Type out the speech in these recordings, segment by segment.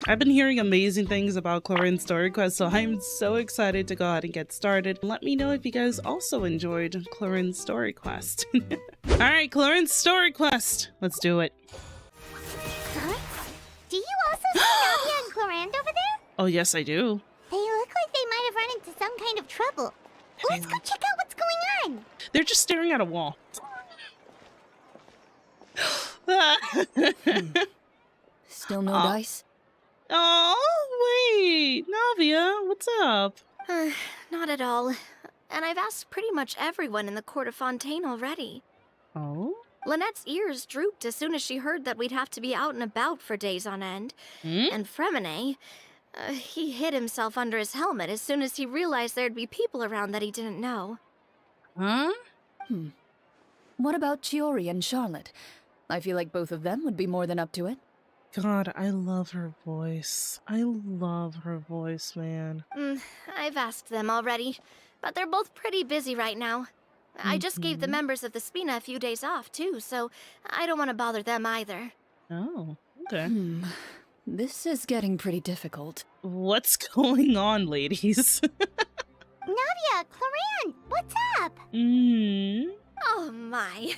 I've been hearing amazing things about Clorinde's story quest, so I'm so excited to go ahead and get started. Let me know if you guys also enjoyed Clorinde's story quest. Alright, Clorinde's story quest! Let's do it. Huh? Do you also see Navia and Clorinde over there? Oh yes, I do. They look like they might have run into some kind of trouble. Let's go check out what's going on. They're just staring at a wall. Still no dice? Oh, wait. Navia, what's up? Not at all. And I've asked pretty much everyone in the court of Fontaine already. Oh? Lynette's ears drooped as soon as she heard that we'd have to be out and about for days on end. And Fremine, he hid himself under his helmet as soon as he realized there'd be people around that he didn't know. Huh? What about Chiori and Charlotte? I feel like both of them would be more than up to it. God, I love her voice. I love her voice, man. I've asked them already, but they're both pretty busy right now. I just gave the members of the Spina a few days off, too, so I don't want to bother them either. Oh, okay. This is getting pretty difficult. What's going on, ladies? Navia, Clorinde, what's up? Oh my.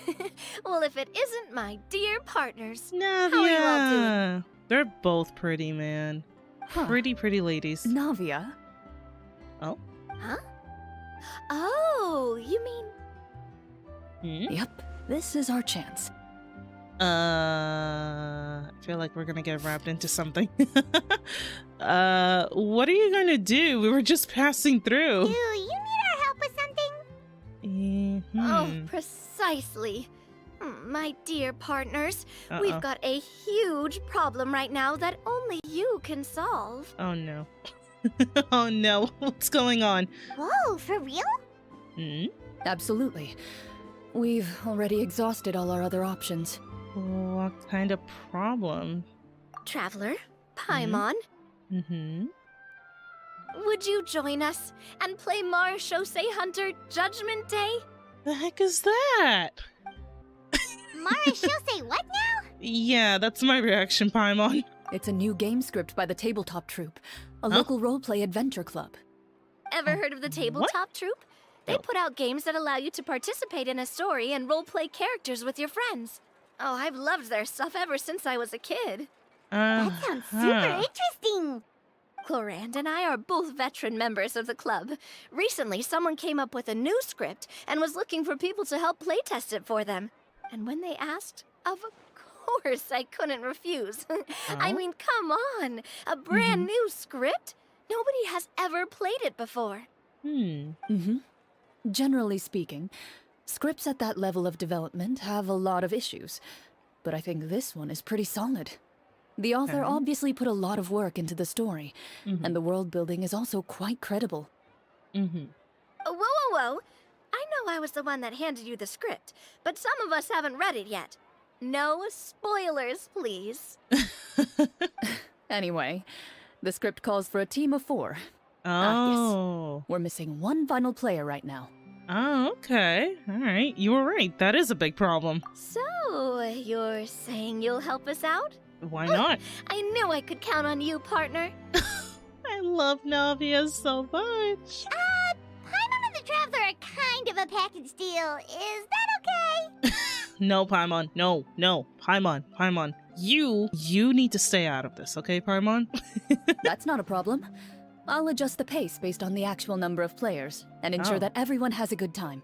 Well, if it isn't my dear partners. Navia. How are you all doing? They're both pretty, man. Huh. Pretty ladies. Navia? Oh? Huh? Oh, you mean... Yep, this is our chance. I feel like we're gonna get wrapped into something. What are you gonna do? We were just passing through. Do you need our help with something? Oh, precisely. My dear partners, we've got a huge problem right now that only you can solve. Oh no. Oh no, what's going on? Whoa, for real? Absolutely. We've already exhausted all our other options. What kind of problem? Traveler, Paimon, would you join us and play Marechaussee Hunter Judgment Day? The heck is that? Marechaussee what now? Yeah, that's my reaction, Paimon. It's a new game script by the Tabletop Troupe, a local roleplay adventure club. Ever heard of the Tabletop Troupe? They put out games that allow you to participate in a story and roleplay characters with your friends. Oh, I've loved their stuff ever since I was a kid. That sounds super interesting. Clorinde and I are both veteran members of the club. Recently, someone came up with a new script and was looking for people to help playtest it for them. And when they asked, of course I couldn't refuse. I mean, come on, a brand new script? Nobody has ever played it before. Generally speaking, scripts at that level of development have a lot of issues, but I think this one is pretty solid. The author obviously put a lot of work into the story, and the world building is also quite credible. Whoa. I know I was the one that handed you the script, but some of us haven't read it yet. No spoilers, please. Anyway, the script calls for a team of 4. Oh. Yes. We're missing one final player right now. Oh, okay. Alright, you were right. That is a big problem. So, you're saying you'll help us out? Why not? I knew I could count on you, partner. I love Navia so much. Paimon and the Traveler are kind of a package deal. Is that okay? No, Paimon. No. Paimon. You need to stay out of this, okay, Paimon? That's not a problem. I'll adjust the pace based on the actual number of players and ensure that everyone has a good time.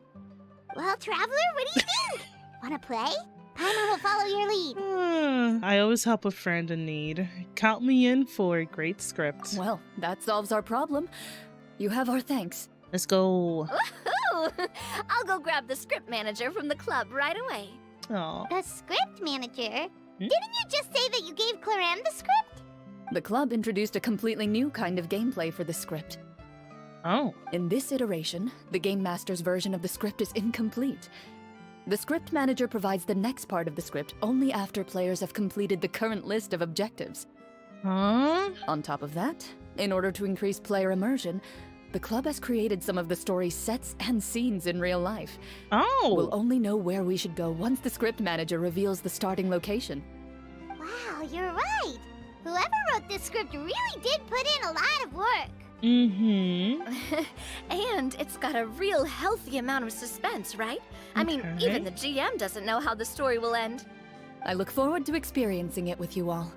Well, Traveler, what do you think? Wanna play? Paimon will follow your lead. I always help a friend in need. Count me in for a great script. Well, that solves our problem. You have our thanks. Let's go. Woohoo! I'll go grab the script manager from the club right away. Aw. The script manager? Didn't you just say that you gave Clorinde the script? The club introduced a completely new kind of gameplay for the script. Oh. In this iteration, the Game Master's version of the script is incomplete. The script manager provides the next part of the script only after players have completed the current list of objectives. Huh? On top of that, in order to increase player immersion, the club has created some of the story's sets and scenes in real life. Oh. We'll only know where we should go once the script manager reveals the starting location. Wow, you're right. Whoever wrote this script really did put in a lot of work. Mm-hmm. And it's got a real healthy amount of suspense, right? I mean, Okay. even the GM doesn't know how the story will end. I look forward to experiencing it with you all.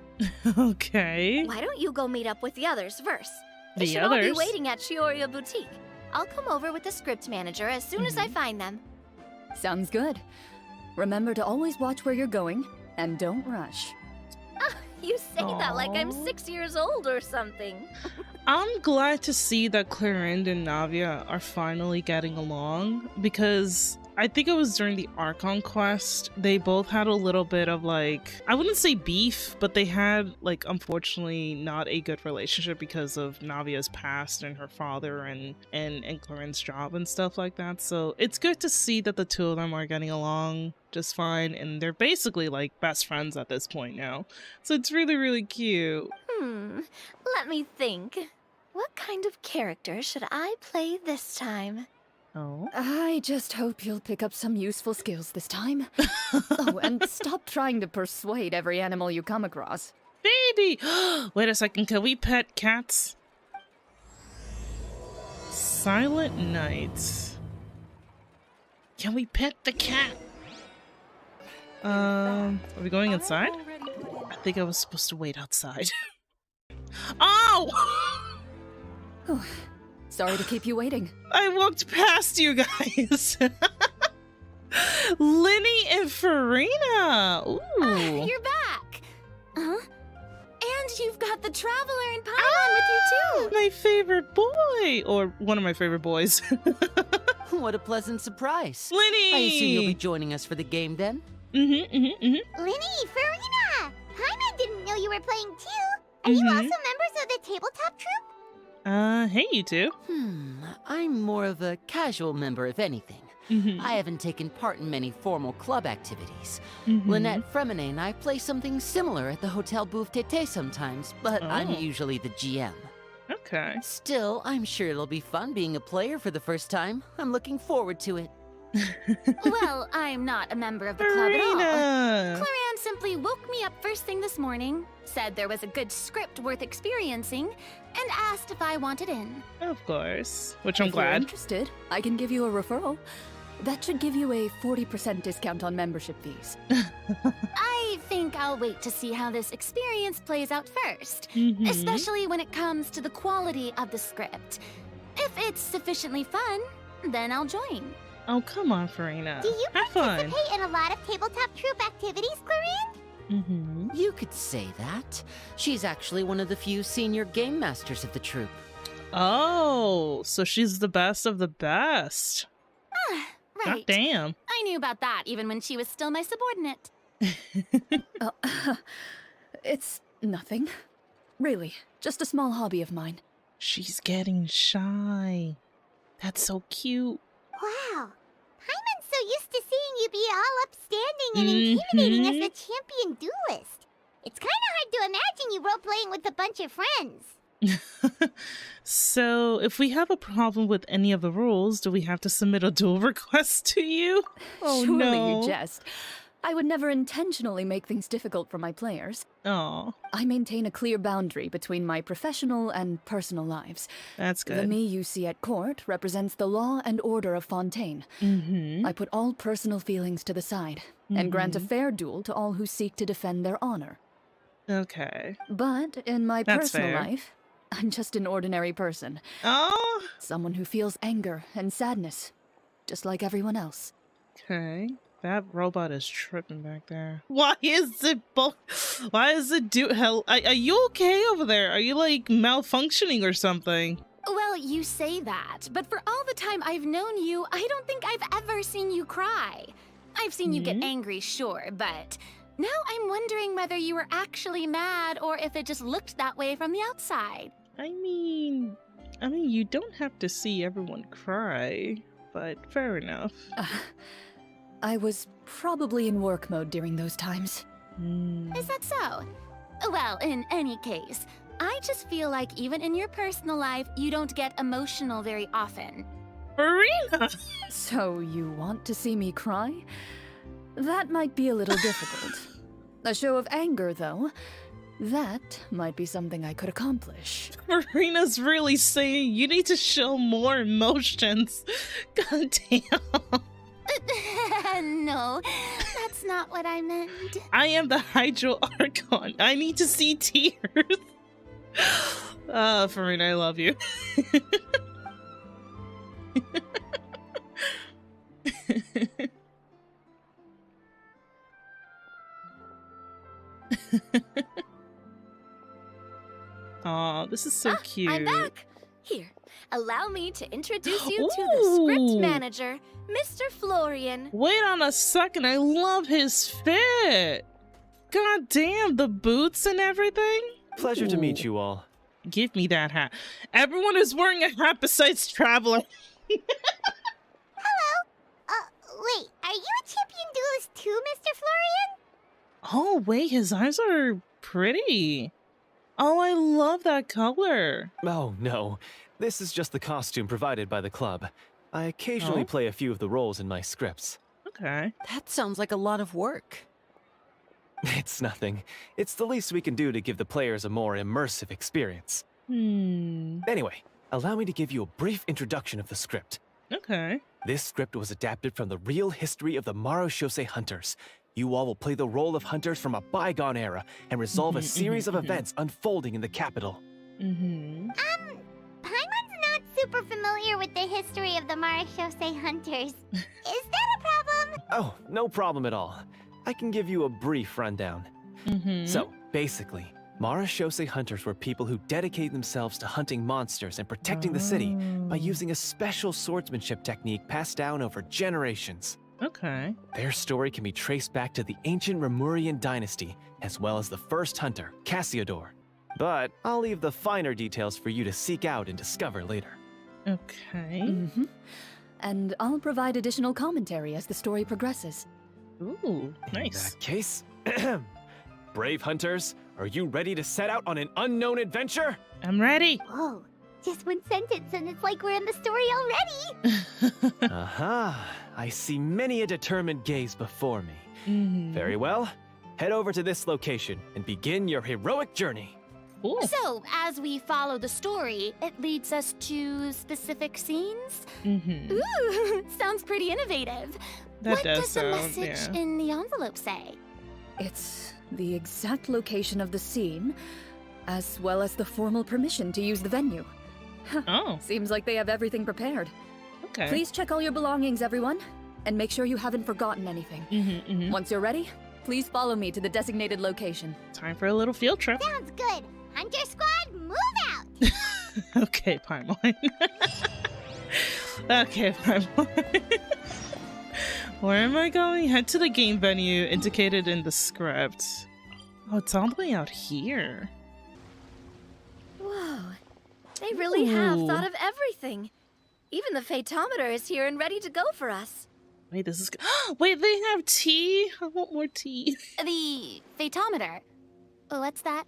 Okay. Why don't you go meet up with the others first? They The should all be others? waiting at Shiorya Boutique. I'll come over with the script manager as soon as I find them. Sounds good. Remember to always watch where you're going, and don't rush. You say that like I'm Aw. 6 years old or something. I'm glad to see that Clorinde and Navia are finally getting along, because I think it was during the Archon quest, they both had a little bit of like, I wouldn't say beef, but they had like, unfortunately, not a good relationship because of Navia's past and her father and Clorinde's job and stuff like that. So it's good to see that the two of them are getting along just fine, and they're basically like best friends at this point now. So it's really, really cute. Let me think. What kind of character should I play this time? Oh. I just hope you'll pick up some useful skills this time. Oh, and stop trying to persuade every animal you come across. Baby! Wait a second, can we pet cats? Silent Night. Can we pet the cat? Are we going inside? I think I was supposed to wait outside. Oh! Oh, sorry to keep you waiting. I walked past you guys. Linny and Farina. Ooh. You're back! Huh? And you've got the Traveler and Paimon with you too! My favorite boy, or one of my favorite boys. What a pleasant surprise. Linny. I assume you'll be joining us for the game then? Linny, Farina! Paimon didn't know you were playing too. Are you also members of the tabletop troupe? Hey, you two. I'm more of a casual member, if anything. I haven't taken part in many formal club activities. Lynette, Fremine, and I play something similar at the Hotel Bouffe Tété sometimes, but I'm Oh. usually the GM. Okay. Still, I'm sure it'll be fun being a player for the first time. I'm looking forward to it. Well, I'm not a member of the club at all. Farina. Clorinde simply woke me up first thing this morning, said there was a good script worth experiencing, and asked if I wanted in. Of course. Which I'm If you're glad. interested, I can give you a referral. That should give you a 40% discount on membership fees. I think I'll wait to see how this experience plays out first, especially when it comes to the quality of the script. If it's sufficiently fun, then I'll join. Oh, come on, Farina. Do you Have fun. participate in a lot of tabletop troupe activities, Clorinde? You could say that. She's actually one of the few senior game masters of the troupe. Oh, so she's the best of the best. God Right. damn. I knew about that even when she was still my subordinate. It's nothing. Really, just a small hobby of mine. She's getting shy. That's so cute. Wow. Paimon's so used to seeing you be all upstanding and intimidating as the champion duelist. It's kind of hard to imagine you role-playing with a bunch of friends. So, if we have a problem with any of the rules, do we have to submit a duel request to you? Oh, Surely no. you jest. I would never intentionally make things difficult for my players. Oh, I maintain a clear boundary between my professional and personal lives. that's The good. me you see at court represents the law and order of Fontaine. I put all personal feelings to the side and grant a fair duel to all who seek to defend their honor. Okay. But in my That's personal fair. life, I'm just an ordinary person. Oh, Someone who feels anger and sadness, just like everyone else. okay. That robot is tripping back there. Why is it Why is it hell? Are you okay over there? Are you like malfunctioning or something? Well, you say that, but for all the time I've known you, I don't think I've ever seen you cry. I've seen you get angry, sure, but now I'm wondering whether you were actually mad or if it just looked that way from the outside. I mean, you don't have to see everyone cry, but fair enough. I was probably in work mode during those times. Is that so? Well, in any case, I just feel like even in your personal life, you don't get emotional very often. Farina! So you want to see me cry? That might be a little difficult. A show of anger, though. That might be something I could accomplish. Marina's really saying you need to show more emotions. God damn. No, that's not what I meant. I am the Hydro Archon. I need to see tears. Farina, I love you. Aw, this is so cute. I'm back. Here, allow me to introduce you to the script manager, Mr. Florian. Wait on a second, I love his fit. God damn, the boots and everything. Pleasure to meet you all. Give me that hat. Everyone is wearing a hat besides Traveler. Hello. Wait, are you a champion duelist too, Mr. Florian? Oh, wait, his eyes are pretty. Oh, I love that color. Oh, no. This is just the costume provided by the club. I occasionally play a few of the roles in my scripts. Okay. That sounds like a lot of work. It's nothing. It's the least we can do to give the players a more immersive experience. Anyway, allow me to give you a brief introduction of the script. Okay. This script was adapted from the real history of the Marashose hunters. You all will play the role of hunters from a bygone era and resolve a series of events unfolding in the capital. Paimon's not super familiar with the history of the Marashose hunters. Is that a problem? Oh, no problem at all. I can give you a brief rundown. So, basically, Marashose hunters were people who dedicated themselves to hunting monsters and protecting the city by using a special swordsmanship technique passed down over generations. Okay. Their story can be traced back to the ancient Remurian dynasty, as well as the first hunter, Cassiodor. But I'll leave the finer details for you to seek out and discover later. Okay. And I'll provide additional commentary as the story progresses. Ooh, In nice. that case, brave hunters, are you ready to set out on an unknown adventure? I'm ready. Whoa, just one sentence and it's like we're in the story already. Aha, I see many a determined gaze before me. Very well, head over to this location and begin your heroic journey. Cool. So, as we follow the story, it leads us to specific scenes? Ooh, sounds pretty innovative. That what does does the sound, message yeah. in the envelope say? It's the exact location of the scene, as well as the formal permission to use the venue. Oh, Seems like they have everything prepared. okay. Please check all your belongings, everyone, and make sure you haven't forgotten anything. Once you're ready, please follow me to the designated location. Time for a little field trip. Sounds good. Hunter squad, move out. Okay, Paimon. Okay, Paimon. Where am I going? Head to the game venue indicated in the script. Oh, it's all the way out here. Whoa. They really have Ooh. thought of everything. Even the Fatometer is here and ready to go for us. Wait, this is... Wait, they have tea? I want more tea. The Fatometer. What's that?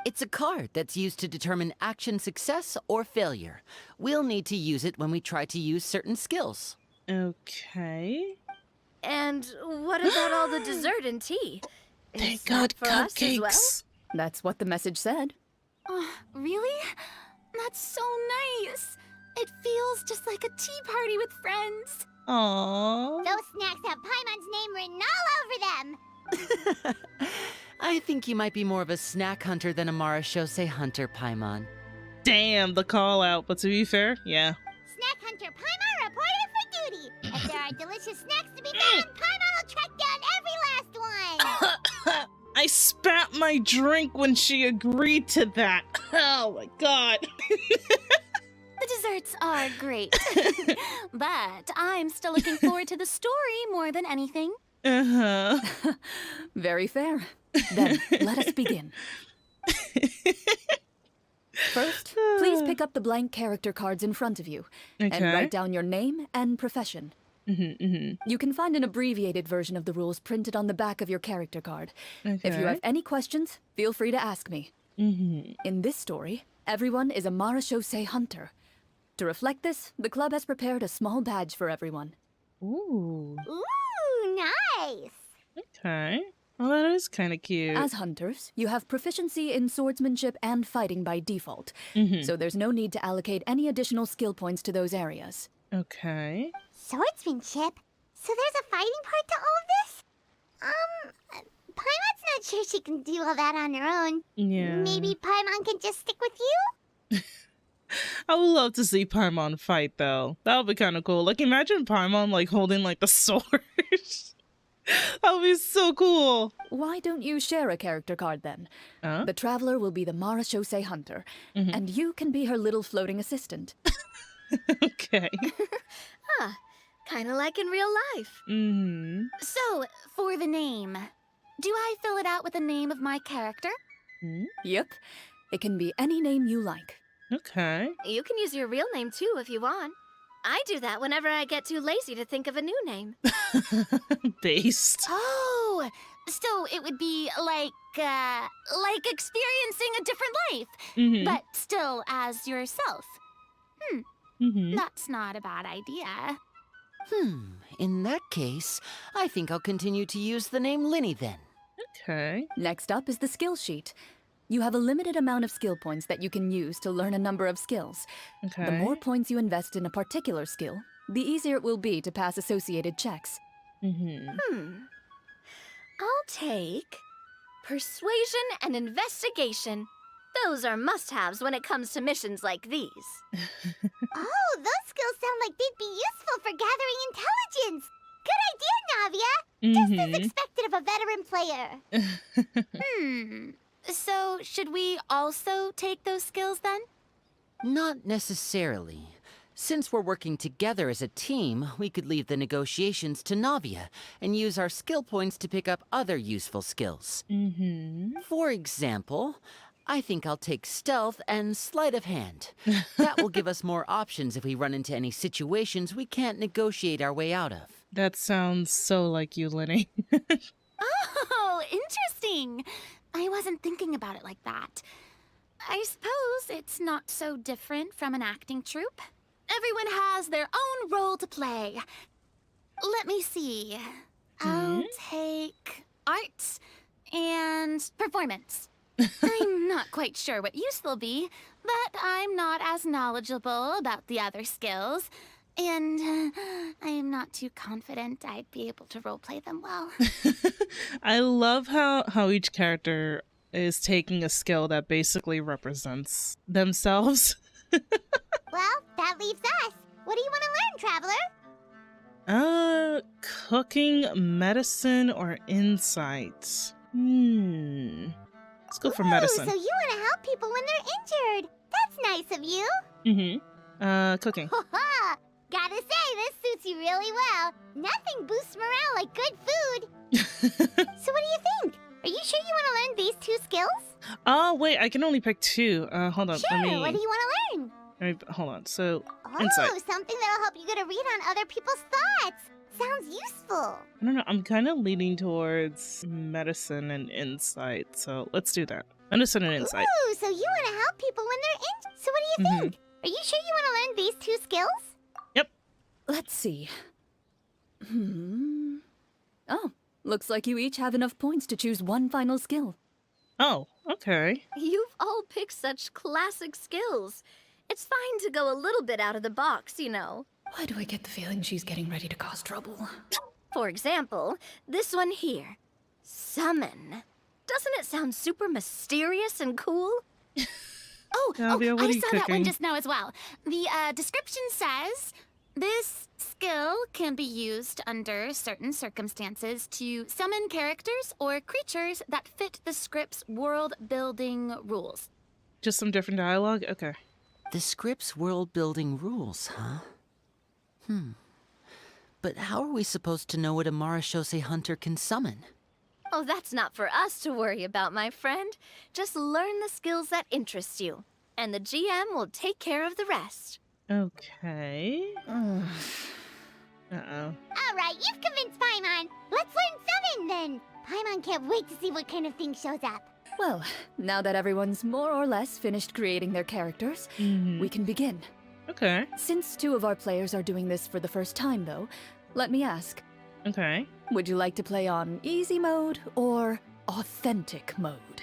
It's a card that's used to determine action success or failure. We'll need to use it when we try to use certain skills. Okay. And what about all the dessert and tea? They Is got that for us as well? cupcakes. That's what the message said. Really? That's so nice. It feels just like a tea party with friends. Aww. Those snacks have Paimon's name written all over them. I think you might be more of a snack hunter than a Marashose hunter, Paimon. Damn, the call out. But to be fair, yeah. Snack Hunter Paimon reported for duty. If there are delicious snacks to be found, Paimon will track down every last one. I spat my drink when she agreed to that. Oh my god. The desserts are great. But I'm still looking forward to the story more than anything. Uh-huh. Very fair. Then, let us begin. First, please pick up the blank character cards in front of you and Okay. write down your name and profession. You can find an abbreviated version of the rules printed on the back of your character card. If you have any questions, feel free to ask me. In this story, everyone is a Marashose hunter. To reflect this, the club has prepared a small badge for everyone. Ooh. Ooh, nice. Okay. Oh, that is kind of cute. As hunters, you have proficiency in swordsmanship and fighting by default, so there's no need to allocate any additional skill points to those areas. Okay. Swordsmanship? So there's a fighting part to all of this? Paimon's not sure she can do all that on her own. Yeah. Maybe Paimon can just stick with you? I would love to see Paimon fight, though. That would be kind of cool. Like, imagine Paimon, like, holding, like, the sword. That would be so cool. Why don't you share a character card then? The Traveler will be the Marachose Hunter, and you can be her little floating assistant. Okay. Kind of like in real life. So, for the name, do I fill it out with the name of my character? Yep. It can be any name you like. Okay. You can use your real name too if you want. I do that whenever I get too lazy to think of a new name. Based. Oh, so it would be like experiencing a different life, but still as yourself. That's not a bad idea. In that case, I think I'll continue to use the name Linny then. Okay. Next up is the skill sheet. You have a limited amount of skill points that you can use to learn a number of skills. Okay. The more points you invest in a particular skill, the easier it will be to pass associated checks. I'll take persuasion and investigation. Those are must-haves when it comes to missions like these. Oh, those skills sound like they'd be useful for gathering intelligence. Good idea, Navia. Just as expected of a veteran player. So, should we also take those skills then? Not necessarily. Since we're working together as a team, we could leave the negotiations to Navia and use our skill points to pick up other useful skills. For example, I think I'll take stealth and sleight of hand. That will give us more options if we run into any situations we can't negotiate our way out of. That sounds so like you, Linny. Oh, interesting. I wasn't thinking about it like that. I suppose it's not so different from an acting troupe. Everyone has their own role to play. Let me see. I'll take arts and performance. I'm not quite sure what use they'll be, but I'm not as knowledgeable about the other skills. And I'm not too confident I'd be able to roleplay them well. I love how each character is taking a skill that basically represents themselves. Well, that leaves us. What do you want to learn, Traveler? Cooking, medicine, or insight? Let's go for medicine. So you want to help people when they're injured. That's nice of you. Cooking. Gotta say, this suits you really well. Nothing boosts morale like good food. So what do you think? Are you sure you want to learn these two skills? Oh, wait, I can only pick two. Hold on. Sure, what do you want to learn? Hold on. So, Oh, insight. something that'll help you get a read on other people's thoughts. Sounds useful. I don't know. I'm kind of leaning towards medicine and insight. So let's do that. Medicine and insight. Ooh, so you want to help people when they're injured. So what do you think? Are you sure you want to learn these two skills? Yep. Let's see. Oh, looks like you each have enough points to choose one final skill. Oh, okay. You've all picked such classic skills. It's fine to go a little bit out of the box, you know. Why do I get the feeling she's getting ready to cause trouble? For example, this one here. Summon. Doesn't it sound super mysterious and cool? Navia, what are I you saw that one cooking? just now as well. The description says, this skill can be used under certain circumstances to summon characters or creatures that fit the script's world-building rules. Just some different dialogue? Okay. The script's world-building rules, huh? But how are we supposed to know what a Marachose hunter can summon? Oh, that's not for us to worry about, my friend. Just learn the skills that interest you, and the GM will take care of the rest. Okay. Uh-oh. All right, you've convinced Paimon. Let's learn summon then. Paimon can't wait to see what kind of thing shows up. Well, now that everyone's more or less finished creating their characters, we can begin. Okay. Since two of our players are doing this for the first time, though, let me ask, Okay. Would you like to play on easy mode or authentic mode?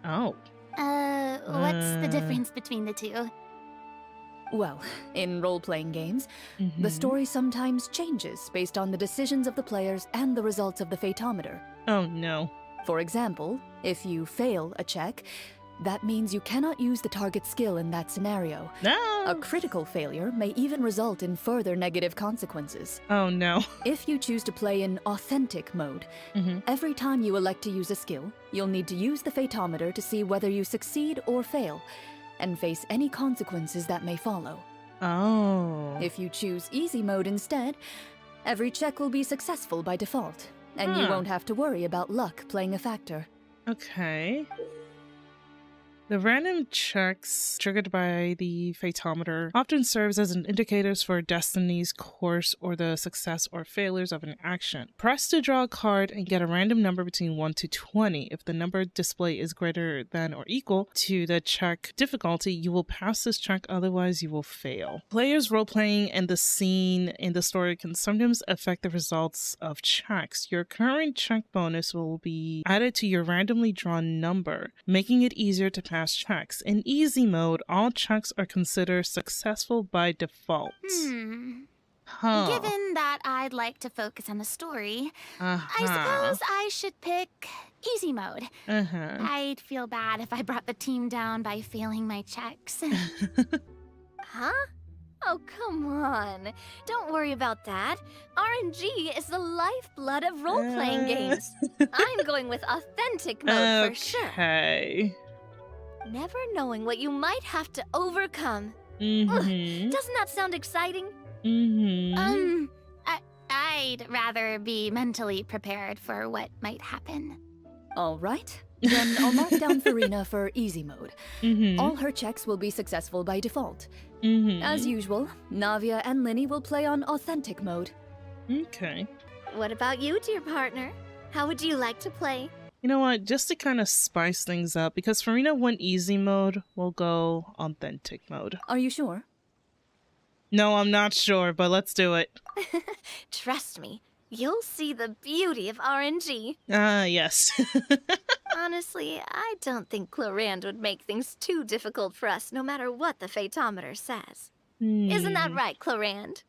Oh. What's the difference between the two? Well, in role-playing games, the story sometimes changes based on the decisions of the players and the results of the Fatometer. Oh no. For example, if you fail a check, that means you cannot use the target skill in that scenario. No. A critical failure may even result in further negative consequences. Oh no. If you choose to play in authentic mode, every time you elect to use a skill, you'll need to use the Fatometer to see whether you succeed or fail, and face any consequences that may follow. Oh. If you choose easy mode instead, every check will be successful by default, and you won't have to worry about luck playing a factor. Okay. The random checks triggered by the Fatometer often serves as an indicators for destiny's course or the success or failures of an action. Press to draw a card and get a random number between 1 to 20. If the number displayed is greater than or equal to the check difficulty, you will pass this check, otherwise you will fail. Players role-playing and the scene in the story can sometimes affect the results of checks. Your current check bonus will be added to your randomly drawn number, making it easier to pass checks. In easy mode, all checks are considered successful by default. Given that I'd like to focus on the story, I suppose I should pick easy mode. I'd feel bad if I brought the team down by failing my checks. Huh? Oh, come on. Don't worry about that. RNG is the lifeblood of role-playing games. I'm going with authentic mode for sure. Okay. Never knowing what you might have to overcome. Ugh, doesn't that sound exciting? I'd rather be mentally prepared for what might happen. All right, then I'll mark down Farina for easy mode. All her checks will be successful by default. As usual, Navia and Linny will play on authentic mode. Okay. What about you, dear partner? How would you like to play? You know what? Just to kind of spice things up, because Farina went easy mode, we'll go authentic mode. Are you sure? No, I'm not sure, but let's do it. Trust me, you'll see the beauty of RNG. Yes. Honestly, I don't think Clorinde would make things too difficult for us, no matter what the Fatometer says. Isn't that right, Clorinde?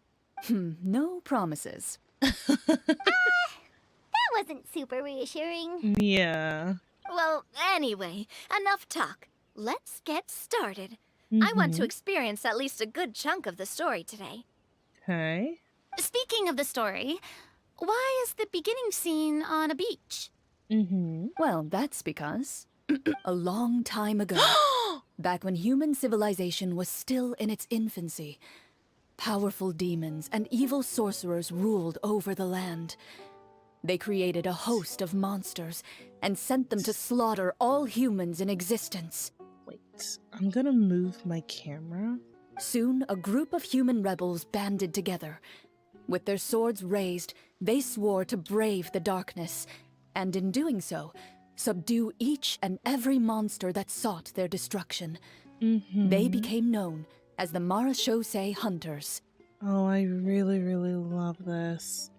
No promises. That wasn't super reassuring. Yeah. Well, anyway, enough talk. Let's get started. I want to experience at least a good chunk of the story today. Okay. Speaking of the story, why is the beginning scene on a beach? Well, that's because a long time ago, back when human civilization was still in its infancy, powerful demons and evil sorcerers ruled over the land. They created a host of monsters and sent them to slaughter all humans in existence. Wait, I'm gonna move my camera. Soon, a group of human rebels banded together. With their swords raised, they swore to brave the darkness, and in doing so, subdue each and every monster that sought their destruction. They became known as the Marachose Hunters. Oh, I really, really love this.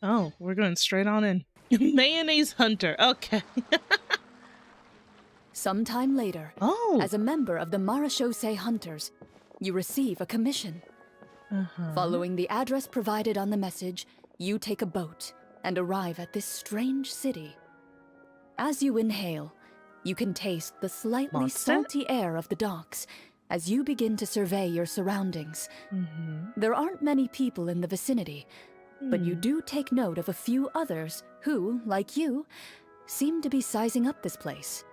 Oh, we're going straight on in. Mayonnaise Hunter. Okay. Sometime later, as a member of the Marachose Hunters, you receive a commission. Following the address provided on the message, you take a boat and arrive at this strange city. As you inhale, you can taste the slightly salty air of the docks as you begin to survey your surroundings. There aren't many people in the vicinity, but you do take note of a few others who, like you, seem to be sizing up this place.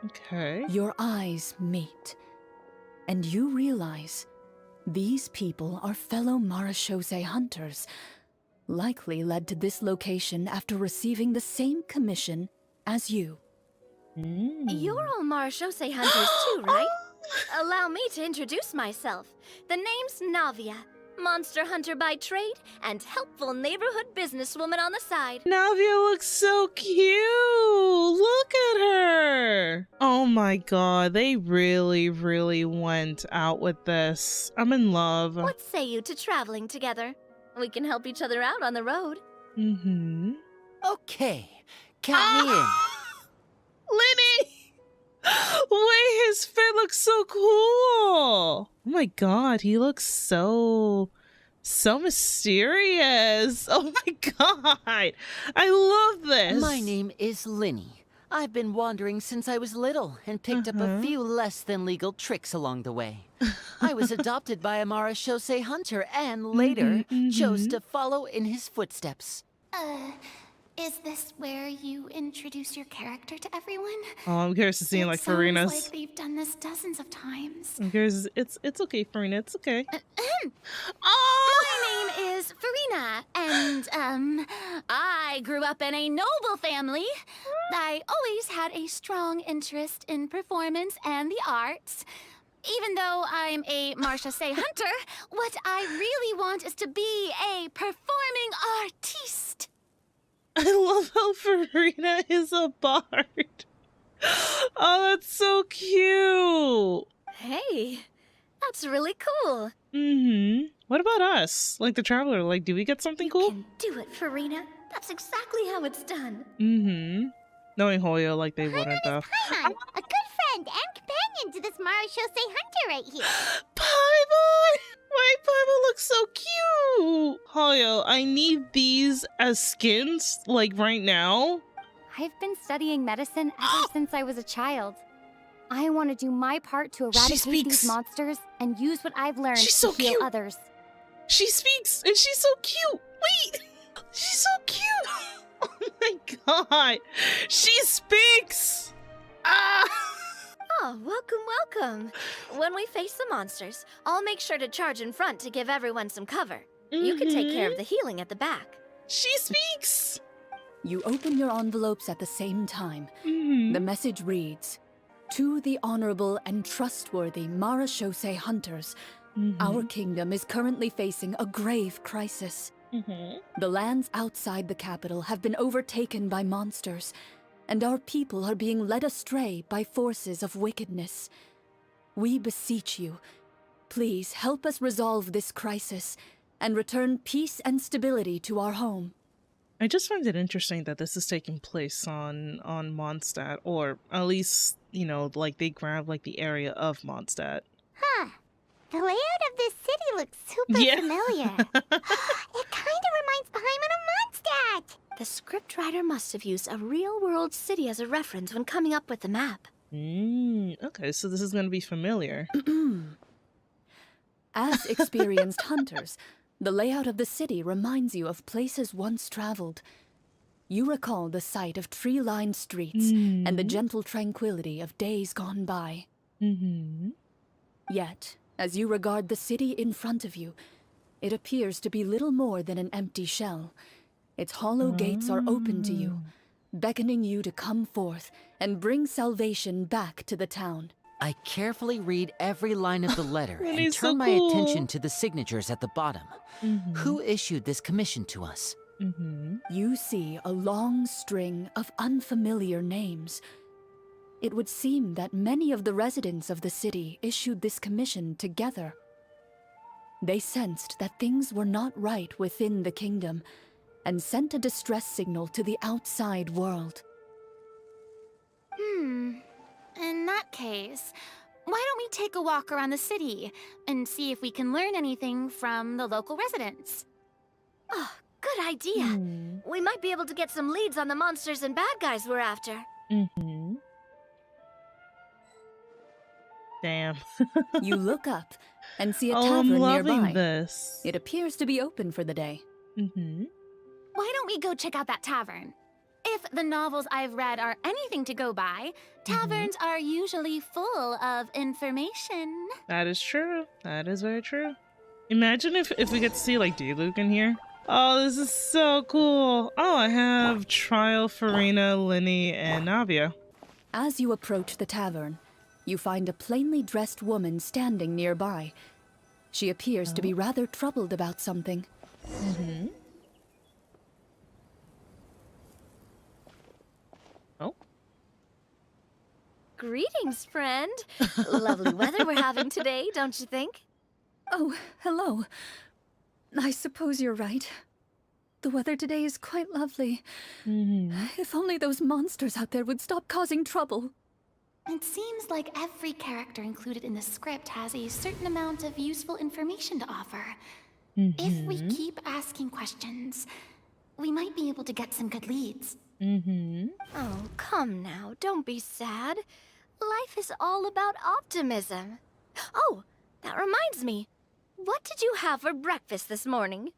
Okay. Your eyes meet, and you realize these people are fellow Marachose hunters, likely led to this location after receiving the same commission as you. You're all Marachose hunters too, right? Allow me to introduce myself. The name's Navia, monster hunter by trade and helpful neighborhood businesswoman on the side. Navia looks so cute! Look at her! Oh my god, they really, really went out with this. I'm in love. What say you to traveling together? We can help each other out on the road. Mm-hmm. Okay, count me in. Lenny! Wait, his fit looks so cool! Oh my god, he looks so mysterious. Oh my god! I love this! My name is Linny. I've been wandering since I was little and picked up a few less than legal tricks along the way. I was adopted by a Mara Shosei hunter and later chose to follow in his footsteps. Is this where you introduce your character to everyone? Oh, I'm curious to see like Farina's. Sounds like they've done this dozens of times. I'm curious. It's okay, Farina. It's okay. My name is Farina, and I grew up in a noble family. I always had a strong interest in performance and the arts. Even though I'm a Marcia Say hunter, what I really want is to be a performing artiste. I love how Farina is a bard. Oh, that's so cute. Hey, that's really cool. Mm-hmm. What about us? Like the Traveler, like, do we get something cool? You can do it, Farina. That's exactly how it's done. Mm-hmm. Knowing Hoyo, like, they wouldn't, though. Paimon, a good friend and companion to this Mara Shosei hunter right here. Paimon! Why, Paimon looks so cute! Hoyo, I need these as skins, like, right now. I've been studying medicine ever since I was a child. I want to do my part to eradicate these monsters and use what I've learned to heal others. She speaks, and she's so cute. Wait, she's so cute. Oh my god, she speaks. Ah. Oh, welcome. When we face the monsters, I'll make sure to charge in front to give everyone some cover. You can take care of the healing at the back. She speaks. You open your envelopes at the same time. The message reads, "To the honorable and trustworthy Mara Shosei hunters, our kingdom is currently facing a grave crisis. The lands outside the capital have been overtaken by monsters, and our people are being led astray by forces of wickedness. We beseech you, please help us resolve this crisis and return peace and stability to our home." I just find it interesting that this is taking place on Mondstadt, or at least, you know, like they grab like the area of Mondstadt. Huh. The layout of this city looks super familiar. It kind of reminds Paimon of Mondstadt. The scriptwriter must have used a real-world city as a reference when coming up with the map. Okay, so this is going to be familiar. As experienced hunters, the layout of the city reminds you of places once traveled. You recall the sight of tree-lined streets and the gentle tranquility of days gone by. Yet, as you regard the city in front of you, it appears to be little more than an empty shell. Its hollow gates are open to you, beckoning you to come forth and bring salvation back to the town. I carefully read every line of the letter and turn so my cool. attention to the signatures at the bottom. Who issued this commission to us? You see a long string of unfamiliar names. It would seem that many of the residents of the city issued this commission together. They sensed that things were not right within the kingdom and sent a distress signal to the outside world. In that case, why don't we take a walk around the city and see if we can learn anything from the local residents? Oh, good idea. We might be able to get some leads on the monsters and bad guys we're after. Damn. You look up and see a I'm tavern loving nearby. this. It appears to be open for the day. Why don't we go check out that tavern? If the novels I've read are anything to go by, taverns are usually full of information. That is true. That is very true. Imagine if we get to see like D-Luke in here. Oh, this is so cool. Oh, I have Trial, Farina, Linny, and Navia. As you approach the tavern, you find a plainly dressed woman standing nearby. She appears to be rather troubled about something. Oh. Greetings, friend. Lovely weather we're having today, don't you think? Oh, hello. I suppose you're right. The weather today is quite lovely. If only those monsters out there would stop causing trouble. It seems like every character included in the script has a certain amount of useful information to offer. If we keep asking questions, we might be able to get some good leads. Oh, come now. Don't be sad. Life is all about optimism. Oh, that reminds me. What did you have for breakfast this morning?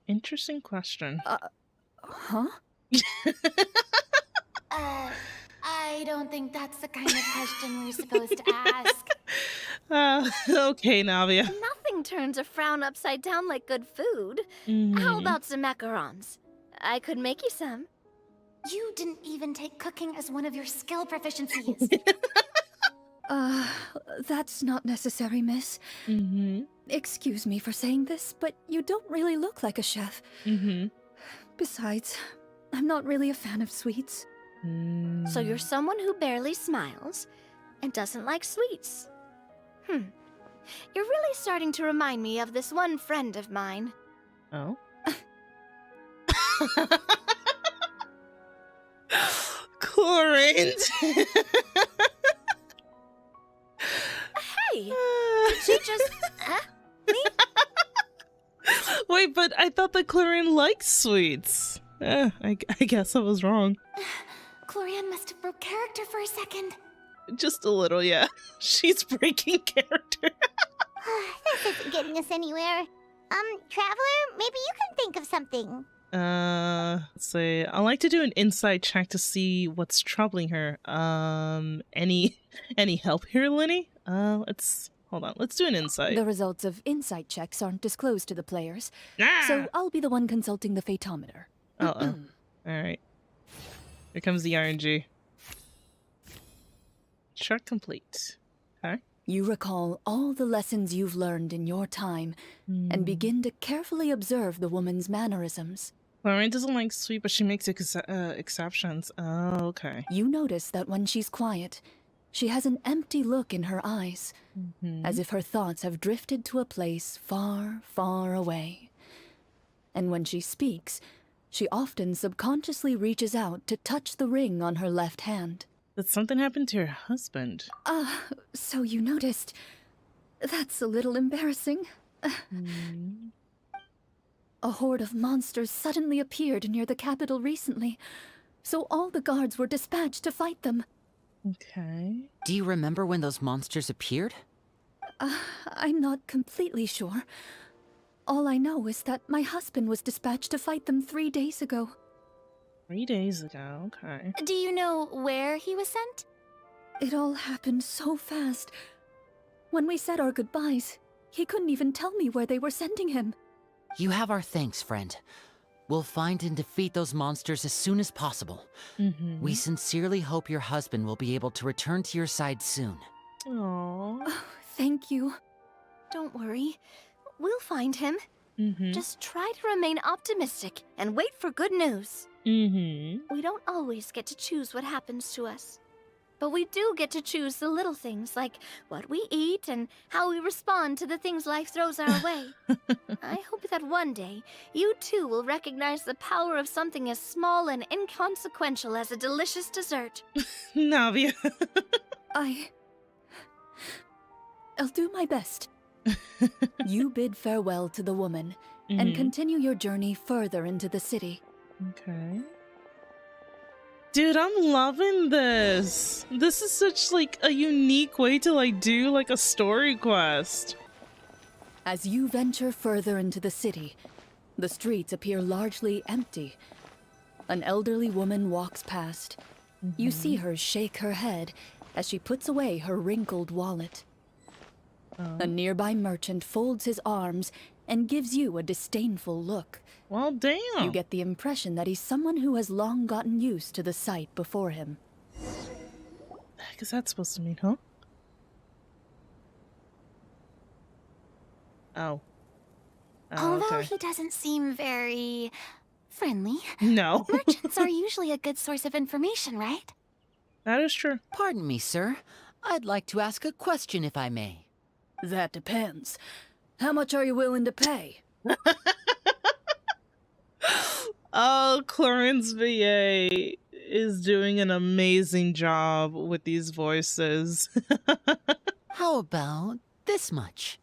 Interesting question. Huh? I don't think that's the kind of question we're supposed to ask. Okay, Navia. Nothing turns a frown upside down like good food. How about some macarons? I could make you some. You didn't even take cooking as one of your skill proficiencies. That's not necessary, miss. Excuse me for saying this, but you don't really look like a chef. Besides, I'm not really a fan of sweets. So you're someone who barely smiles and doesn't like sweets. You're really starting to remind me of this one friend of mine. Oh? Clorinde! Hey! Did she just... me? Wait, but I thought that Clorinde likes sweets. I guess I was wrong. Clorinde must have broke character for a second. Just a little, yeah. She's breaking character. This isn't getting us anywhere. Traveler, maybe you can think of something. Let's see. I like to do an insight check to see what's troubling her. Any help here, Linny? Hold on. Let's do an insight. The results of insight checks aren't disclosed to the players, Ah! so I'll be the one consulting the phaetometer. All right. Here comes the RNG. Check complete. Okay. You recall all the lessons you've learned in your time and begin to carefully observe the woman's mannerisms. Clorinde doesn't like sweet, but she makes exceptions. Oh, okay. You notice that when she's quiet, she has an empty look in her eyes, as if her thoughts have drifted to a place far, far away. And when she speaks, she often subconsciously reaches out to touch the ring on her left hand. Did something happen to your husband? So you noticed. That's a little embarrassing. A horde of monsters suddenly appeared near the capital recently, so all the guards were dispatched to fight them. Okay. Do you remember when those monsters appeared? I'm not completely sure. All I know is that my husband was dispatched to fight them 3 days ago. 3 days ago, okay. Do you know where he was sent? It all happened so fast. When we said our goodbyes, he couldn't even tell me where they were sending him. You have our thanks, friend. We'll find and defeat those monsters as soon as possible. We sincerely hope your husband will be able to return to your side soon. Aww. Oh, thank you. Don't worry. We'll find him. Just try to remain optimistic and wait for good news. We don't always get to choose what happens to us. But we do get to choose the little things, like what we eat and how we respond to the things life throws our way. I hope that one day, you too will recognize the power of something as small and inconsequential as a delicious dessert. Navia. I'll do my best. You bid farewell to the woman and continue your journey further into the city. Okay. Dude, I'm loving this. This is such like a unique way to do like a story quest. As you venture further into the city, the streets appear largely empty. An elderly woman walks past. You see her shake her head as she puts away her wrinkled wallet. A nearby merchant folds his arms and gives you a disdainful look. Well, damn. You get the impression that he's someone who has long gotten used to the sight before him. What the heck is that supposed to mean, huh? Oh. Although okay. he doesn't seem very friendly. No. Merchants are usually a good source of information, right? That is true. Pardon me, sir. I'd like to ask a question if I may. That depends. How much are you willing to pay? Oh, Clorinde's VA is doing an amazing job with these voices. How about this much?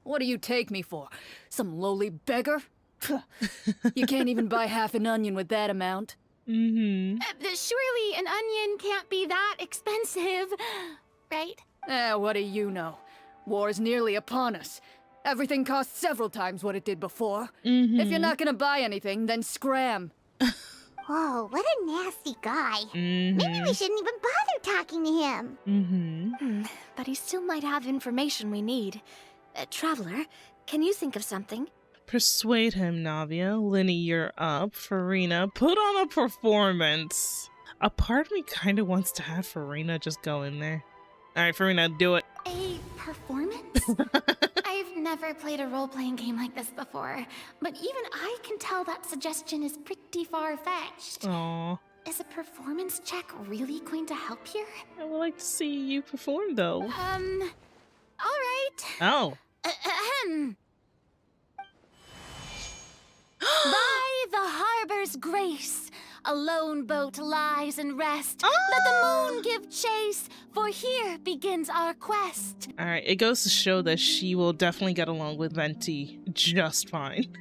What do you take me for? Some lowly beggar? You can't even buy half an onion with that amount. Surely an onion can't be that expensive, right? What do you know? War's nearly upon us. Everything costs several times what it did before. If you're not gonna buy anything, then scram. Whoa, what a nasty guy. Maybe we shouldn't even bother talking to him. But he still might have information we need. Traveler, can you think of something? Persuade him, Navia. Linny, you're up. Farina, put on a performance. A part of me kind of wants to have Farina just go in there. Alright, Farina, do it. A performance? I've never played a role-playing game like this before, but even I can tell that suggestion is pretty far-fetched. Aww. Is a performance check really going to help here? I would like to see you perform, though. Alright. Oh. Ahem. By the harbor's grace, a lone boat lies in rest. Let the moon give chase, for here begins our quest. Alright, it goes to show that she will definitely get along with Venti just fine.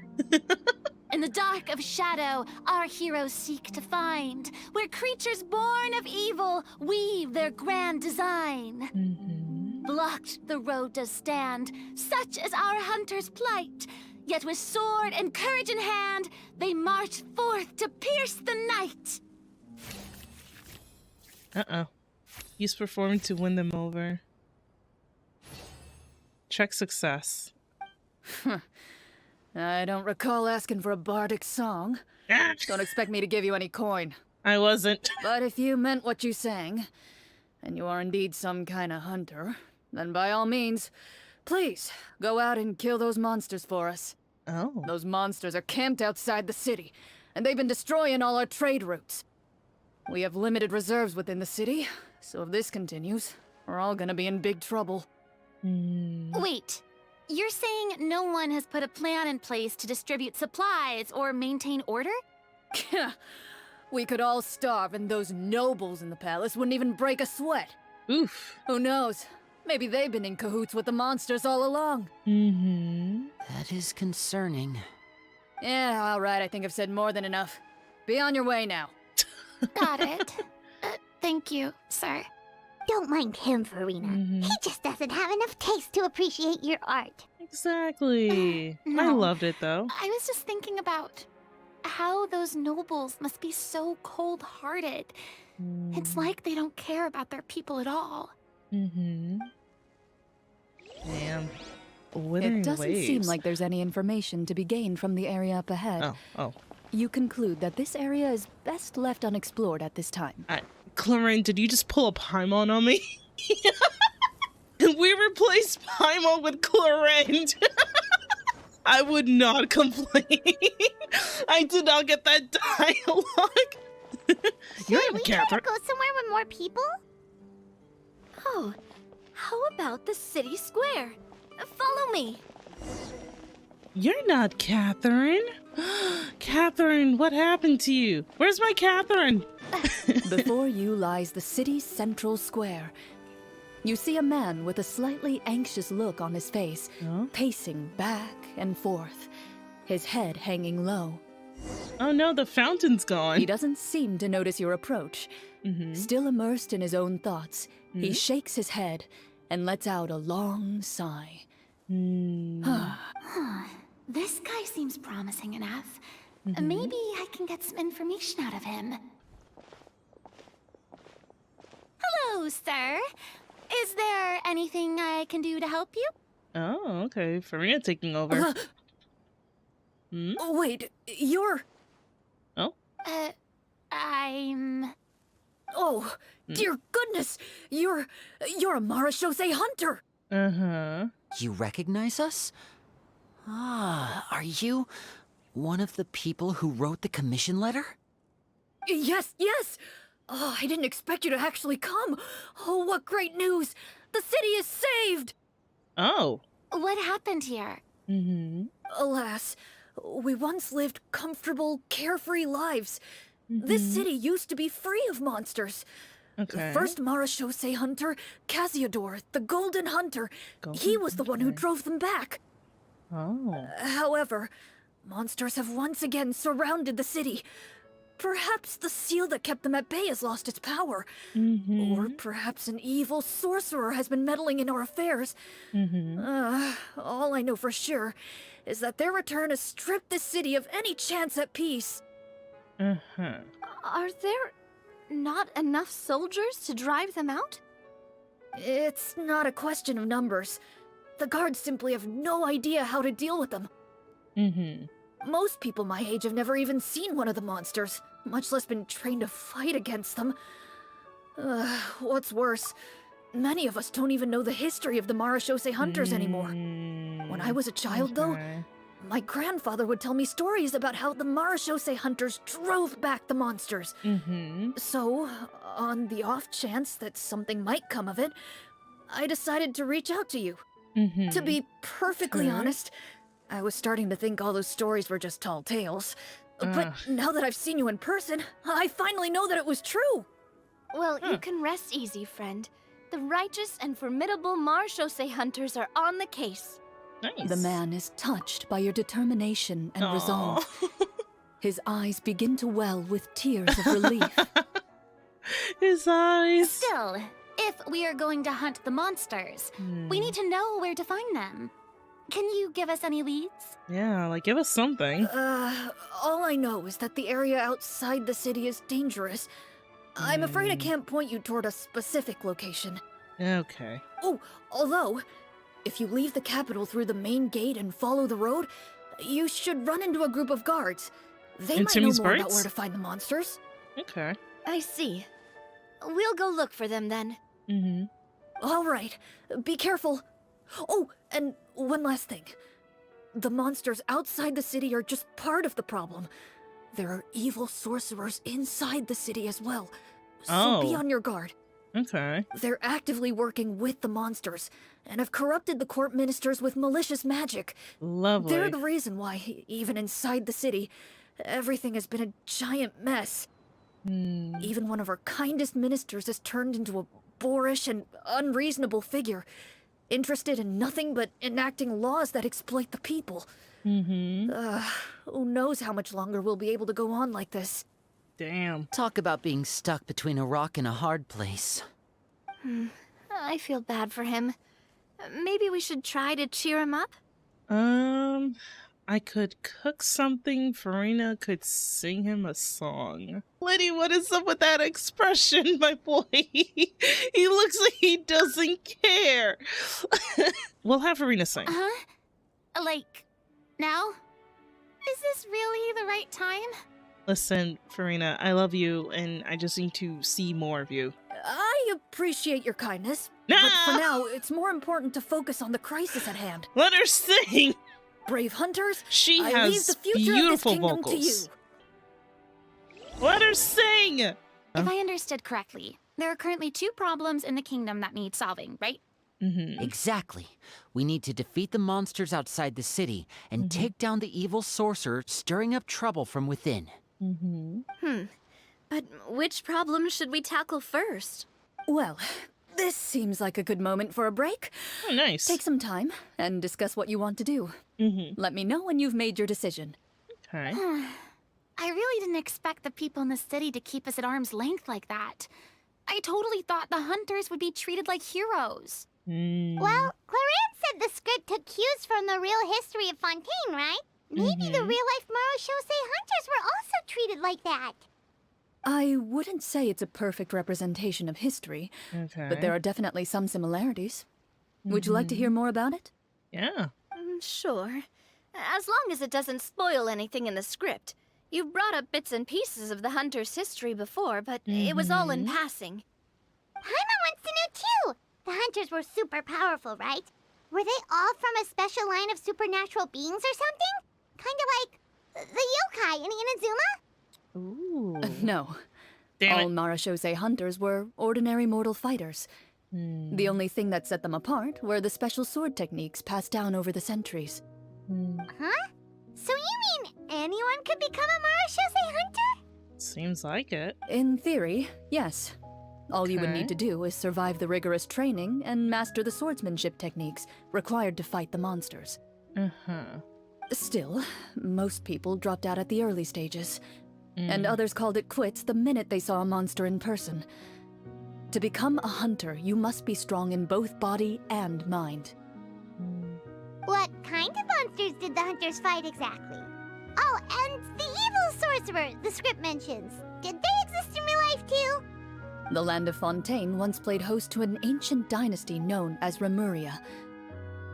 In the dark of shadow, our heroes seek to find where creatures born of evil weave their grand design. Blocked the road does stand, such is our hunter's plight. Yet with sword and courage in hand, they march forth to pierce the night. Uh-oh. He's performing to win them over. Check success. I don't recall asking for a bardic song. Don't expect me to give you any coin. I wasn't. But if you meant what you sang, and you are indeed some kind of hunter, then by all means, please, go out and kill those monsters for us. Oh. Those monsters are camped outside the city, and they've been destroying all our trade routes. We have limited reserves within the city, so if this continues, we're all gonna be in big trouble. Wait, you're saying no one has put a plan in place to distribute supplies or maintain order? We could all starve, and those nobles in the palace wouldn't even break a sweat. Oof. Who knows? Maybe they've been in cahoots with the monsters all along. That is concerning. Yeah, all right, I think I've said more than enough. Be on your way now. Got it. Thank you, sir. Don't mind him, Farina. He just doesn't have enough taste to appreciate your art. Exactly. I No. loved it, though. I was just thinking about how those nobles must be so cold-hearted. It's like they don't care about their people at all. Damn. Withering It doesn't seem waves. like there's any information to be gained from the area up ahead. Oh. You conclude that this area is best left unexplored at this time. Clorinde, did you just pull a Paimon on me? We replaced Paimon with Clorinde. I would not complain. I did not get that dialogue. You're in, we Catherine. gotta go somewhere with more people? Oh, how about the city square? Follow me. You're not Catherine. Catherine, what happened to you? Where's my Catherine? Before you lies the city's central square. You see a man with a slightly anxious look on his face, pacing back and forth, his head hanging low. Oh no, the fountain's gone. He doesn't seem to notice your approach. Still immersed in his own thoughts, he shakes his head and lets out a long sigh. This guy seems promising enough. Maybe I can get some information out of him. Hello, sir. Is there anything I can do to help you? Oh, okay. Farina taking over. Wait, you're... Oh? I'm... Oh, dear goodness! You're a Marashose hunter! You recognize us? Ah, are you one of the people who wrote the commission letter? Yes! Oh, I didn't expect you to actually come! Oh, what great news! The city is saved! Oh. What happened here? Alas, we once lived comfortable, carefree lives. This city used to be free of monsters. The first Marashose hunter, Casiodor, the Golden Hunter, he was the one who drove them back. However, monsters have once again surrounded the city. Perhaps the seal that kept them at bay has lost its power. Or perhaps an evil sorcerer has been meddling in our affairs. All I know for sure is that their return has stripped this city of any chance at peace. Are there not enough soldiers to drive them out? It's not a question of numbers. The guards simply have no idea how to deal with them. Most people my age have never even seen one of the monsters, much less been trained to fight against them. What's worse, many of us don't even know the history of the Marashose hunters anymore. When I was a child, though, my grandfather would tell me stories about how the Marashose hunters drove back the monsters. So, on the off chance that something might come of it, I decided to reach out to you. To be perfectly honest, I was starting to think all those stories were just tall tales. But now that I've seen you in person, I finally know that it was true. Well, you can rest easy, friend. The righteous and formidable Marashose hunters are on the case. The man is touched by your determination and resolve. His eyes begin to well with tears of relief. His eyes. Still, if we are going to hunt the monsters, we need to know where to find them. Can you give us any leads? Yeah, like give us something. All I know is that the area outside the city is dangerous. I'm afraid I can't point you toward a specific location. Okay. Oh, although, if you leave the capital through the main gate and follow the road, you should run into a group of guards. They might know more about where to find the monsters. Okay. I see. We'll go look for them then. All right. Be careful. Oh, and one last thing. The monsters outside the city are just part of the problem. There are evil sorcerers inside the city as well. So be on your guard. Okay. They're actively working with the monsters and have corrupted the court ministers with malicious magic. Lovely. They're the reason why, even inside the city, everything has been a giant mess. Even one of our kindest ministers has turned into a boorish and unreasonable figure, interested in nothing but enacting laws that exploit the people. Who knows how much longer we'll be able to go on like this. Damn. Talk about being stuck between a rock and a hard place. I feel bad for him. Maybe we should try to cheer him up? I could cook something. Farina could sing him a song. Liddy, what is up with that expression, my boy? He looks like he doesn't care. We'll have Farina sing. Like, now? Is this really the right time? Listen, Farina, I love you, and I just need to see more of you. I appreciate your kindness, but for now, it's more important to focus on the crisis at hand. Let her sing! Brave hunters, she I has leave the future beautiful of this kingdom vocals. to you. Let her sing! If I understood correctly, there are currently 2 problems in the kingdom that need solving, right? Exactly. We need to defeat the monsters outside the city and take down the evil sorcerer stirring up trouble from within. But which problem should we tackle first? Well, this seems like a good moment for a break. Oh, nice. Take some time and discuss what you want to do. Let me know when you've made your decision. Okay. I really didn't expect the people in the city to keep us at arm's length like that. I totally thought the hunters would be treated like heroes. Well, Clorinde said the script took cues from the real history of Fontaine, right? Maybe the real-life Marashose hunters were also treated like that. I wouldn't say it's a perfect representation of history, but there are definitely some similarities. Would you like to hear more about it? Yeah. Sure. As long as it doesn't spoil anything in the script. You brought up bits and pieces of the hunter's history before, but it was all in passing. Paimon wants to know too. The hunters were super powerful, right? Were they all from a special line of supernatural beings or something? Kind of like the yokai in Inazuma? Ooh. No. Damn All Marashose hunters were ordinary mortal fighters. The only thing that set them apart were the special sword techniques passed down over the centuries. Huh? So you mean anyone could become a Marashose hunter? Seems like it. In theory, yes. All you would need to do is survive the rigorous training and master the swordsmanship techniques required to fight the monsters. Still, most people dropped out at the early stages, and others called it quits the minute they saw a monster in person. To become a hunter, you must be strong in both body and mind. What kind of monsters did the hunters fight exactly? Oh, and the evil sorcerer the script mentions. Did they exist in real life too? The land of Fontaine once played host to an ancient dynasty known as Remuria.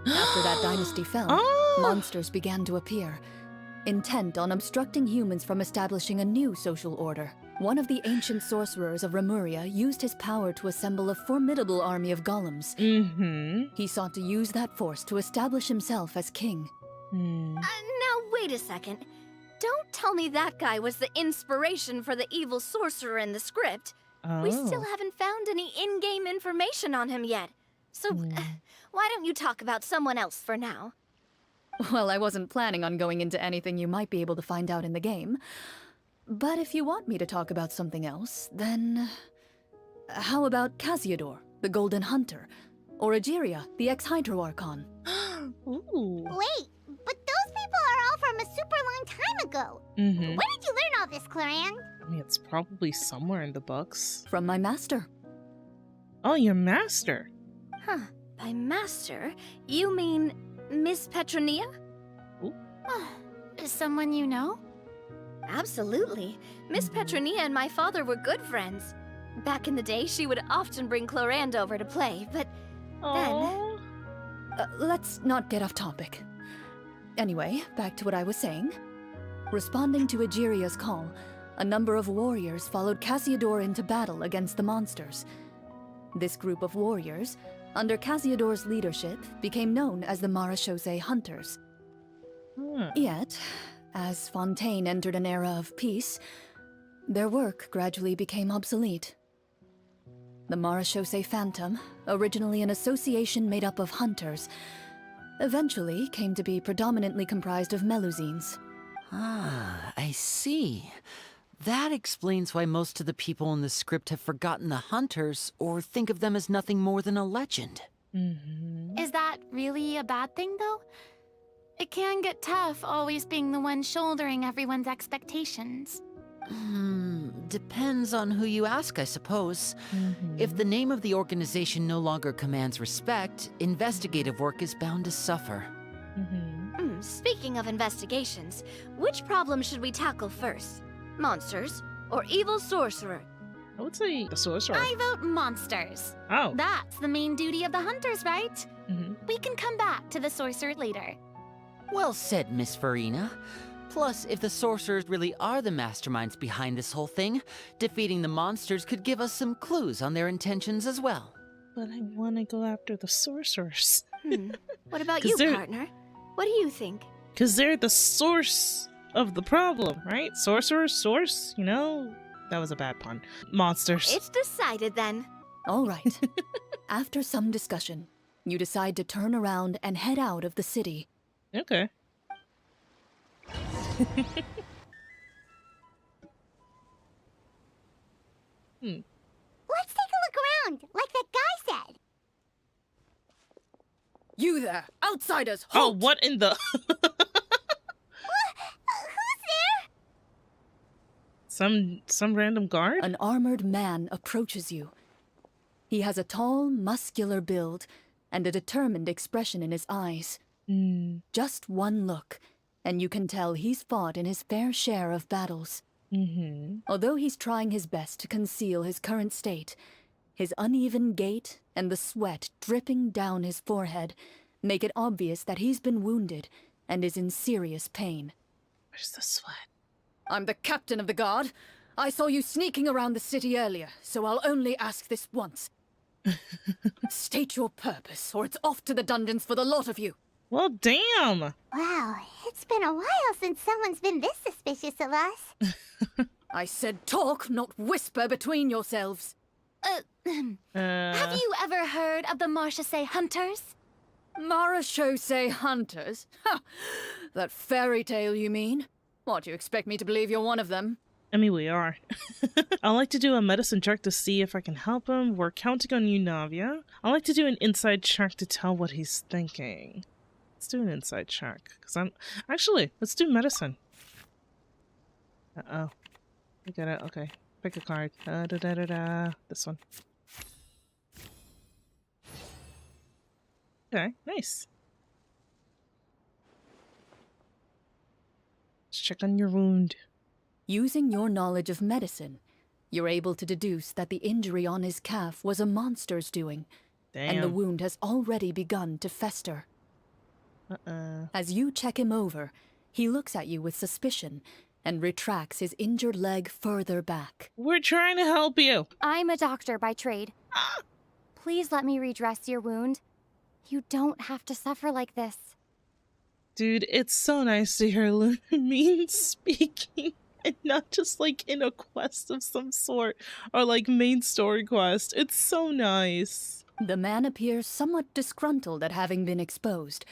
After that dynasty fell, monsters began to appear, intent on obstructing humans from establishing a new social order. One of the ancient sorcerers of Remuria used his power to assemble a formidable army of golems. He sought to use that force to establish himself as king. Now, wait a second. Don't tell me that guy was the inspiration for the evil sorcerer in the script. We still haven't found any in-game information on him yet. So, why don't you talk about someone else for now? Well, I wasn't planning on going into anything you might be able to find out in the game. But if you want me to talk about something else, then... How about Casiodor, the Golden Hunter? Or Egeria, the ex-Hydro Archon? Ooh. Wait, but those people are all from a super long time ago. Where did you learn all this, Clorinde? I mean, it's probably somewhere in the books. From my master. Oh, your master. Huh. By master, you mean Miss Petronia? Is someone you know? Absolutely. Miss Petronia and my father were good friends. Back in the day, she would often bring Clorinde over to play, but then... Let's not get off topic. Anyway, back to what I was saying. Responding to Egeria's call, a number of warriors followed Casiodor into battle against the monsters. This group of warriors, under Casiodor's leadership, became known as the Marashose Hunters. Yet, as Fontaine entered an era of peace, their work gradually became obsolete. The Marashose Phantom, originally an association made up of hunters, eventually came to be predominantly comprised of Melusines. Ah, I see. That explains why most of the people in the script have forgotten the hunters or think of them as nothing more than a legend. Is that really a bad thing, though? It can get tough always being the one shouldering everyone's expectations. Depends on who you ask, I suppose. If the name of the organization no longer commands respect, investigative work is bound to suffer. Speaking of investigations, which problem should we tackle first? Monsters or evil sorcerer? I would say the sorcerer. I vote monsters. Oh. That's the main duty of the hunters, right? We can come back to the sorcerer later. Well said, Miss Farina. Plus, if the sorcerers really are the masterminds behind this whole thing, defeating the monsters could give us some clues on their intentions as well. But I want to go after the sorcerers. What about you, partner? What do you think? Because they're the source of the problem, right? Sorcerer, source, you know? That was a bad pun. Monsters. It's decided then. All right. After some discussion, you decide to turn around and head out of the city. Okay. Let's take a look around, like that guy said. You there, outsiders! Oh, Halt! what in the... Who's there? Some random guard? An armored man approaches you. He has a tall, muscular build and a determined expression in his eyes. Just one look, and you can tell he's fought in his fair share of battles. Although he's trying his best to conceal his current state, his uneven gait and the sweat dripping down his forehead make it obvious that he's been wounded and is in serious pain. Where's the sweat? I'm the captain of the guard. I saw you sneaking around the city earlier, so I'll only ask this once. State your purpose, or it's off to the dungeons for the lot of you. Well, damn! Wow, it's been a while since someone's been this suspicious of us. I said talk, not whisper between yourselves. Have you ever heard of the Marashose Hunters? Marachose hunters? Ha! That fairy tale, you mean? What, you expect me to believe you're one of them? I mean, we are. I like to do a medicine check to see if I can help him. We're counting on you, Navia. I like to do an inside check to tell what he's thinking. Let's do an inside check. Actually, let's do medicine. Uh-oh. I got it. Okay. Pick a card. This one. Okay, nice. Let's check on your wound. Using your knowledge of medicine, you're able to deduce that the injury on his calf was a monster's doing. Damn. And the wound has already begun to fester. As you check him over, he looks at you with suspicion and retracts his injured leg further back. We're trying to help you. I'm a doctor by trade. Please let me redress your wound. You don't have to suffer like this. Dude, it's so nice to hear Lumine speaking. And not just like in a quest of some sort, or like main story quest. It's so nice. The man appears somewhat disgruntled at having been exposed,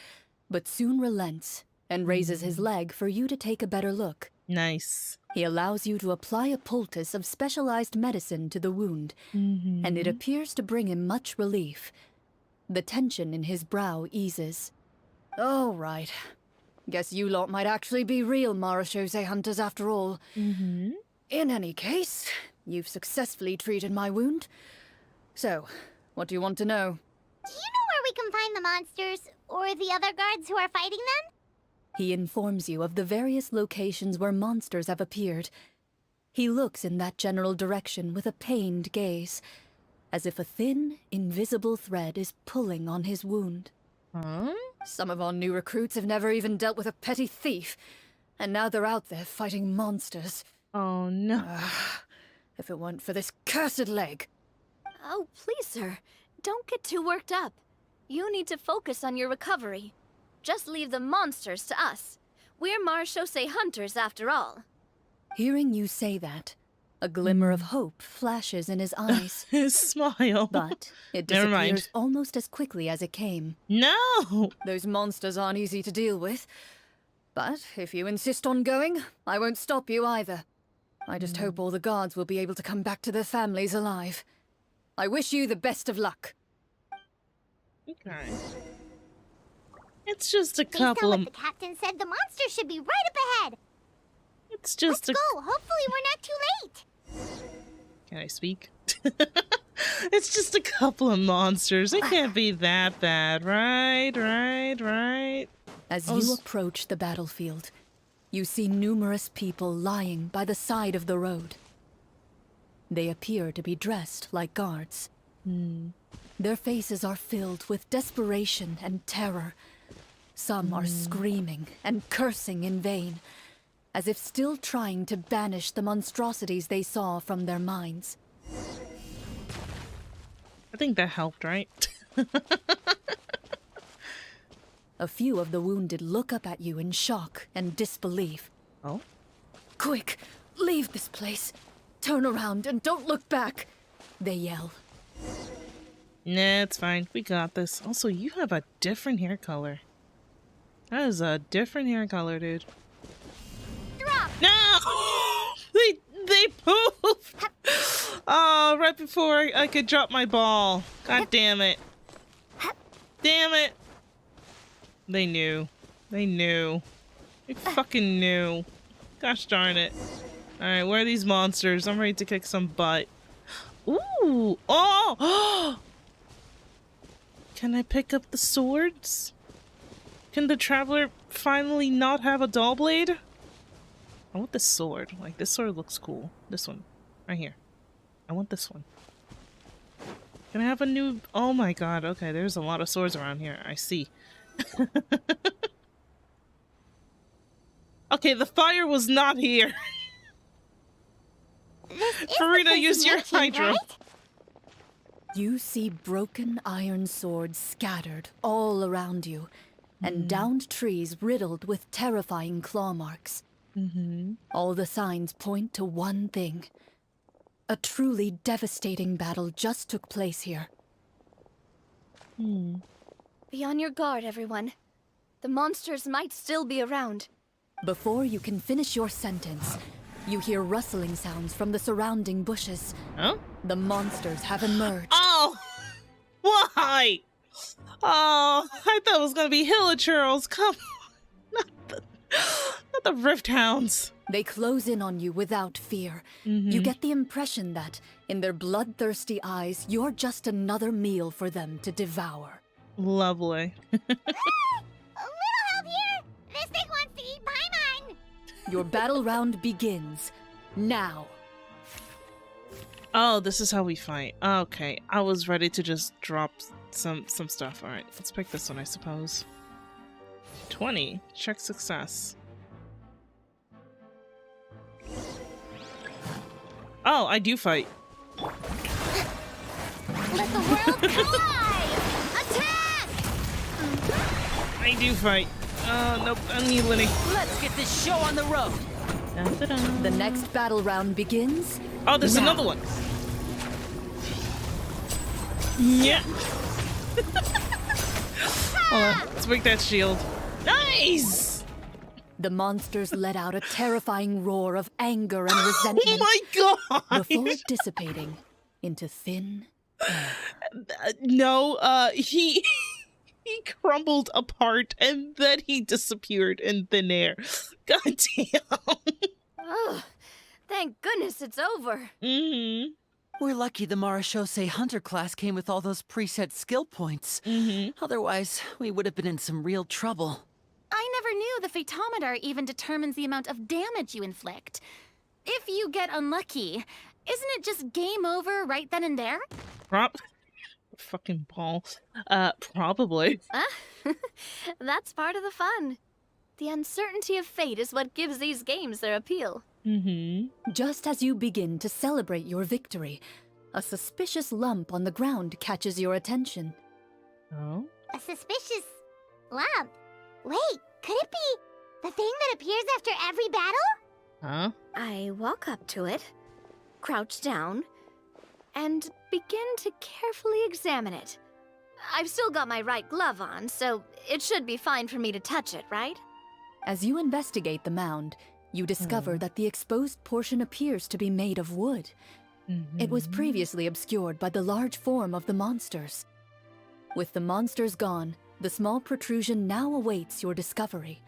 but soon relents and raises his leg for you to take a better look. Nice. He allows you to apply a poultice of specialized medicine to the wound, and it appears to bring him much relief. The tension in his brow eases. All right. Guess you lot might actually be real Marachose hunters after all. In any case, you've successfully treated my wound. So, what do you want to know? Do you know where we can find the monsters, or the other guards who are fighting them? He informs you of the various locations where monsters have appeared. He looks in that general direction with a pained gaze, as if a thin, invisible thread is pulling on his wound. Some of our new recruits have never even dealt with a petty thief, and now they're out there fighting monsters. Oh no. If it weren't for this cursed leg. Oh, please, sir. Don't get too worked up. You need to focus on your recovery. Just leave the monsters to us. We're Marachose hunters after all. Hearing you say that, a glimmer of hope flashes in his eyes. His smile. But it Never mind. disappears almost as quickly as it came. No! Those monsters aren't easy to deal with. But if you insist on going, I won't stop you either. I just hope all the guards will be able to come back to their families alive. I wish you the best of luck. Okay. It's just a Based on couple what of... the captain said, the monster should be right up ahead. It's just Let's go. Hopefully we're not too late. Can I speak? It's just a couple of monsters. It can't be that bad, right? As you approach the battlefield, you see numerous people lying by the side of the road. They appear to be dressed like guards. Their faces are filled with desperation and terror. Some are screaming and cursing in vain, as if still trying to banish the monstrosities they saw from their minds. I think that helped, right? A few of the wounded look up at you in shock and disbelief. Oh? Quick, leave this place. Turn around and don't look back, they yell. Nah, it's fine. We got this. Also, you have a different hair color. That is a different hair color, dude. Drop. No! They poofed! Oh, right before I could drop my ball. God damn it. Damn it. They knew. They knew. They fucking knew. Gosh darn it. Alright, where are these monsters? I'm ready to kick some butt. Ooh! Oh! Can I pick up the swords? Can the traveler finally not have a dull blade? I want this sword. Like, this sword looks cool. This one. Right here. I want this one. Can I have a new... Oh my god. Okay, there's a lot of swords around here. I see. Okay, the fire was not here. Farida, use your hydro. Right? You see broken iron swords scattered all around you, and downed trees riddled with terrifying claw marks. All the signs point to one thing. A truly devastating battle just took place here. Be on your guard, everyone. The monsters might still be around. Before you can finish your sentence, you hear rustling sounds from the surrounding bushes. Huh? The monsters have emerged. Oh! Why? Oh, I thought it was gonna be Hilichurls. Come on. Not the Rift Hounds. They close in on you without fear. You get the impression that, in their bloodthirsty eyes, you're just another meal for them to devour. Lovely. A little help here! This thing wants to eat Paimon! Your battle round begins now. Oh, this is how we fight. Okay, I was ready to just drop some stuff. All right, let's pick this one, I suppose. 20. Check success. Oh, I do fight. Let the world collide! Attack! I do fight. Nope, I need Linny. Let's get this show on the road. Dun-dun-dun. The next battle round begins. Oh, there's now. another one. Yeah. Hold on, let's break that shield. Nice! The monsters let out a terrifying roar of anger and resentment Oh my god! before dissipating into thin air. No, he crumbled apart and then he disappeared in thin air. God damn. Ugh. Thank goodness it's over. We're lucky the Marashose Hunter class came with all those preset skill points. Otherwise, we would have been in some real trouble. I never knew the Fatometer even determines the amount of damage you inflict. If you get unlucky, isn't it just game over right then and there? Fucking ball. Probably. That's part of the fun. The uncertainty of fate is what gives these games their appeal. Just as you begin to celebrate your victory, a suspicious lump on the ground catches your attention. Oh? A suspicious lump. Wait, could it be the thing that appears after every battle? Huh? I walk up to it, crouch down, and begin to carefully examine it. I've still got my right glove on, so it should be fine for me to touch it, right? As you investigate the mound, you discover that the exposed portion appears to be made of wood. It was previously obscured by the large form of the monsters. With the monsters gone, the small protrusion now awaits your discovery,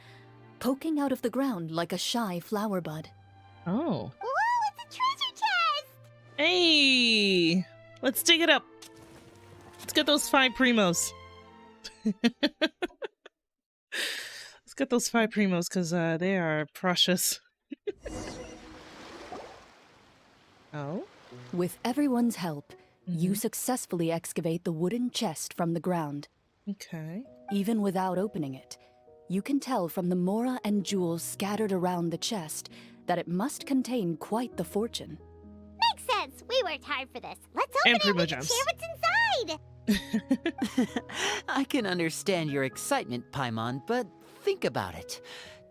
poking out of the ground like a shy flower bud. Oh. Whoa, it's a treasure chest! Hey! Let's dig it up. Let's get those 5 primos. Let's get those 5 primos, because they are precious. Oh? With everyone's help, you successfully excavate the wooden chest from the ground. Okay. Even without opening it, you can tell from the mora and jewels scattered around the chest that it must contain quite the fortune. Makes sense. We worked hard for this. Let's open And it Primo and Gems. share what's inside. I can understand your excitement, Paimon, but think about it.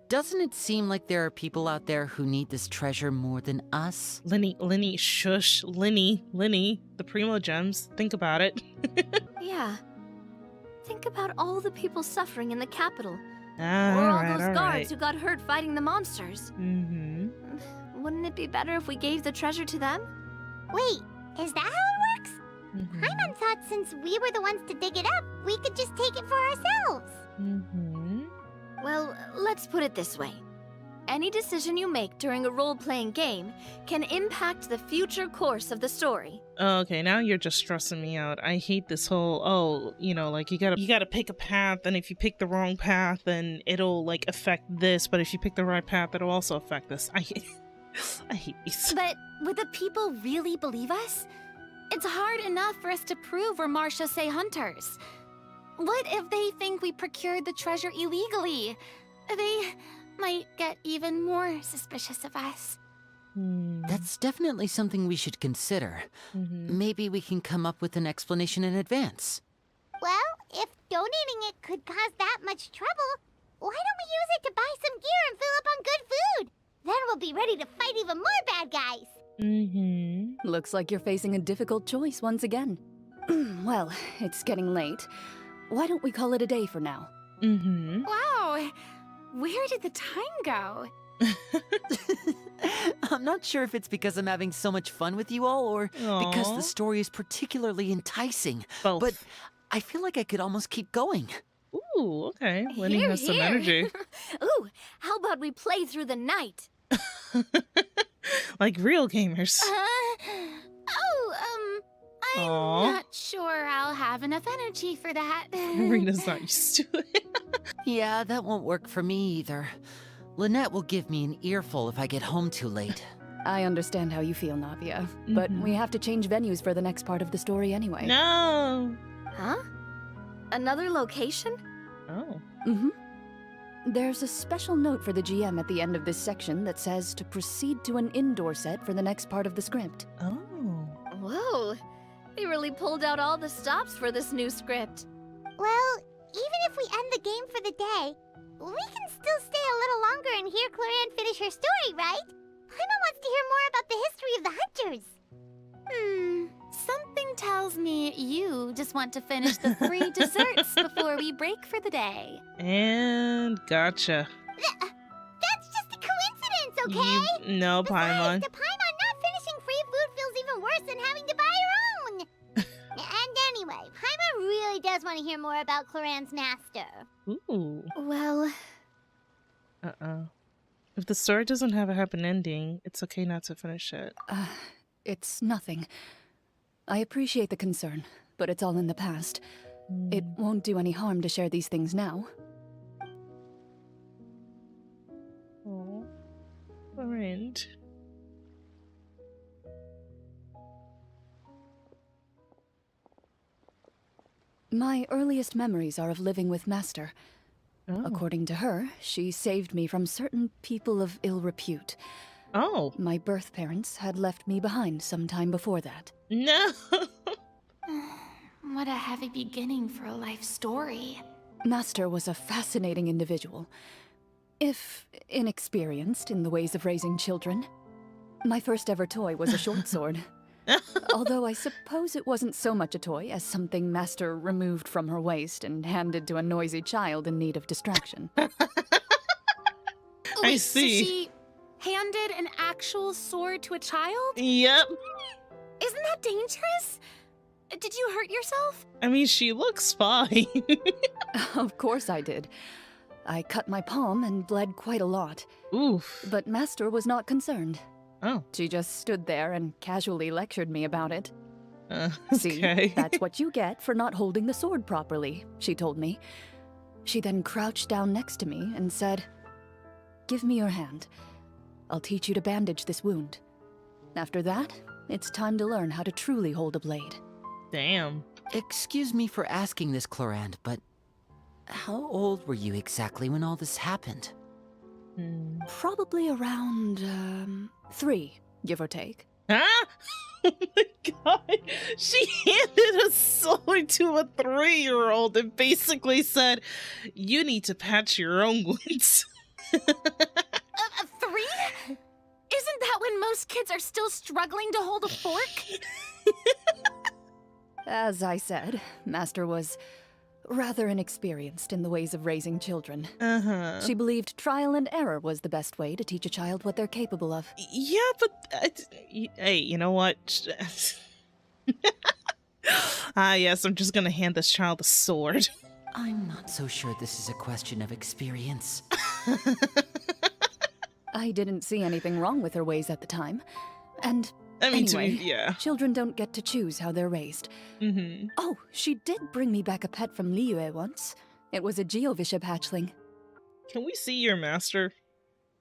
Doesn't it seem like there are people out there who need this treasure more than us? Linny, shush. Linny, the Primo Gems. Think about it. Yeah. Think about all the people suffering in the capital. Or All all right, those all guards right. who got hurt fighting the monsters. Wouldn't it be better if we gave the treasure to them? Wait, is that how it works? Paimon thought since we were the ones to dig it up, we could just take it for ourselves. Well, let's put it this way. Any decision you make during a role-playing game can impact the future course of the story. Okay, now you're just stressing me out. I hate this whole, like you gotta pick a path, and if you pick the wrong path, then it'll like affect this, but if you pick the right path, it'll also affect this. I hate these. But would the people really believe us? It's hard enough for us to prove we're Marshose hunters. What if they think we procured the treasure illegally? They might get even more suspicious of us. That's definitely something we should consider. Maybe we can come up with an explanation in advance. Well, if donating it could cause that much trouble, why don't we use it to buy some gear and fill up on good food? Then we'll be ready to fight even more bad guys. Looks like you're facing a difficult choice once again. Well, it's getting late. why don't we call it a day for now? Wow, where did the time go? I'm not sure if it's because I'm having so much fun with you all or because Aw. the story is particularly enticing. Both. But I feel like I could almost keep going. Ooh, okay. Lenny Hear, has some hear. energy. Ooh, how about we play through the night? Like real gamers. I'm Aw. not sure I'll have enough energy for that. Rena's not used to it. Yeah, that won't work for me either. Lynette will give me an earful if I get home too late. I understand how you feel, Navia, but we have to change venues for the next part of the story anyway. No. Huh? Another location? Oh. There's a special note for the GM at the end of this section that says to proceed to an indoor set for the next part of the script. Oh. Whoa, they really pulled out all the stops for this new script. Well, even if we end the game for the day, we can still stay a little longer and hear Clorinde finish her story, right? Paimon wants to hear more about the history of the hunters. Something tells me you just want to finish the 3 desserts before we break for the day. And gotcha. That's just a coincidence, okay? No, Besides, Paimon. to Paimon, not finishing free food feels even worse than having to buy her own. And anyway, Paimon really does want to hear more about Clorinde's master. Ooh. Well, If the story doesn't have a happy ending, it's okay not to finish it. It's nothing. I appreciate the concern, but it's all in the past. It won't do any harm to share these things now. Oh. Clorinde. My earliest memories are of living with Master. Oh. According to her, she saved me from certain people of ill repute. Oh. My birth parents had left me behind some time before that. No. What a heavy beginning for a life story. Master was a fascinating individual, if inexperienced in the ways of raising children. My first ever toy was a short sword. Although I suppose it wasn't so much a toy as something Master removed from her waist and handed to a noisy child in need of distraction. I see. So she handed an actual sword to a child? Yep. Isn't that dangerous? Did you hurt yourself? I mean, she looks fine. Of course I did. I cut my palm and bled quite a lot. Oof. But Master was not concerned. Oh. She just stood there and casually lectured me about it. See, Okay. that's what you get for not holding the sword properly, she told me. She then crouched down next to me and said, "Give me your hand. I'll teach you to bandage this wound. After that, it's time to learn how to truly hold a blade." Damn. Excuse me for asking this, Clorinde, but how old were you exactly when all this happened? Probably around, 3, give or take. Huh? Oh my god. She handed a sword to a 3-year-old and basically said, "You need to patch your own wounds." 3? Isn't that when most kids are still struggling to hold a fork? As I said, Master was rather inexperienced in the ways of raising children. She believed trial and error was the best way to teach a child what they're capable of. Yeah, but hey, you know what? Yes, I'm just gonna hand this child a sword. I'm not so sure this is a question of experience. I didn't see anything wrong with her ways at the time. And I mean, anyway, yeah. children don't get to choose how they're raised. Oh, she did bring me back a pet from Liyue once. It was a Geovishap hatchling. Can we see your master?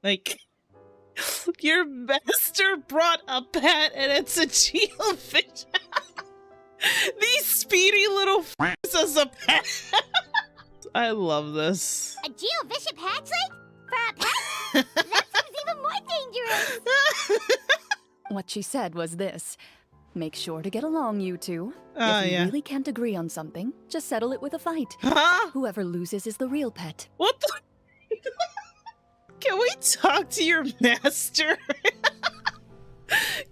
Like, your master brought a pet and it's a geofish. These speedy little f***s as a pet. I love this. A Geovishap hatchling? For a pet? That seems even more dangerous. What she said was this: make sure to get along, you two. Oh, if you yeah. really can't agree on something, just settle it with a fight. Huh? Whoever loses is the real pet. What the? Can we talk to your master?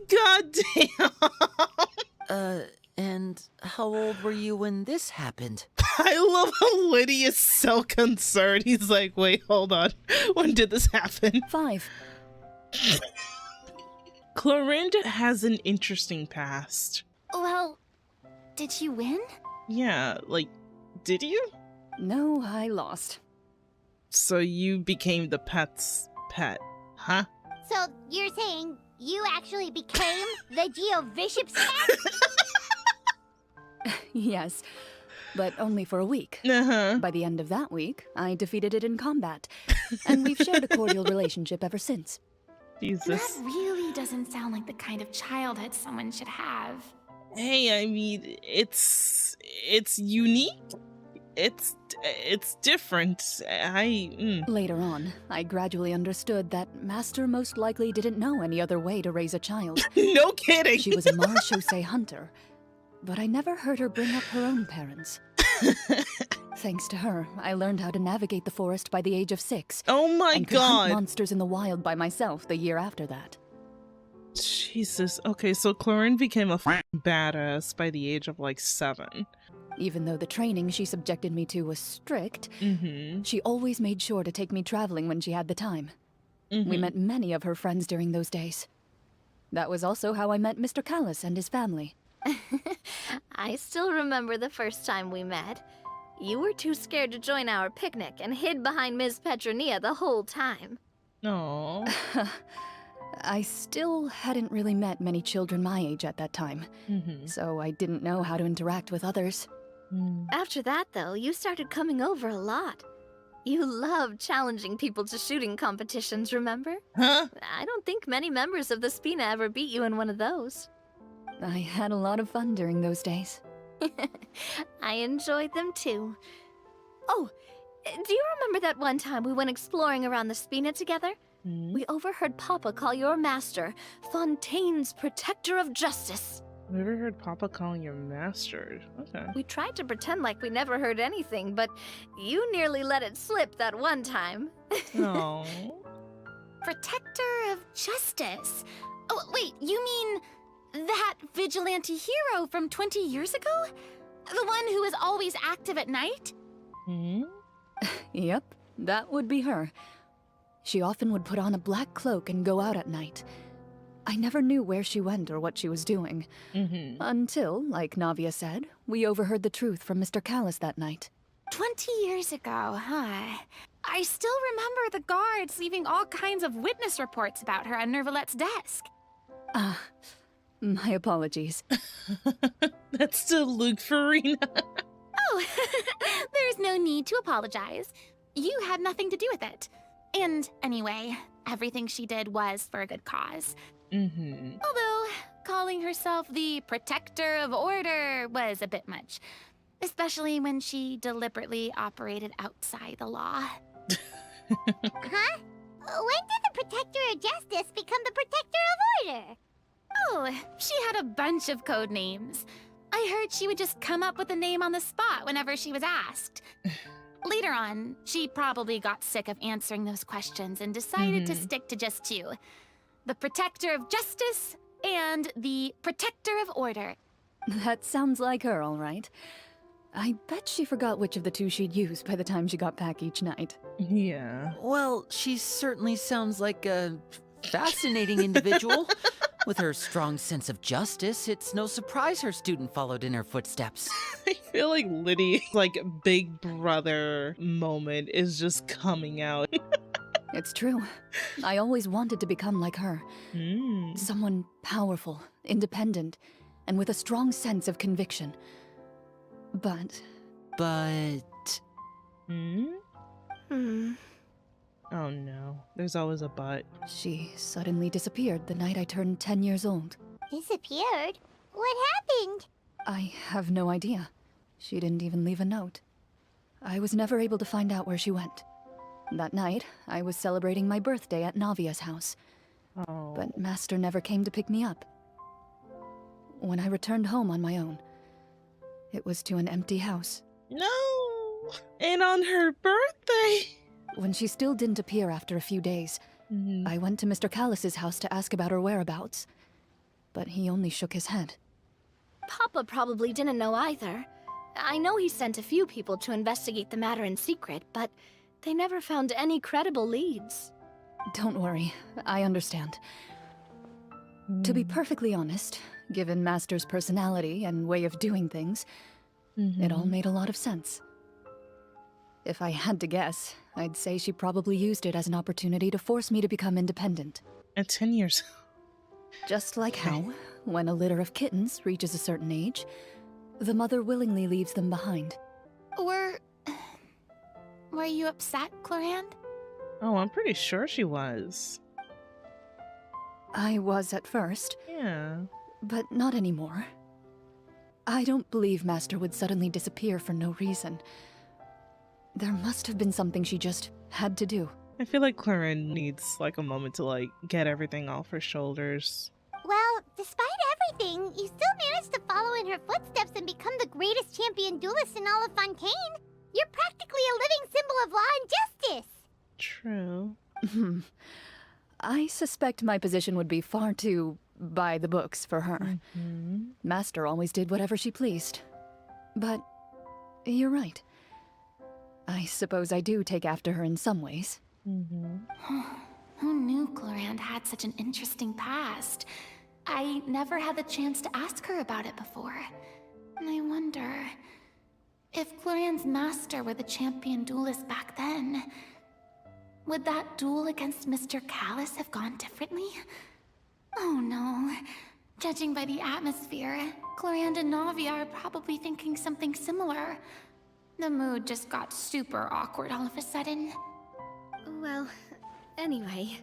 God damn. And how old were you when this happened? I love how Liddy is so concerned. He's like, wait, hold on. When did this happen? 5. Clorinde has an interesting past. Well, did you win? Yeah, like, did you? No, I lost. So you became the pet's pet, huh? So you're saying you actually became the Geobishop's pet? Yes, but only for a week. Uh-huh. By the end of that week, I defeated it in combat, and we've shared a cordial relationship ever since. Jesus. That really doesn't sound like the kind of childhood someone should have. Hey, I mean, it's unique. It's different. Later on, I gradually understood that Master most likely didn't know any other way to raise a child. No kidding. She was a marechaussee hunter, but I never heard her bring up her own parents. Thanks to her, I learned how to navigate the forest by the age of 6. Oh my and could hunt god. monsters in the wild by myself the year after that. Jesus. Okay, so Clorinde became a badass by the age of like 7. Even though the training she subjected me to was strict, she always made sure to take me traveling when she had the time. We met many of her friends during those days. That was also how I met Mr. Callis and his family. I still remember the first time we met. You were too scared to join our picnic and hid behind Ms. Petronia the whole time. Oh. I still hadn't really met many children my age at that time, so I didn't know how to interact with others. After that, though, you started coming over a lot. You loved challenging people to shooting competitions, remember? Huh? I don't think many members of the Spina ever beat you in one of those. I had a lot of fun during those days. I enjoyed them too. Oh, do you remember that one time we went exploring around the Spina together? We overheard Papa call your master Fontaine's Protector of Justice. Never heard Papa calling your master. Okay. We tried to pretend like we never heard anything, but you nearly let it slip that one time. Oh. Protector of Justice. Oh, wait, you mean that vigilante hero from 20 years ago? The one who is always active at night? Yep, that would be her. She often would put on a black cloak and go out at night. I never knew where she went or what she was doing. Until, like Navia said, we overheard the truth from Mr. Callis that night. 20 years ago, huh? I still remember the guards leaving all kinds of witness reports about her on Nervalette's desk. My apologies. That's still Luke Farina. Oh, there's no need to apologize. You had nothing to do with it. And anyway, everything she did was for a good cause. Although, calling herself the Protector of Order was a bit much. Especially when she deliberately operated outside the law. Huh? When did the Protector of Justice become the Protector of Order? Oh, she had a bunch of code names. I heard she would just come up with a name on the spot whenever she was asked. Later on, she probably got sick of answering those questions and decided to stick to just 2. The Protector of Justice and the Protector of Order. That sounds like her, all right. I bet she forgot which of the 2 she'd use by the time she got back each night. Yeah. Well, she certainly sounds like a fascinating individual. With her strong sense of justice, it's no surprise her student followed in her footsteps. I feel like Liddy's like big brother moment is just coming out. It's true. I always wanted to become like her. Someone powerful, independent, and with a strong sense of conviction. But... Oh no, there's always a but. she suddenly disappeared the night I turned 10 years old. Disappeared? What happened? I have no idea. She didn't even leave a note. I was never able to find out where she went. That night, I was celebrating my birthday at Navia's house. Oh. But Master never came to pick me up. When I returned home on my own, it was to an empty house. No! And on her birthday! When she still didn't appear after a few days, I went to Mr. Callis's house to ask about her whereabouts. But he only shook his head. Papa probably didn't know either. I know he sent a few people to investigate the matter in secret, but they never found any credible leads. Don't worry, I understand. To be perfectly honest, given Master's personality and way of doing things, it all made a lot of sense. If I had to guess, I'd say she probably used it as an opportunity to force me to become independent. At 10 years. Just like how, when a litter of kittens reaches a certain age, the mother willingly leaves them behind. Were you upset, Clorinde? Oh, I'm pretty sure she was. I was at first. Yeah. But not anymore. I don't believe Master would suddenly disappear for no reason. There must have been something she just had to do. I feel like Clorinde needs like a moment to like get everything off her shoulders. Well, despite everything, you still managed to follow in her footsteps and become the greatest champion duelist in all of Fontaine. You're practically a living symbol of law and justice. True. I suspect my position would be far too by the books for her. Master always did whatever she pleased. But you're right. I suppose I do take after her in some ways. Who knew Clorinde had such an interesting past? I never had the chance to ask her about it before. And I wonder if Clorinde's master were the champion duelist back then, would that duel against Mr. Callus have gone differently? Oh no. Judging by the atmosphere, Clorinde and Navi are probably thinking something similar. The mood just got super awkward all of a sudden. Well, anyway.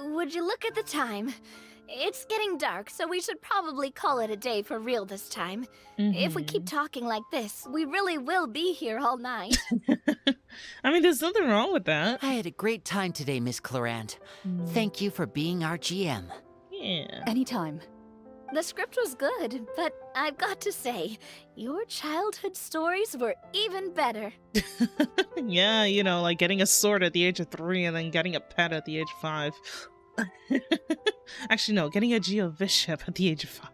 Would you look at the time? It's getting dark, so we should probably call it a day for real this time. If we keep talking like this, we really will be here all night. I mean, there's nothing wrong with that. I had a great time today, Miss Clorinde. Thank you for being our GM. Yeah. Anytime. The script was good, but I've got to say, your childhood stories were even better. Yeah, you know, like getting a sword at the age of 3 and then getting a pet at the age of 5. Actually, no, getting a Geovishap at the age of 5.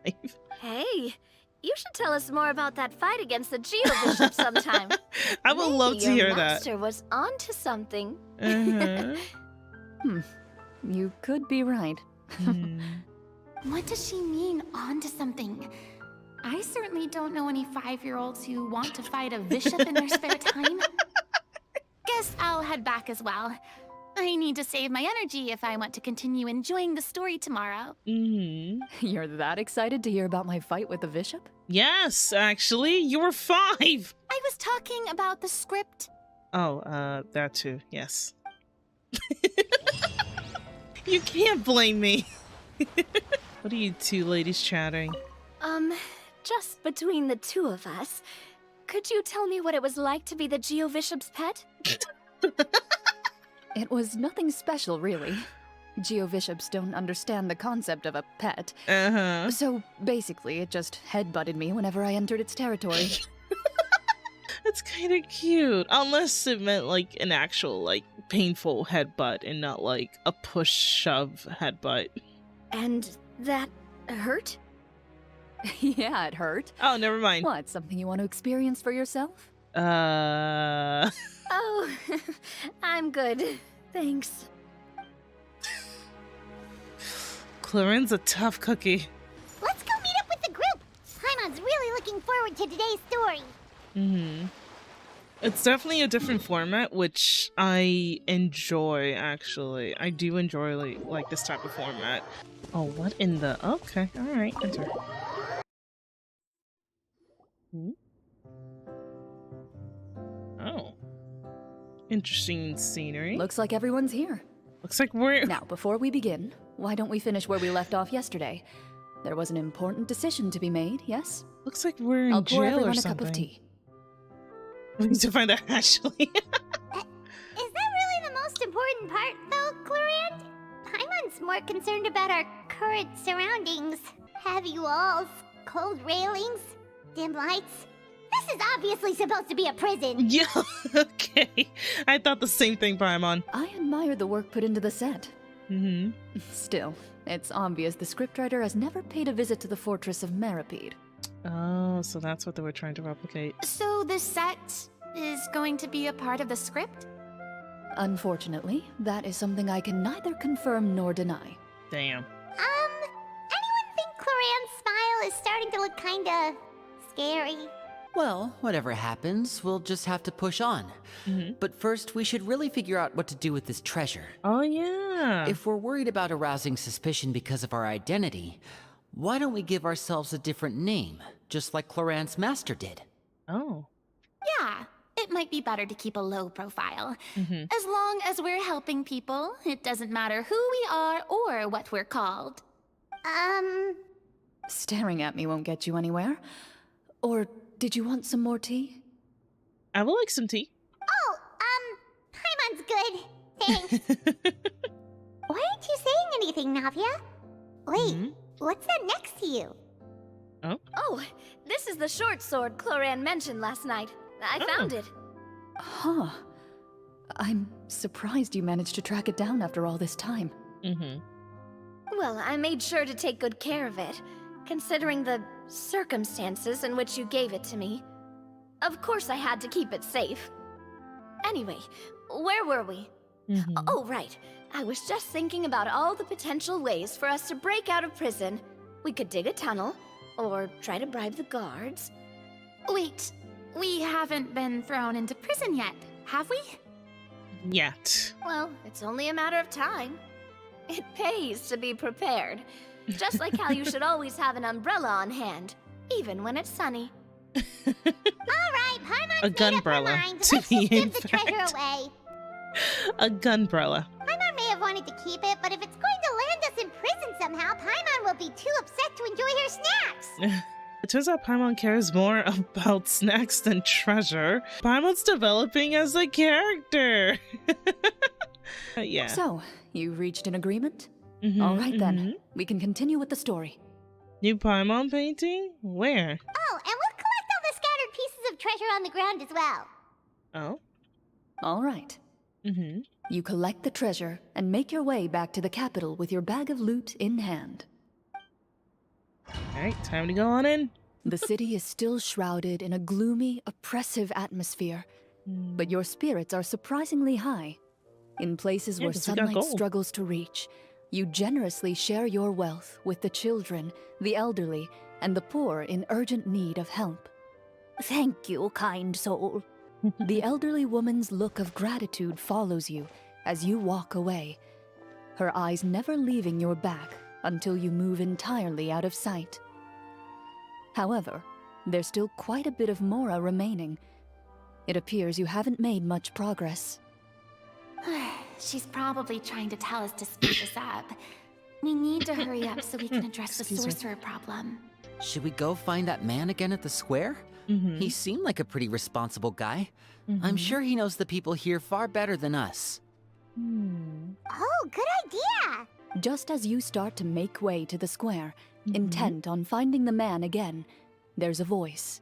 Hey, you should tell us more about that fight against the Geobishop sometime. I would love to hear your that. master was onto something. You could be right. What does she mean, onto something? I certainly don't know any 5-year-olds who want to fight a bishop in their spare time. Guess I'll head back as well. I need to save my energy if I want to continue enjoying the story tomorrow. You're that excited to hear about my fight with the bishop? Yes, actually, you were 5. I was talking about the script. Oh, that too, yes. You can't blame me. What are you two ladies chatting? Just between the two of us, could you tell me what it was like to be the Geovishop's pet? It was nothing special, really. Geobishops don't understand the concept of a pet. So basically, it just headbutted me whenever I entered its territory. That's kind of cute. Unless it meant like an actual, like, painful headbutt and not like a push-shove headbutt. And that hurt? Yeah, it hurt. Oh, never mind. What, something you want to experience for yourself? Oh, I'm good. Thanks. Clorinde's a tough cookie. Let's go meet up with the group. Paimon's really looking forward to today's story. It's definitely a different format, which I enjoy, actually. I do enjoy, like this type of format. Oh, what in the... Okay, alright, enter. Oh. Interesting scenery. Looks like everyone's here. Looks like we're... Now, before we begin, why don't we finish where we left off yesterday? There was an important decision to be made, yes? Looks like we're in I'll pour jail or everyone a something. cup of tea. We need to find out Ashley. Is that really the most important part, though, Clorinde? Paimon's more concerned about our current surroundings. Heavy walls, cold railings, dim lights. This is obviously supposed to be a prison. Yeah, okay. I thought the same thing, Paimon. I admire the work put into the set. Still, It's obvious the scriptwriter has never paid a visit to the fortress of Meripede. Oh, so that's what they were trying to replicate. So the set is going to be a part of the script? Unfortunately, that is something I can neither confirm nor deny. Damn. Anyone think Clorinde's smile is starting to look kinda scary? Well, whatever happens, we'll just have to push on. But first, we should really figure out what to do with this treasure. Oh, yeah. If we're worried about arousing suspicion because of our identity, why don't we give ourselves a different name, just like Clorinde's master did? Oh. Yeah, it might be better to keep a low profile. As long as we're helping people, it doesn't matter who we are or what we're called. Staring at me won't get you anywhere. Or did you want some more tea? I would like some tea. Oh, Paimon's good. Thanks. Why aren't you saying anything, Navia? Wait, what's that next to you? Oh, this is the short sword Clorinde mentioned last night. I found it. Huh. I'm surprised you managed to track it down after all this time. Well, I made sure to take good care of it, considering the circumstances in which you gave it to me. Of course I had to keep it safe. Anyway, where were we? Oh, right. I was just thinking about all the potential ways for us to break out of prison. We could dig a tunnel, or try to bribe the guards. Wait, we haven't been thrown into prison yet, have we? Yet. Well, it's only a matter of time. It pays to be prepared. Just like how you should always have an umbrella on hand, even when it's sunny. All right, Paimon's A made up her gunbrella, mind. to Let's be just give the fact. treasure away. A gunbrella. Paimon may have wanted to keep it, but if it's going to land us in prison somehow, Paimon will be too upset to enjoy her snacks. It turns out Paimon cares more about snacks than treasure. Paimon's developing as a character. Yeah. So, you reached an agreement? All right then, we can continue with the story. New Paimon painting? Where? Oh, and we'll collect all the scattered pieces of treasure on the ground as well. Oh. All right. You collect the treasure and make your way back to the capital with your bag of loot in hand. Alright, time to go on in. The city is still shrouded in a gloomy, oppressive atmosphere, but your spirits are surprisingly high. In places Yeah, where 'cause we got sunlight gold. struggles to reach, you generously share your wealth with the children, the elderly, and the poor in urgent need of help. Thank you, kind soul. The elderly woman's look of gratitude follows you as you walk away, her eyes never leaving your back until you move entirely out of sight. However, there's still quite a bit of Mora remaining. It appears you haven't made much progress. She's probably trying to tell us to speed this up. We need to hurry up so we can address the Excuse me. sorcerer problem. Should we go find that man again at the square? He seemed like a pretty responsible guy. I'm sure he knows the people here far better than us. Oh, good idea! Just as you start to make way to the square, intent on finding the man again, there's a voice.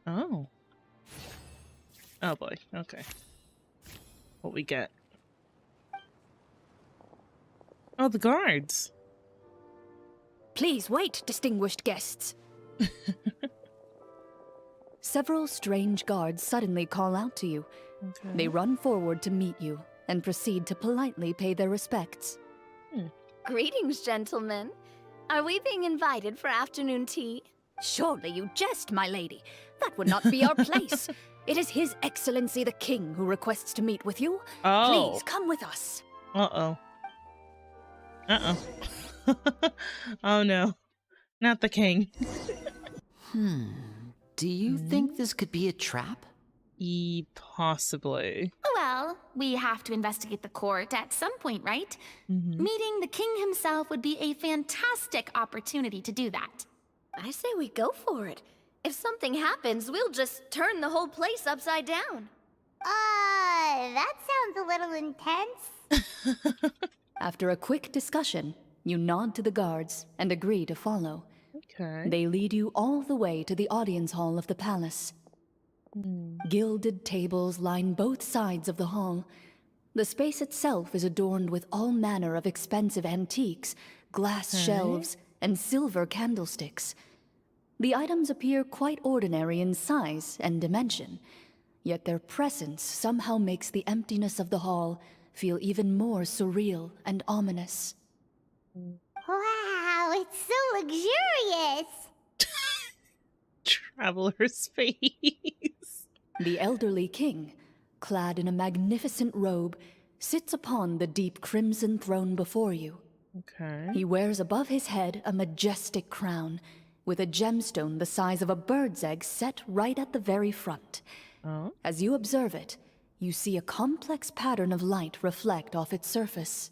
Oh. Oh boy, okay. What we get? Oh, the guards. Please wait, distinguished guests. Several strange guards suddenly call out to you. Okay. They run forward to meet you and proceed to politely pay their respects. Greetings, gentlemen. Are we being invited for afternoon tea? Surely you jest, my lady. That would not be our place. It is His Excellency the King who requests to meet with you. Oh. Please come with us. Uh-oh. Uh-oh. Oh no. Not the king. Do you think this could be a trap? Possibly. Well, we have to investigate the court at some point, right? Meeting the king himself would be a fantastic opportunity to do that. I say we go for it. If something happens, we'll just turn the whole place upside down. That sounds a little intense. After a quick discussion, you nod to the guards and agree to follow. Okay. They lead you all the way to the audience hall of the palace. Gilded tables line both sides of the hall. The space itself is adorned with all manner of expensive antiques, glass shelves and silver candlesticks. The items appear quite ordinary in size and dimension, yet their presence somehow makes the emptiness of the hall feel even more surreal and ominous. Wow, it's so luxurious! Traveler's face. The elderly king, clad in a magnificent robe, sits upon the deep crimson throne before you. Okay. He wears above his head a majestic crown, with a gemstone the size of a bird's egg set right at the very front. Oh. As you observe it, you see a complex pattern of light reflect off its surface.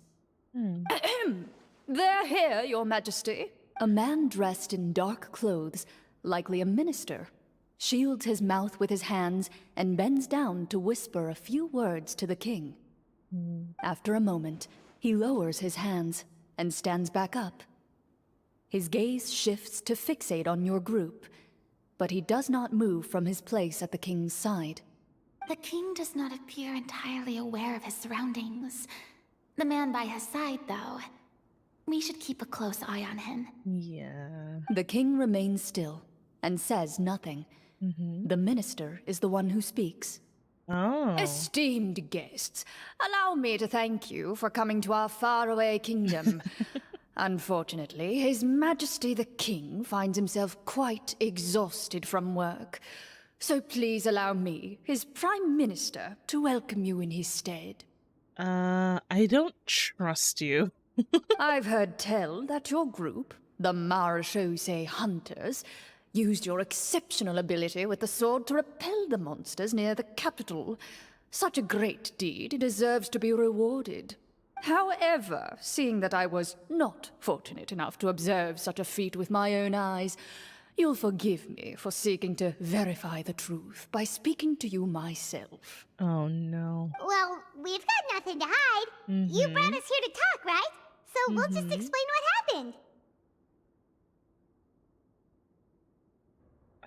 They're here, Your Majesty. A man dressed in dark clothes, likely a minister, shields his mouth with his hands and bends down to whisper a few words to the king. After a moment, he lowers his hands and stands back up. His gaze shifts to fixate on your group, but he does not move from his place at the king's side. The king does not appear entirely aware of his surroundings. The man by his side, though. We should keep a close eye on him. Yeah. The king remains still and says nothing. The minister is the one who speaks. Oh. Esteemed guests, allow me to thank you for coming to our faraway kingdom. Unfortunately, His Majesty the King finds himself quite exhausted from work. So please allow me, his Prime Minister, to welcome you in his stead. I don't trust you. I've heard tell that your group, the Marechaussee Hunters, used your exceptional ability with the sword to repel the monsters near the capital. Such a great deed deserves to be rewarded. However, seeing that I was not fortunate enough to observe such a feat with my own eyes, you'll forgive me for seeking to verify the truth by speaking to you myself. Oh, no. Well, we've got nothing to hide. You brought us here to talk, right? So we'll just explain what happened.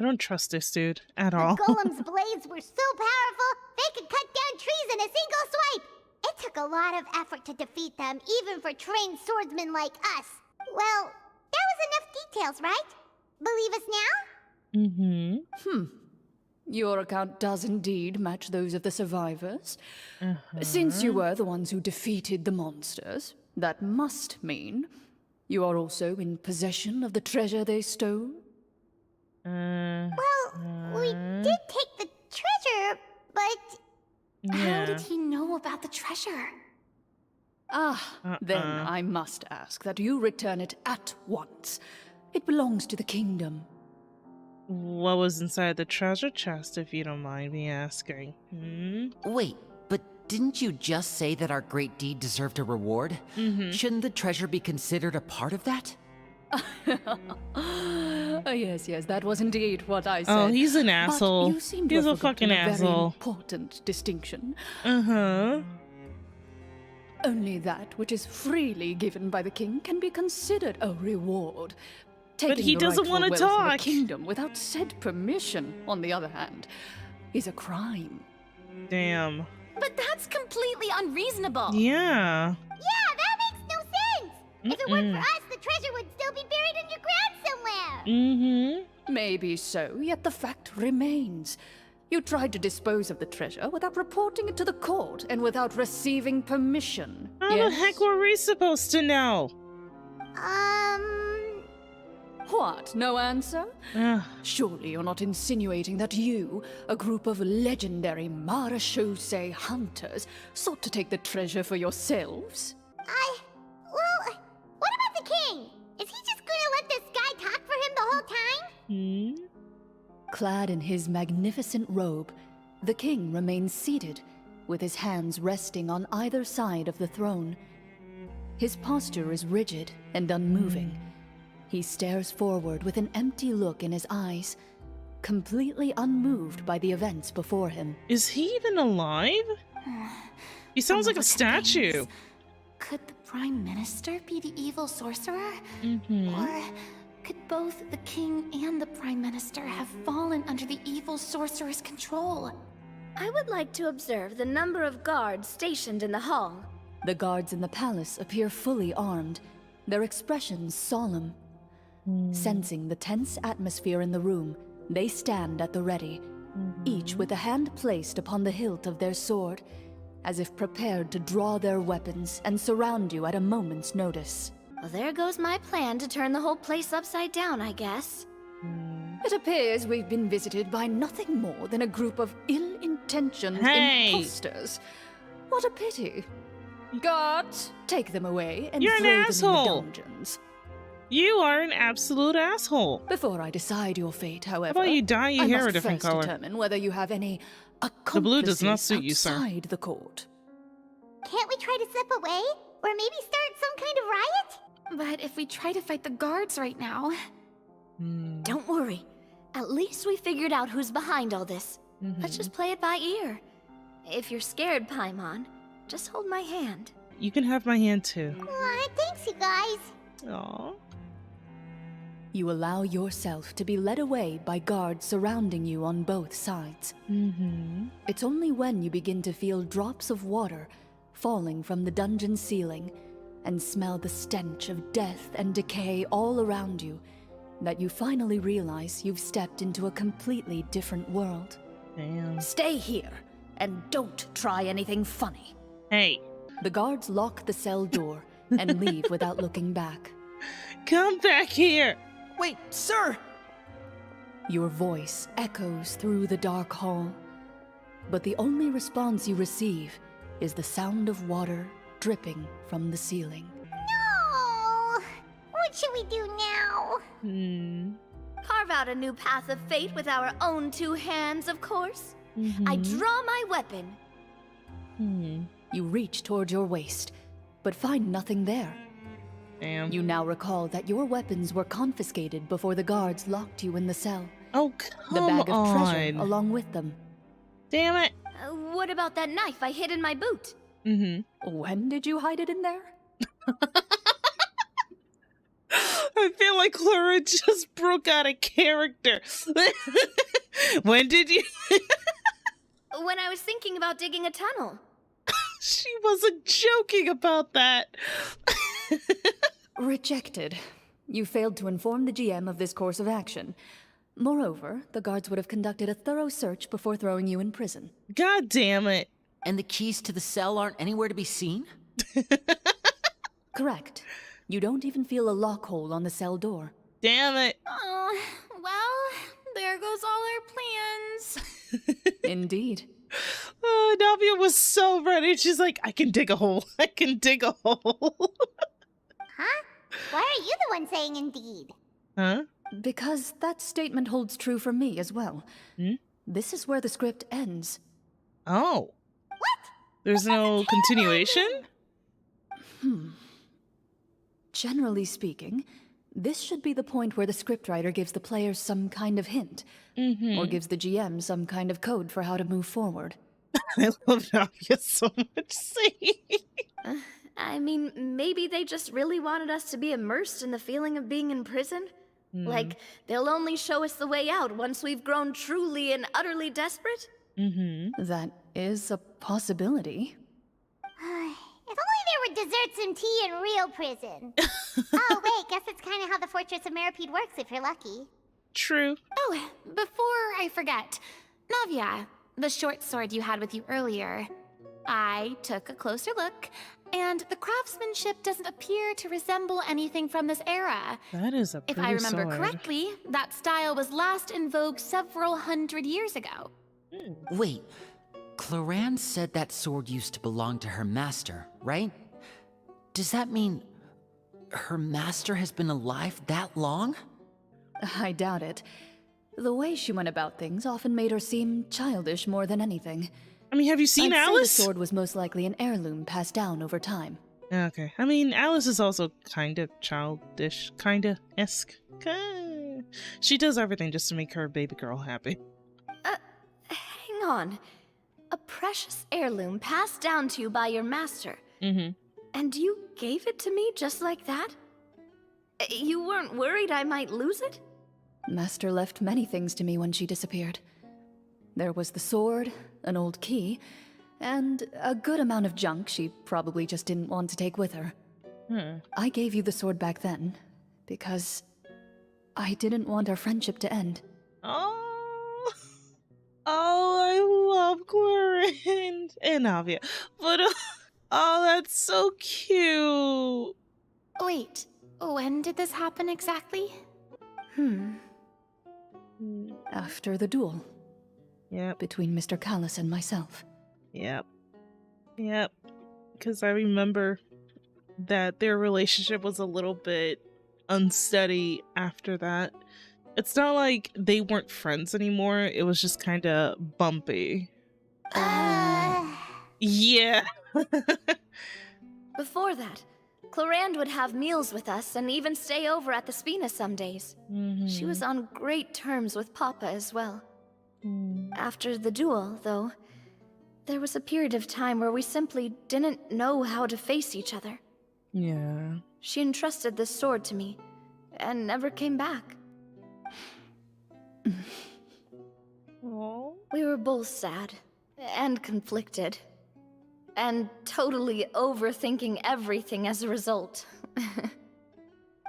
I don't trust this dude at all. The golem's blades were so powerful, they could cut down trees in a single swipe. It took a lot of effort to defeat them, even for trained swordsmen like us. Well, there was enough details, right? Believe us now? Your account does indeed match those of the survivors. Since you were the ones who defeated the monsters, that must mean you are also in possession of the treasure they stole? Well, we did take the treasure, but... How did he know about the treasure? Then I must ask that you return it at once. It belongs to the kingdom. What was inside the treasure chest, if you don't mind me asking? Wait, but didn't you just say that our great deed deserved a reward? Shouldn't the treasure be considered a part of that? Yes, that was indeed what I said. Oh, he's an But asshole. you seem to He's have a forgotten fucking a very asshole. important distinction. Only that which is freely given by the king can be considered a reward. Taking he the doesn't rightful wanna wealth of talk. the kingdom without said permission, on the other hand, is a crime. Damn. But that's completely unreasonable. Yeah. Yeah, that makes no sense! If it weren't for us, the treasure would still be buried underground somewhere! Maybe so, yet the fact remains. You tried to dispose of the treasure without reporting it to the court and without receiving permission. How the heck were we supposed to know? What, no answer? Ugh. Surely you're not insinuating that you, a group of legendary Marechaussee hunters, sought to take the treasure for yourselves? Well, what about the king? Is he just gonna let this guy talk for him the whole time? Clad in his magnificent robe, the king remains seated, with his hands resting on either side of the throne. His posture is rigid and unmoving. He stares forward with an empty look in his eyes, completely unmoved by the events before him. Is he even alive? He sounds like a statue. Could the Prime Minister be the evil sorcerer? Or could both the king and the Prime Minister have fallen under the evil sorcerer's control? I would like to observe the number of guards stationed in the hall. The guards in the palace appear fully armed, their expressions solemn. Sensing the tense atmosphere in the room, they stand at the ready, each with a hand placed upon the hilt of their sword, as if prepared to draw their weapons and surround you at a moment's notice. Well, there goes my plan to turn the whole place upside down, I guess. It appears we've been visited by nothing more than a group of ill-intentioned imposters. What a pity. Guards, take them away and You're an throw them asshole. in the dungeons. You are an absolute asshole. Before I decide your fate, however, How about you dye your I hair must a different first color? determine whether you have any The blue does not accomplices suit you, sir. outside the court. Can't we try to slip away? Or maybe start some kind of riot? But if we try to fight the guards right now... Don't worry. At least we figured out who's behind all this. Let's just play it by ear. If you're scared, Paimon, just hold my hand. You can have my hand too. Aw, thanks, you guys. Aww. You allow yourself to be led away by guards surrounding you on both sides. It's only when you begin to feel drops of water falling from the dungeon ceiling and smell the stench of death and decay all around you that you finally realize you've stepped into a completely different world. Damn. Stay here and don't try anything funny. Hey, The guards lock the cell door and leave without looking back. come back here. Wait, sir! Your voice echoes through the dark hall, but the only response you receive is the sound of water dripping from the ceiling. No! What should we do now? Carve out a new path of fate with our own two hands, of course. I draw my weapon. You reach toward your waist, but find nothing there. Damn. You now recall that your weapons were confiscated before the guards locked you in the cell. Oh, The come bag of treasure on. along with them. Damn it. What about that knife I hid in my boot? When did you hide it in there? I feel like Clorinde just broke out of character. When did you? When I was thinking about digging a tunnel. She wasn't joking about that. Rejected. You failed to inform the GM of this course of action. Moreover, the guards would have conducted a thorough search before throwing you in prison. God damn it. And the keys to the cell aren't anywhere to be seen? Correct. You don't even feel a lock hole on the cell door. Damn it. Oh, well, there goes all our plans. Indeed. Navia was so ready. She's like, I can dig a hole. I can dig a hole. Huh? Why are you the one saying indeed? Huh? Because that statement holds true for me as well. This is where the script ends. Oh. What? There's no continuation? Generally speaking, this should be the point where the scriptwriter gives the players some kind of hint, or gives the GM some kind of code for how to move forward. I love Navia so much. See? I mean, maybe they just really wanted us to be immersed in the feeling of being in prison. Like, they'll only show us the way out once we've grown truly and utterly desperate? That is a possibility. If only there were desserts and tea in real prison. Oh, wait, guess it's kind of how the Fortress of Meripede works if you're lucky. True. Oh, before I forget, Navia, the short sword you had with you earlier. I took a closer look, and the craftsmanship doesn't appear to resemble anything from this era. That is a If pretty I remember sword. correctly, that style was last in vogue several hundred years ago. Wait, Clorinde said that sword used to belong to her master, right? Does that mean her master has been alive that long? I doubt it. The way she went about things often made her seem childish more than anything. I mean, have you seen I'd Alice? say the sword was most likely an heirloom passed down over time. Okay. I mean, Alice is also kind of childish, kind of esque. She does everything just to make her baby girl happy. Hang on. A precious heirloom passed down to you by your master. And you gave it to me just like that? You weren't worried I might lose it? Master left many things to me when she disappeared. There was the sword, an old key, and a good amount of junk she probably just didn't want to take with her. I gave you the sword back then because I didn't want our friendship to end. Oh, I love Clorinde and Avia, but oh, that's so cute. Wait, when did this happen exactly? After the duel. Yep. Between Mr. Callis and myself. Yep. Because I remember that their relationship was a little bit unsteady after that. It's not like they weren't friends anymore. It was just kind of bumpy. Yeah. Before that, Clorinde would have meals with us and even stay over at the Spina some days. She was on great terms with Papa as well. After the duel, though, there was a period of time where we simply didn't know how to face each other. Yeah. She entrusted this sword to me and never came back. Aww. We were both sad and conflicted and totally overthinking everything as a result.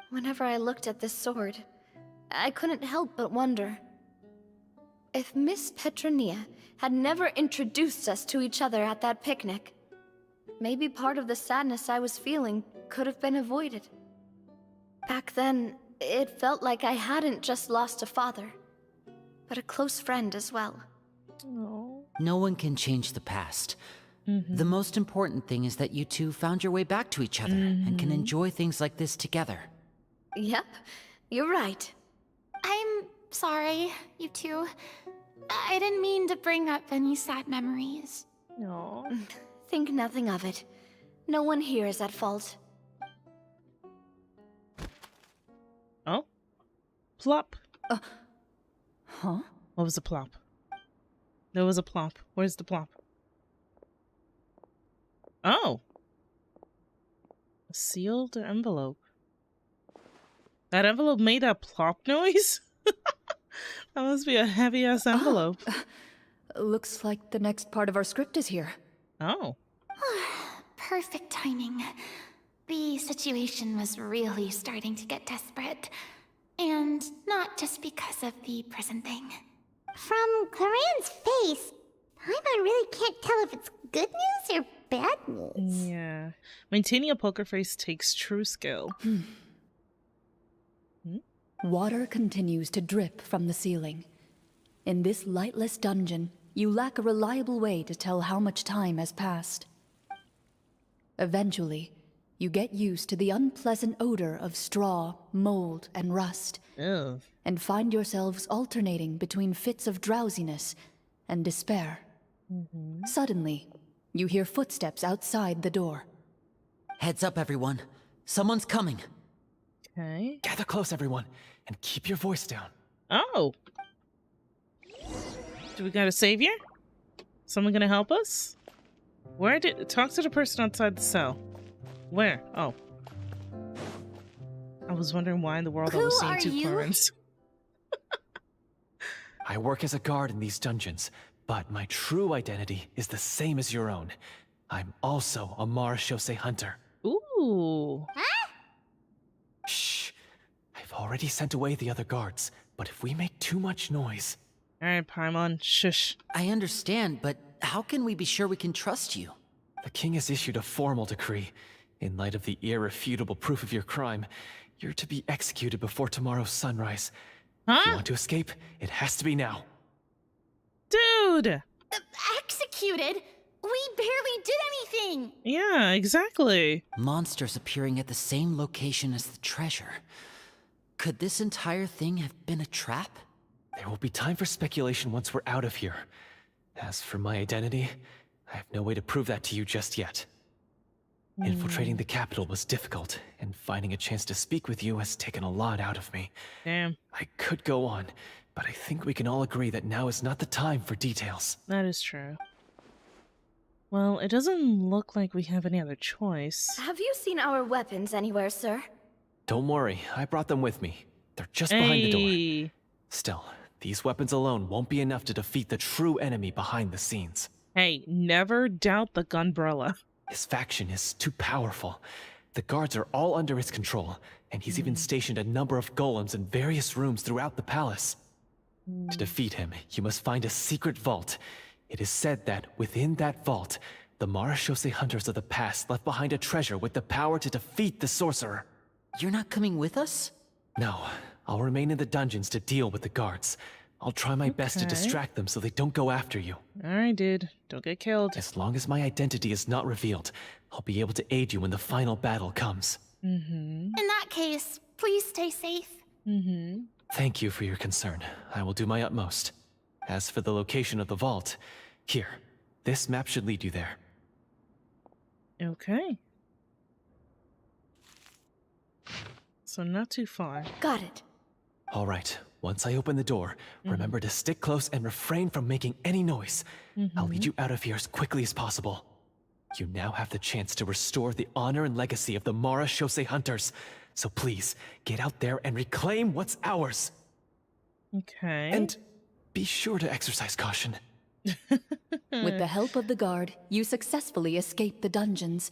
Whenever I looked at this sword, I couldn't help but wonder if Miss Petronia had never introduced us to each other at that picnic. Maybe part of the sadness I was feeling could have been avoided. Back then, it felt like I hadn't just lost a father, but a close friend as well. Aww. No one can change the past. The most important thing is that you two found your way back to each other and can enjoy things like this together. Yep, you're right. I'm sorry, you two. I didn't mean to bring up any sad memories. No. Think nothing of it. No one here is at fault. Oh? Plop. Huh? What was a plop? There was a plop. Where's the plop? Oh. A sealed envelope. That envelope made that plop noise? That must be a heavy-ass envelope. Looks like the next part of our script is here. Oh. Perfect timing. The situation was really starting to get desperate. And not just because of the prison thing. From Clorinde's face, Paimon really can't tell if it's good news or bad news. Yeah. Maintaining a poker face takes true skill. Water continues to drip from the ceiling. In this lightless dungeon, you lack a reliable way to tell how much time has passed. Eventually, you get used to the unpleasant odor of straw, mold, and rust, Ugh. and find yourselves alternating between fits of drowsiness and despair. Suddenly, you hear footsteps outside the door. Heads up, everyone. Someone's coming. Okay. Gather close, everyone, and keep your voice down. Oh. Do we got a savior? Someone gonna help us? Where did... Talk to the person outside the cell. Where? Oh. I was wondering why in the world I was seeing two Clorines. I work as a guard in these dungeons, but my true identity is the same as your own. I'm also a Marechaussee hunter. Ooh. Shh. I've already sent away the other guards, but if we make too much noise... Alright, Paimon, shush. I understand, but how can we be sure we can trust you? The king has issued a formal decree. In light of the irrefutable proof of your crime, you're to be executed before tomorrow's sunrise. If you want to escape, it has to be now. Dude! Executed? We barely did anything! Yeah, exactly. Monsters appearing at the same location as the treasure. Could this entire thing have been a trap? There will be time for speculation once we're out of here. As for my identity, I have no way to prove that to you just yet. Infiltrating the capital was difficult, and finding a chance to speak with you has taken a lot out of me. Damn. I could go on, but I think we can all agree that now is not the time for details. That is true. Well, it doesn't look like we have any other choice. Have you seen our weapons anywhere, sir? Don't worry, I brought them with me. They're just behind the door. Hey. Still, these weapons alone won't be enough to defeat the true enemy behind the scenes. Hey, never doubt the gunbrella. His faction is too powerful. The guards are all under his control, and he's even stationed a number of golems in various rooms throughout the palace. To defeat him, you must find a secret vault. It is said that within that vault, the Marashose hunters of the past left behind a treasure with the power to defeat the sorcerer. You're not coming with us? No, I'll remain in the dungeons to deal with the guards. I'll try my best to distract them so they don't go after you. Alright, dude. Don't get killed. As long as my identity is not revealed, I'll be able to aid you when the final battle comes. In that case, please stay safe. Thank you for your concern. I will do my utmost. As for the location of the vault, here, this map should lead you there. Okay. So not too far. Got it. All right, once I open the door, remember to stick close and refrain from making any noise. I'll lead you out of here as quickly as possible. You now have the chance to restore the honor and legacy of the Marashose hunters. So please, get out there and reclaim what's ours. Okay. And be sure to exercise caution. With the help of the guard, you successfully escape the dungeons.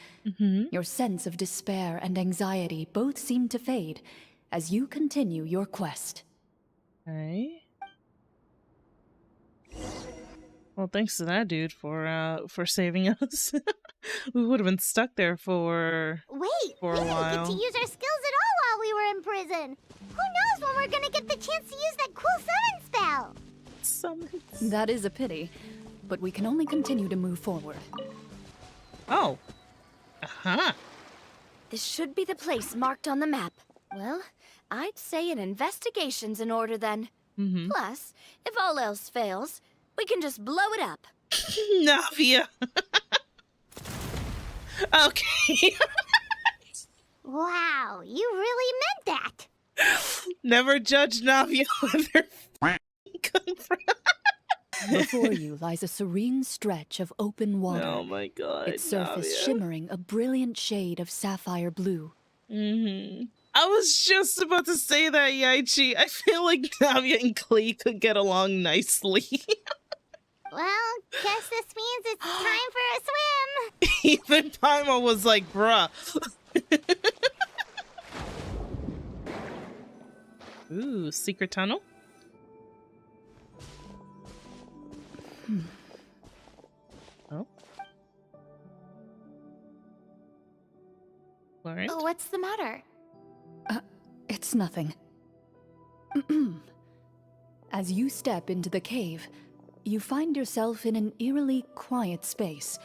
Your sense of despair and anxiety both seem to fade as you continue your quest. Okay. Well, thanks to that dude for saving us. We would have been stuck there for a while. We didn't get to use our skills at all while we were in prison. Who knows when we're gonna get the chance to use that cool summon spell? That is a pity, but we can only continue to move forward. Oh. This should be the place marked on the map. Well, I'd say an investigation's in order then. Plus, if all else fails, we can just blow it up. Navia. Okay. Wow, you really meant that. Never judge Navia with her come from. Before you lies a serene stretch of open water. Oh my god. Its surface Navia. shimmering a brilliant shade of sapphire blue. I was just about to say that, Yaichi. I feel like Navia and Klee could get along nicely. Well, guess this means it's time for a swim. Even Paimon was like, bruh. Ooh, secret tunnel? Oh. Clorinde? Oh, what's the matter? It's nothing. As you step into the cave, you find yourself in an eerily quiet space.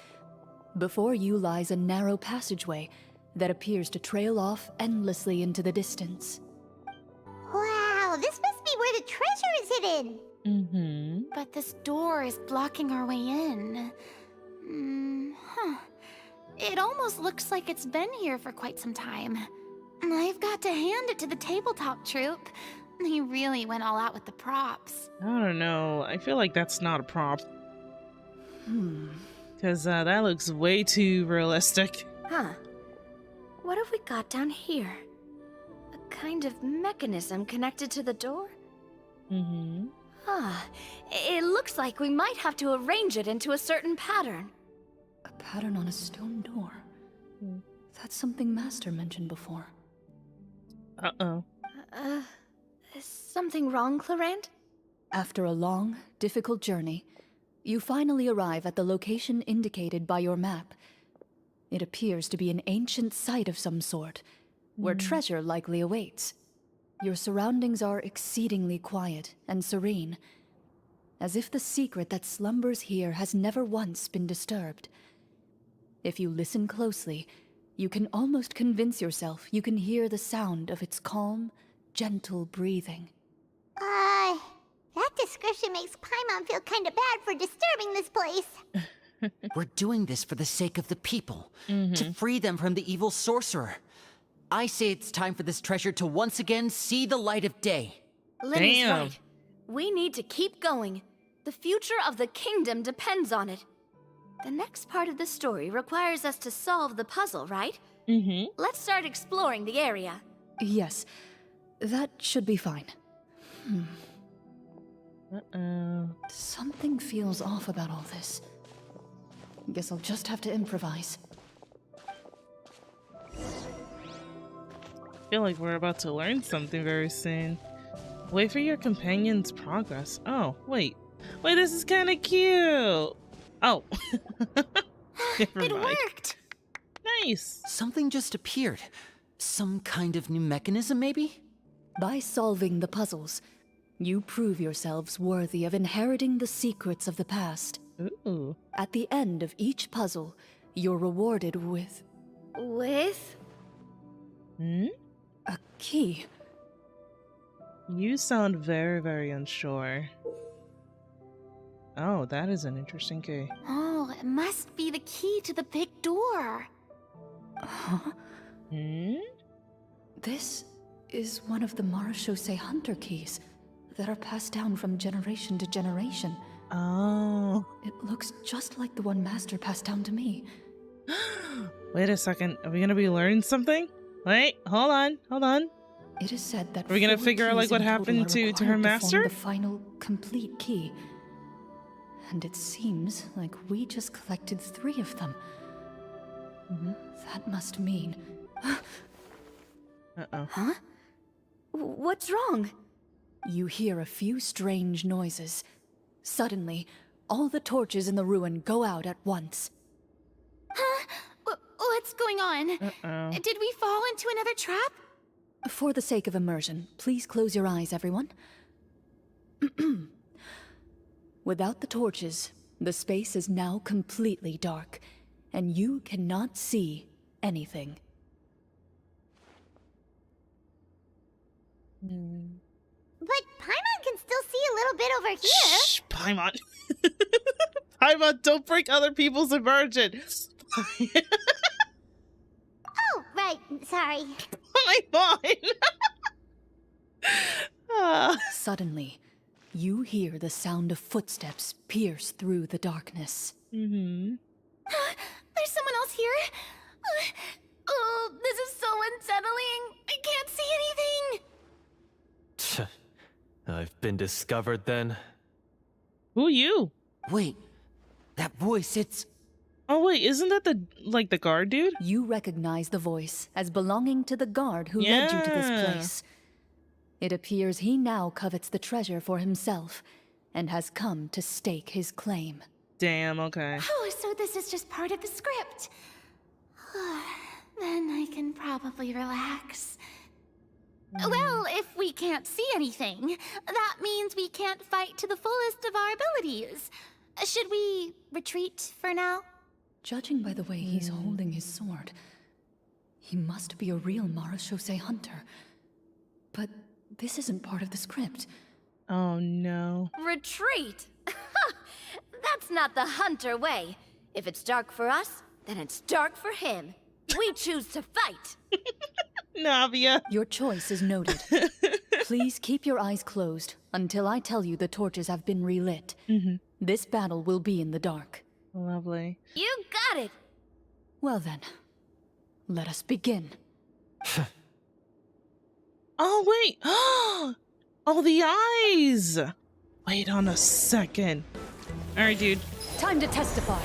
Before you lies a narrow passageway that appears to trail off endlessly into the distance. Wow, this must be where the treasure is hidden. But this door is blocking our way in. It almost looks like it's been here for quite some time. I've got to hand it to the tabletop troupe. They really went all out with the props. I don't know. I feel like that's not a prop. Because that looks way too realistic. Huh. What have we got down here? A kind of mechanism connected to the door? It looks like we might have to arrange it into a certain pattern. A pattern on a stone door. That's something Master mentioned before. Uh-oh. Is something wrong, Clorinde? After a long, difficult journey, you finally arrive at the location indicated by your map. It appears to be an ancient site of some sort, where treasure likely awaits. Your surroundings are exceedingly quiet and serene, as if the secret that slumbers here has never once been disturbed. If you listen closely, you can almost convince yourself you can hear the sound of its calm, gentle breathing. That description makes Paimon feel kind of bad for disturbing this place. We're doing this for the sake of the people, to free them from the evil sorcerer. I say it's time for this treasure to once again see the light of day. Lenny's right. We need to keep going. The future of the kingdom depends on it. The next part of the story requires us to solve the puzzle, right? Let's start exploring the area. Yes, that should be fine. Something feels off about all this. Guess I'll just have to improvise. feel like we're about to learn something very soon. Wait for your companion's progress. Oh, wait. Wait, this is kind of cute. Oh. Never It mind. worked! Nice. Something just appeared. Some kind of new mechanism, maybe? By solving the puzzles, you prove yourselves worthy of inheriting the secrets of the past. Ooh. At the end of each puzzle, you're rewarded with With? a key. You sound very, very unsure. Oh, that is an interesting key. Oh, it must be the key to the big door. Huh? This is one of the Marachose Hunter keys that are passed down from generation to generation. Oh. It looks just like the one Master passed down to me. Wait a second. Are we gonna be learning something? Wait, hold on. It is said that Are we gonna 4 figure out, like, keys what in total happened are to her required form master? the final, complete key. And it seems like we just collected 3 of them. That must mean... Uh-oh. Huh? What's wrong? You hear a few strange noises. Suddenly, all the torches in the ruin go out at once. Huh? What's going on? Uh-oh. Did we fall into another trap? For the sake of immersion, please close your eyes, everyone. Without the torches, the space is now completely dark, and you cannot see anything. But Paimon can still see a little bit over here. Shh, Paimon. Paimon, don't break other people's immersion. Oh, right. Sorry. Paimon. Suddenly, you hear the sound of footsteps pierce through the darkness. There's someone else here? Oh, this is so unsettling. I can't see anything. I've been discovered then. Who are you? Wait, that voice, it's... Oh wait, isn't that the guard dude? You recognize the voice as belonging to the guard who led you to this Yeah. place. It appears he now covets the treasure for himself and has come to stake his claim. Damn, okay. Oh, so this is just part of the script. Then I can probably relax. Well, if we can't see anything, that means we can't fight to the fullest of our abilities. Should we retreat for now? Judging by the way he's holding his sword, he must be a real Marachose hunter. But this isn't part of the script. Oh no. Retreat? That's not the hunter way. If it's dark for us, then it's dark for him. We choose to fight. Navia. Your choice is noted. Please keep your eyes closed until I tell you the torches have been relit. This battle will be in the dark. Lovely. You got it. Well then, let us begin. Oh wait. Oh, the eyes. Wait on a second. All right, dude. Time to testify.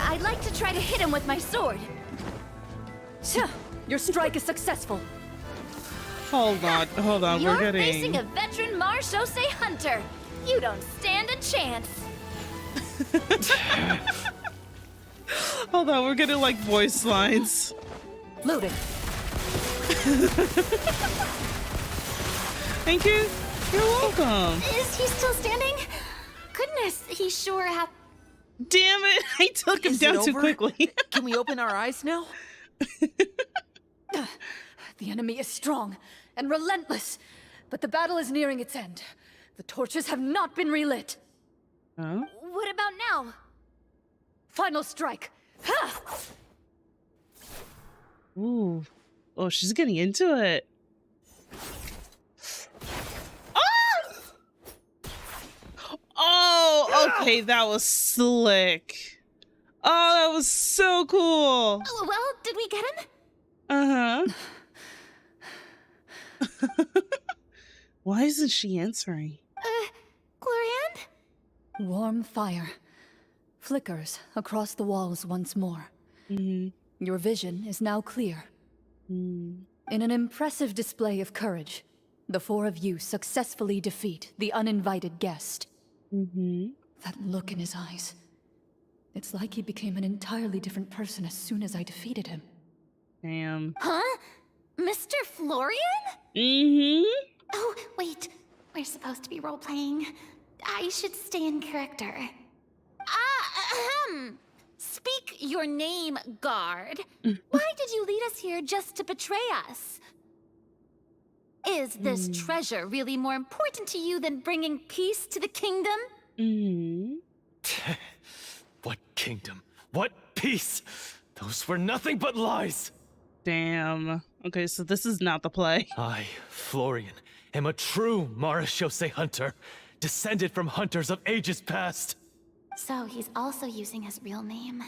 I'd like to try to hit him with my sword. Your strike is successful. Hold on. You're We're facing getting. a veteran Marachose hunter. You don't stand a chance. Hold on. We're getting like voice lines. Loading. Thank you. You're welcome. Is he still standing? Goodness, he sure have. Damn it! I took him Is it down too over? quickly. Can we open our eyes now? The enemy is strong and relentless, but the battle is nearing its end. The torches have not been relit. Huh? What about now? Final strike. Ha! Ooh. Oh, she's getting into it. Oh, okay, that was slick. Oh, that was so cool. Oh, well, did we get him? Why isn't she answering? Clorinde? Warm fire flickers across the walls once more. Your vision is now clear. In an impressive display of courage, the four of you successfully defeat the uninvited guest. That look in his eyes. It's like he became an entirely different person as soon as I defeated him. Damn. Huh? Mr. Florian? Oh, wait. We're supposed to be role-playing. I should stay in character. Speak your name, guard. Why did you lead us here just to betray us? Is this treasure really more important to you than bringing peace to the kingdom? What kingdom? What peace? Those were nothing but lies! Damn. Okay, so this is not the play. I, Florian, am a true Marashose hunter, descended from hunters of ages past. So he's also using his real name.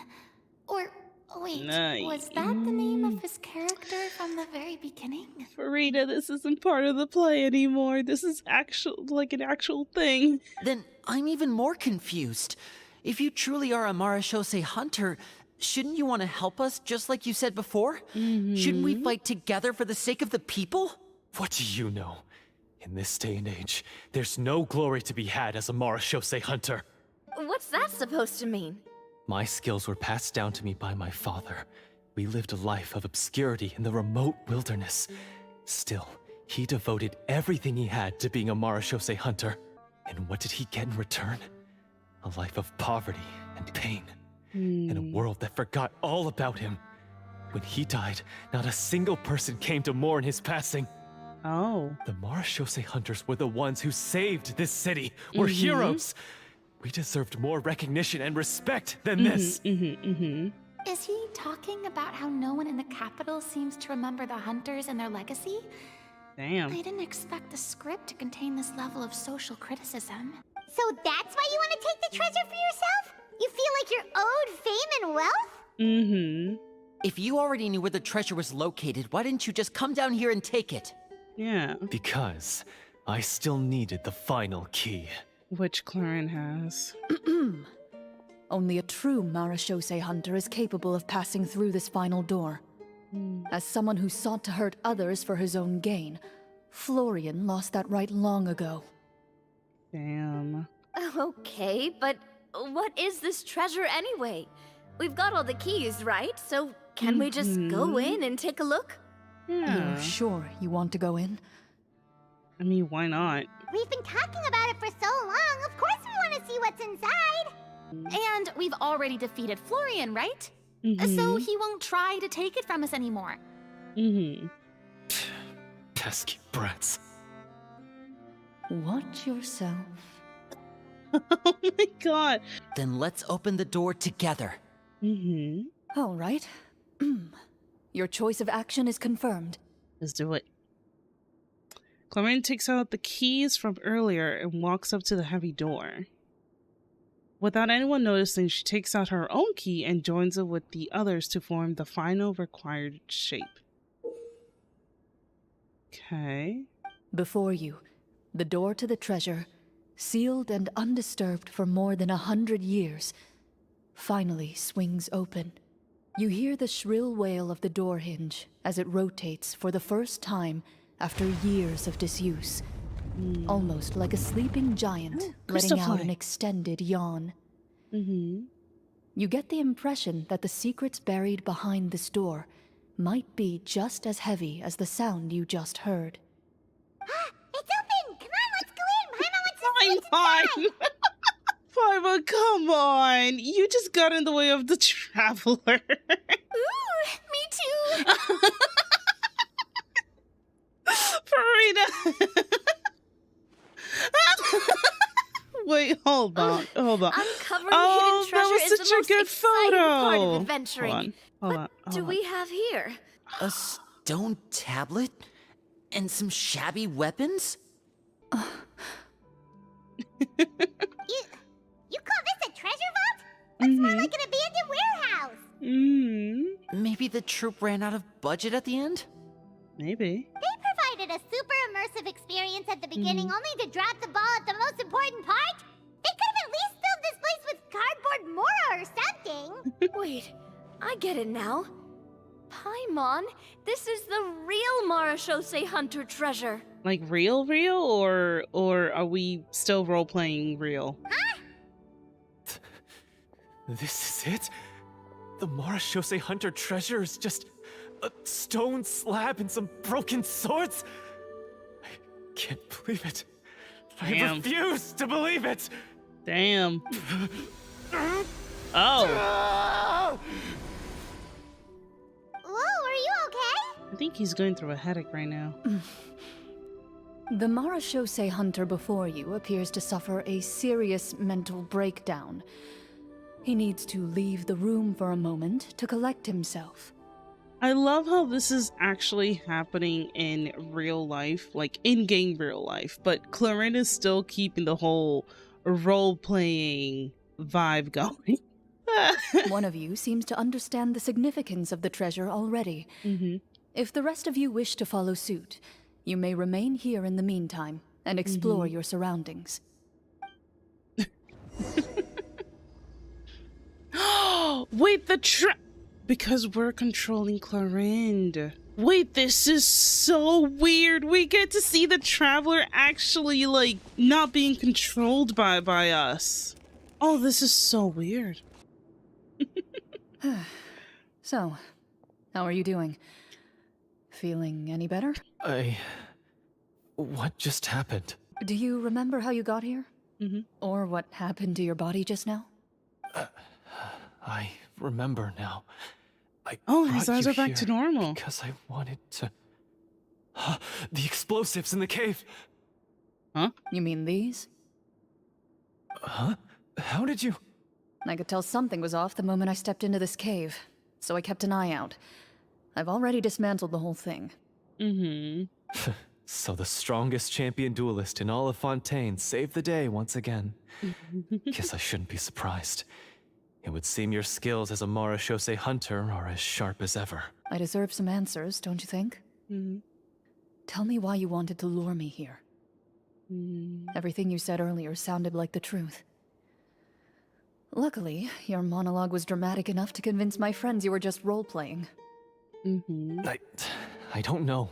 Or, wait, Nice. was that the name of his character from the very beginning? Farida, this isn't part of the play anymore. This is an actual thing. Then I'm even more confused. If you truly are a Marashose hunter, shouldn't you want to help us just like you said before? Shouldn't we fight together for the sake of the people? What do you know? In this day and age, there's no glory to be had as a Marashose hunter. What's that supposed to mean? My skills were passed down to me by my father. We lived a life of obscurity in the remote wilderness. Still, he devoted everything he had to being a Marashose hunter. And what did he get in return? A life of poverty and pain. In a world that forgot all about him. When he died, not a single person came to mourn his passing. Oh. The Marashose hunters were the ones who saved this city. We're heroes. We deserved more recognition and respect than this. Is he talking about how no one in the capital seems to remember the hunters and their legacy? Damn. I didn't expect the script to contain this level of social criticism. So that's why you want to take the treasure for yourself? You feel like you're owed fame and wealth? If you already knew where the treasure was located, why didn't you just come down here and take it? Yeah. Because I still needed the final key. Which Clorinde has. Only a true Marashose hunter is capable of passing through this final door. As someone who sought to hurt others for his own gain, Florian lost that right long ago. Damn. Okay, but what is this treasure anyway? We've got all the keys, right? So can we just go in and take a look? Yeah. You're sure you want to go in? I mean, why not? We've been talking about it for so long. Of course we want to see what's inside. And we've already defeated Florian, right? So he won't try to take it from us anymore. Pesky brats. Watch yourself. Oh my god. Then let's open the door together. All right. Your choice of action is confirmed. Let's do it. Clorinde takes out the keys from earlier and walks up to the heavy door. Without anyone noticing, she takes out her own key and joins it with the others to form the final required shape. Okay. Before you, the door to the treasure, sealed and undisturbed for more than 100 years, finally swings open. You hear the shrill wail of the door hinge as it rotates for the first time after years of disuse. Almost like a sleeping giant letting out an extended yawn. You get the impression that the secrets buried behind this door might be just as heavy as the sound you just heard. It's open! Come on, let's go in! Paimon wants to see inside! Paimon, come on! You just got in the way of the traveler. Ooh, me too! Farida! Wait, hold on. Uncovering hidden treasure is the most exciting part of adventuring. Hold What do we have here? A stone tablet? And some shabby weapons? You call this a treasure vault? Looks more like an abandoned warehouse. Maybe the troop ran out of budget at the end? Maybe. They provided a super immersive experience at the beginning only to drop the ball at the most important part? They could have at least filled this place with cardboard Mora or something. Wait, I get it now. Paimon This is the real Marachose Hunter treasure. Like real, or are we still role-playing real? Huh? This is it? The Marachose Hunter treasure is just a stone slab and some broken swords? I can't believe it. I refuse to believe it! Damn. Oh. Whoa, are you okay? I think he's going through a headache right now. The Marachose Hunter before you appears to suffer a serious mental breakdown. He needs to leave the room for a moment to collect himself. I love how this is actually happening in real life, like in-game real life, but Clorinde is still keeping the whole role-playing vibe going. One of you seems to understand the significance of the treasure already. If the rest of you wish to follow suit, you may remain here in the meantime and explore your surroundings. Wait, because we're controlling Clorinde. Wait, this is so weird. We get to see the Traveler actually, like, not being controlled by us. Oh, this is so weird. So, how are you doing? Feeling any better? What just happened? Do you remember how you got here? Or what happened to your body just now? I remember now. His eyes are back to normal. Because I wanted to... the explosives in the cave! Huh? You mean these? Huh? How did you... I could tell something was off the moment I stepped into this cave, so I kept an eye out. I've already dismantled the whole thing. So the strongest champion duelist in all of Fontaine saved the day once again. Guess I shouldn't be surprised. It would seem your skills as a Marachose Hunter are as sharp as ever. I deserve some answers, don't you think? Tell me why you wanted to lure me here. Everything you said earlier sounded like the truth. Luckily, your monologue was dramatic enough to convince my friends you were just role-playing. I don't know.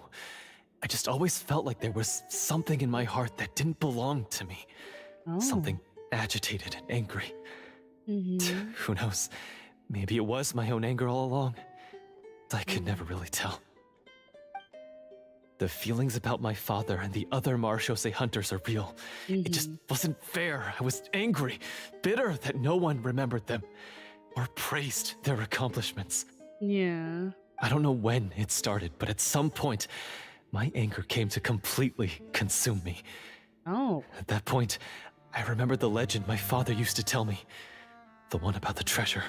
I just always felt like there was something in my heart that didn't belong to me. Something agitated and angry. Who knows? Maybe it was my own anger all along. I could never really tell. The feelings about my father and the other Marachose Hunters are real. It just wasn't fair. I was angry, bitter that no one remembered them or praised their accomplishments. Yeah. I don't know when it started, but at some point, my anger came to completely consume me. At that point, I remembered the legend my father used to tell me. The one about the treasure.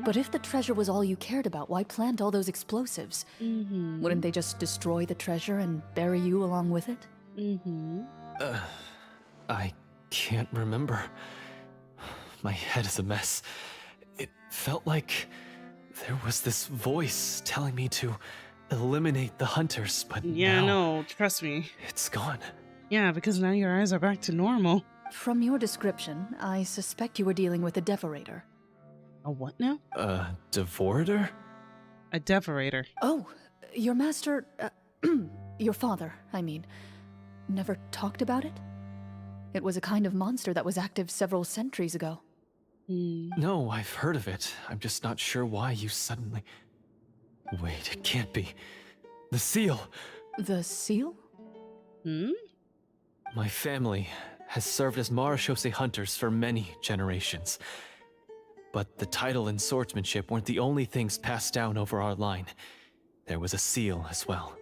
But if the treasure was all you cared about, why plant all those explosives? Wouldn't they just destroy the treasure and bury you along with it? I can't remember. My head is a mess. It felt like there was this voice telling me to eliminate the hunters, but now no, trust me. It's gone. Yeah, because now your eyes are back to normal. From your description, I suspect you were dealing with a Devorator. A what now? A Devorator? A Devorator. Oh, your master... your father, I mean, never talked about it? It was a kind of monster that was active several centuries ago. No, I've heard of it. I'm just not sure why you suddenly... Wait, it can't be. The seal! The seal? My family has served as Marachose Hunters for many generations. But the title and swordsmanship weren't the only things passed down over our line. There was a seal as well.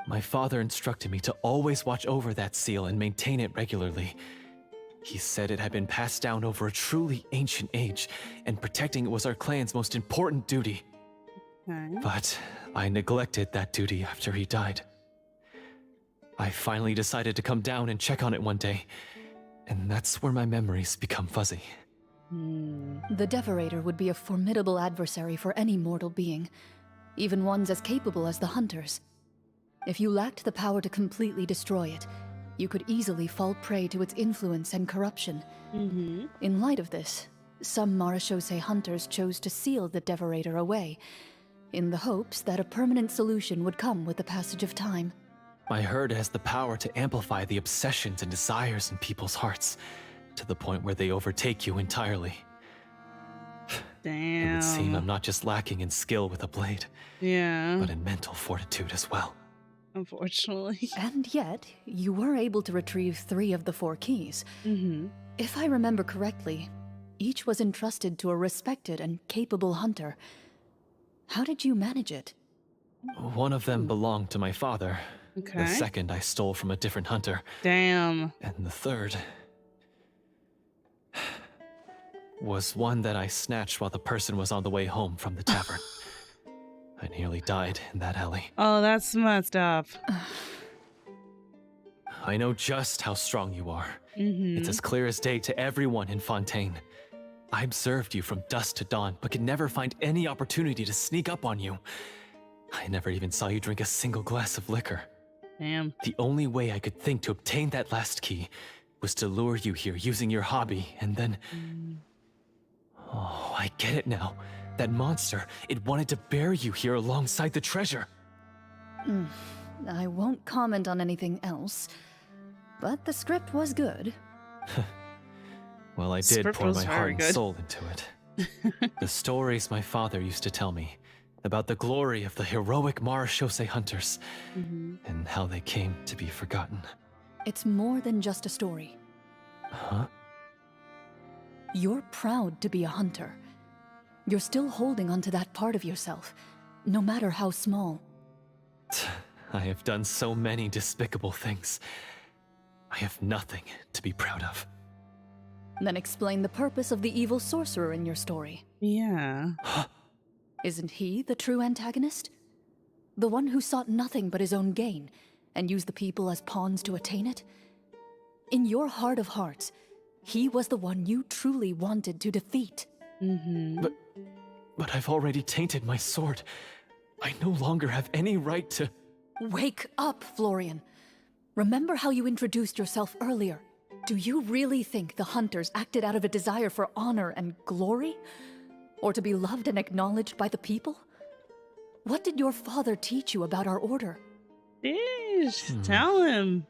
My father instructed me to always watch over that seal and maintain it regularly. He said it had been passed down over a truly ancient age, and protecting it was our clan's most important duty. But I neglected that duty after he died. I finally decided to come down and check on it one day, and that's where my memories become fuzzy. The Devorator would be a formidable adversary for any mortal being, even ones as capable as the Hunters. If you lacked the power to completely destroy it, you could easily fall prey to its influence and corruption. In light of this, some Marachose Hunters chose to seal the Devorator away, in the hopes that a permanent solution would come with the passage of time. I heard it has the power to amplify the obsessions and desires in people's hearts, to the point where they overtake you entirely. Damn. It would seem I'm not just lacking in skill with a blade, Yeah. but in mental fortitude as well. Unfortunately. And yet, you were able to retrieve 3 of the 4 keys. Mm-hmm. If I remember correctly, each was entrusted to a respected and capable hunter. How did you manage it? One of them belonged to my father. Okay. The second I stole from a different hunter. Damn. And the third was one that I snatched while the person was on the way home from the tavern. I nearly died in that alley. Oh, that's messed up. I know just how strong you are. Mm-hmm. It's as clear as day to everyone in Fontaine. I observed you from dusk to dawn, but could never find any opportunity to sneak up on you. I never even saw you drink a single glass of liquor. Damn. The only way I could think to obtain that last key was to lure you here using your hobby, and then... Oh, I get it now. That monster, it wanted to bury you here alongside the treasure. I won't comment on anything else, but the script was good. Well, I did Script pour was my very heart and good. soul into it. The stories my father used to tell me about the glory of the heroic Marechaussee hunters and how they came to be forgotten. It's more than just a story. Huh? You're proud to be a hunter. You're still holding onto that part of yourself, no matter how small. I have done so many despicable things. I have nothing to be proud of. Then explain the purpose of the evil sorcerer in your story. Yeah. Isn't he the true antagonist? The one who sought nothing but his own gain, and used the people as pawns to attain it? In your heart of hearts, he was the one you truly wanted to defeat. Mm-hmm. But I've already tainted my sword. I no longer have any right to... Wake up, Florian. Remember how you introduced yourself earlier. Do you really think the hunters acted out of a desire for honor and glory? Or to be loved and acknowledged by the people? What did your father teach you about our order? Jeez, tell him.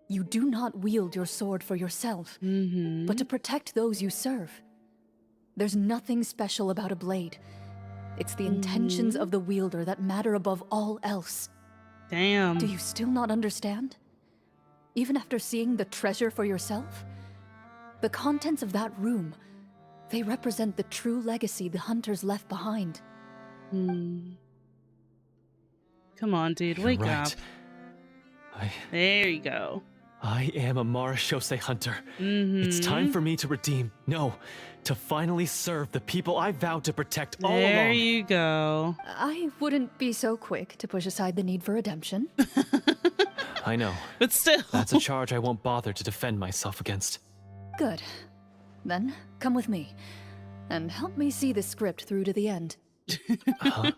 You do not wield your sword for yourself, but to protect those you serve. There's nothing special about a blade. It's the intentions of the wielder that matter above all else. Damn. Do you still not understand? Even after seeing the treasure for yourself? The contents of that room, they represent the true legacy the hunters left behind. Come on, dude, You're wake right. up. There you go. I am a Marechaussee hunter. It's time for me to redeem, no, to finally serve the people I vowed to protect all along. There you go. I wouldn't be so quick to push aside the need for redemption. I know. But still. That's a charge I won't bother to defend myself against. Good. Then, come with me, and help me see the script through to the end. Huh?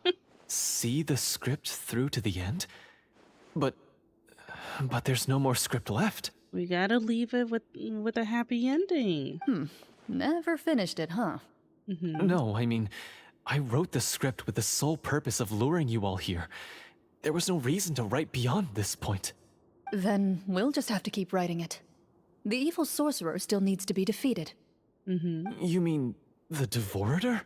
See the script through to the end? But there's no more script left. We gotta leave it with a happy ending. Never finished it, huh? No, I mean, I wrote the script with the sole purpose of luring you all here. There was no reason to write beyond this point. Then we'll just have to keep writing it. The evil sorcerer still needs to be defeated. You mean the Devorator?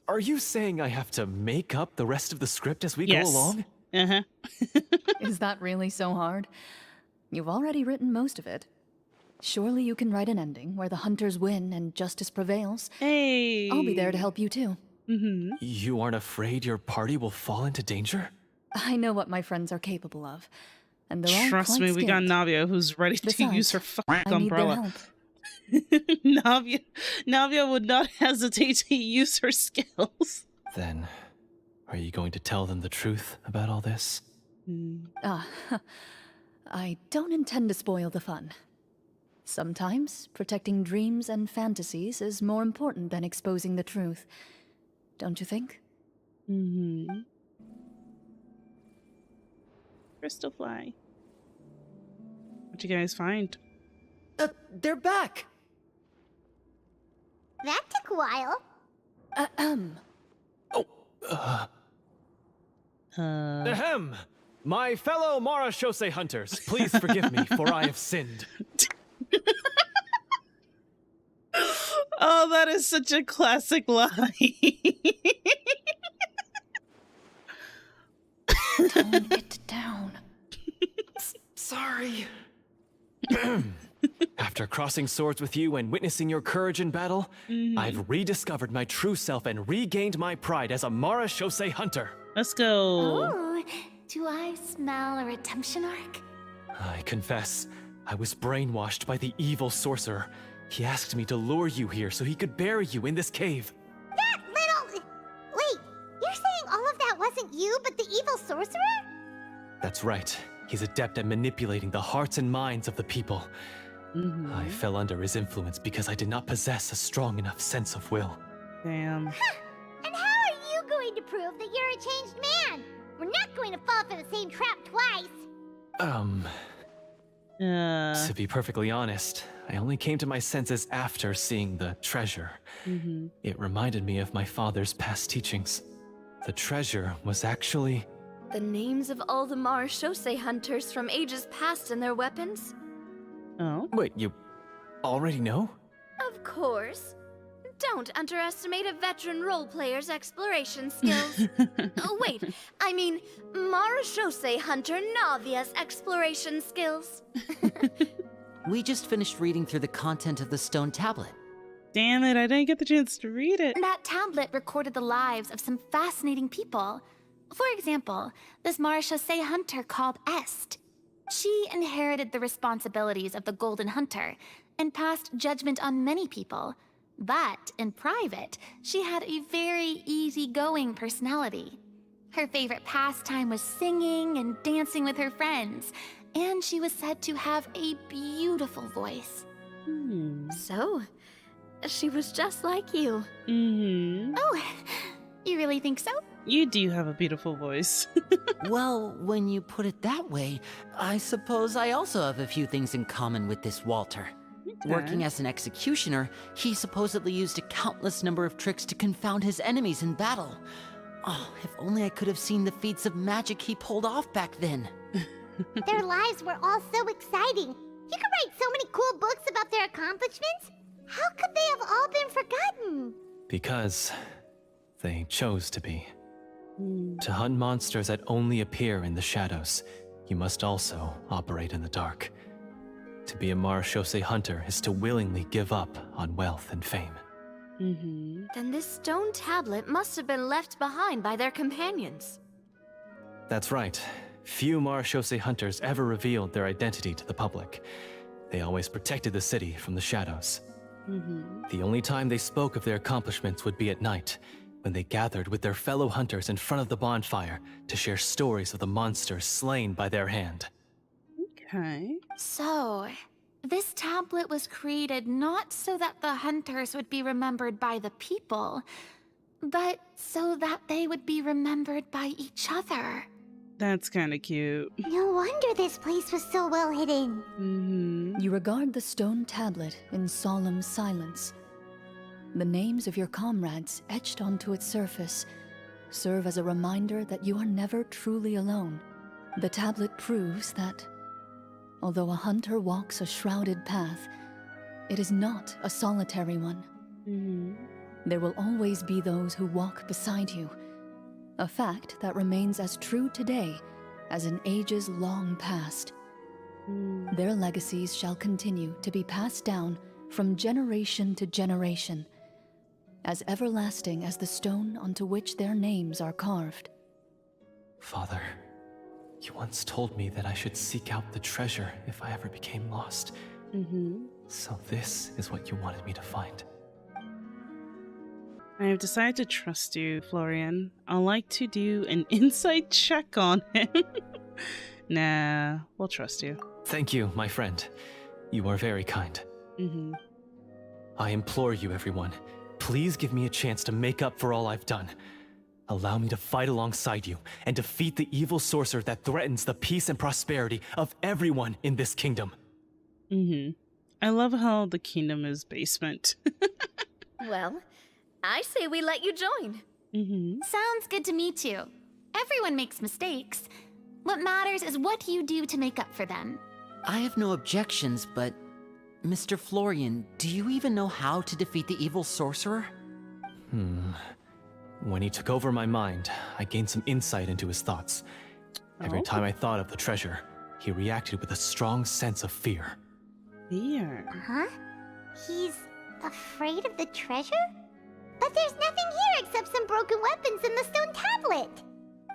Are you saying I have to make up the rest of the script as we go along? Uh-huh. Is that really so hard? You've already written most of it. Surely you can write an ending where the hunters win and justice prevails. Hey. I'll be there to help you too. You aren't afraid your party will fall into danger? I know what my friends are capable of. And they're all Trust quite me, we got skilled. Navia who's ready to Besides, use her fucking I need their umbrella. help. Navia would not hesitate to use her skills. Then, are you going to tell them the truth about all this? I don't intend to spoil the fun. Sometimes, protecting dreams and fantasies is more important than exposing the truth. Don't you think? Crystal fly. What'd you guys find? They're back! That took a while. Ahem! My fellow Marashose hunters, please forgive me, for I have sinned. Oh, that is such a classic lie. Tone it down. Sorry. After crossing swords with you and witnessing your courage in battle, I've rediscovered my true self and regained my pride as a Marashose hunter. Let's go. Oh, do I smell a redemption arc? I confess, I was brainwashed by the evil sorcerer. He asked me to lure you here so he could bury you in this cave. That little... Wait, you're saying all of that wasn't you, but the evil sorcerer? That's right. He's adept at manipulating the hearts and minds of the people. I fell under his influence because I did not possess a strong enough sense of will. Damn. And how are you going to prove that you're a changed man? We're not going to fall for the same trap twice. To be perfectly honest, I only came to my senses after seeing the treasure. It reminded me of my father's past teachings. The treasure was actually... The names of all the Marashose hunters from ages past and their weapons? Oh. Wait, you already know? Of course. Don't underestimate a veteran role player's exploration skills. Oh, wait, I mean Marashose hunter Navia's exploration skills. We just finished reading through the content of the stone tablet. Damn it, I didn't get the chance to read it. That tablet recorded the lives of some fascinating people. For example, this Marashose hunter called Est. She inherited the responsibilities of the Golden Hunter and passed judgment on many people. But in private, she had a very easygoing personality. Her favorite pastime was singing and dancing with her friends, and she was said to have a beautiful voice. So, she was just like you. Oh, you really think so? You do have a beautiful voice. Well, when you put it that way, I suppose I also have a few things in common with this Walter. Working as an executioner, he supposedly used a countless number of tricks to confound his enemies in battle. Oh, if only I could have seen the feats of magic he pulled off back then. Their lives were all so exciting. You could write so many cool books about their accomplishments. How could they have all been forgotten? Because they chose to be. To hunt monsters that only appear in the shadows, you must also operate in the dark. To be a Marashose hunter is to willingly give up on wealth and fame. Then this stone tablet must have been left behind by their companions. That's right. Few Marashose hunters ever revealed their identity to the public. They always protected the city from the shadows. The only time they spoke of their accomplishments would be at night, when they gathered with their fellow hunters in front of the bonfire to share stories of the monsters slain by their hand. Okay. So, this tablet was created not so that the hunters would be remembered by the people, but so that they would be remembered by each other. That's kind of cute. No wonder this place was so well hidden. You regard the stone tablet in solemn silence. The names of your comrades etched onto its surface serve as a reminder that you are never truly alone. The tablet proves that, although a hunter walks a shrouded path, it is not a solitary one. There will always be those who walk beside you, a fact that remains as true today as in ages long past. Their legacies shall continue to be passed down from generation to generation, as everlasting as the stone onto which their names are carved. Father, you once told me that I should seek out the treasure if I ever became lost. So this is what you wanted me to find. I have decided to trust you, Florian. I'd like to do an insight check on him. Nah, we'll trust you. Thank you, my friend. You are very kind. I implore you, everyone, please give me a chance to make up for all I've done. Allow me to fight alongside you and defeat the evil sorcerer that threatens the peace and prosperity of everyone in this kingdom. I love how the kingdom is basement. Well, I say we let you join. Sounds good to me too. Everyone makes mistakes. What matters is what you do to make up for them. I have no objections, but... Mr. Florian, do you even know how to defeat the evil sorcerer? When he took over my mind, I gained some insight into his thoughts. Every time I thought of the treasure, he reacted with a strong sense of fear. Fear? Huh? He's afraid of the treasure? But there's nothing here except some broken weapons and the stone tablet.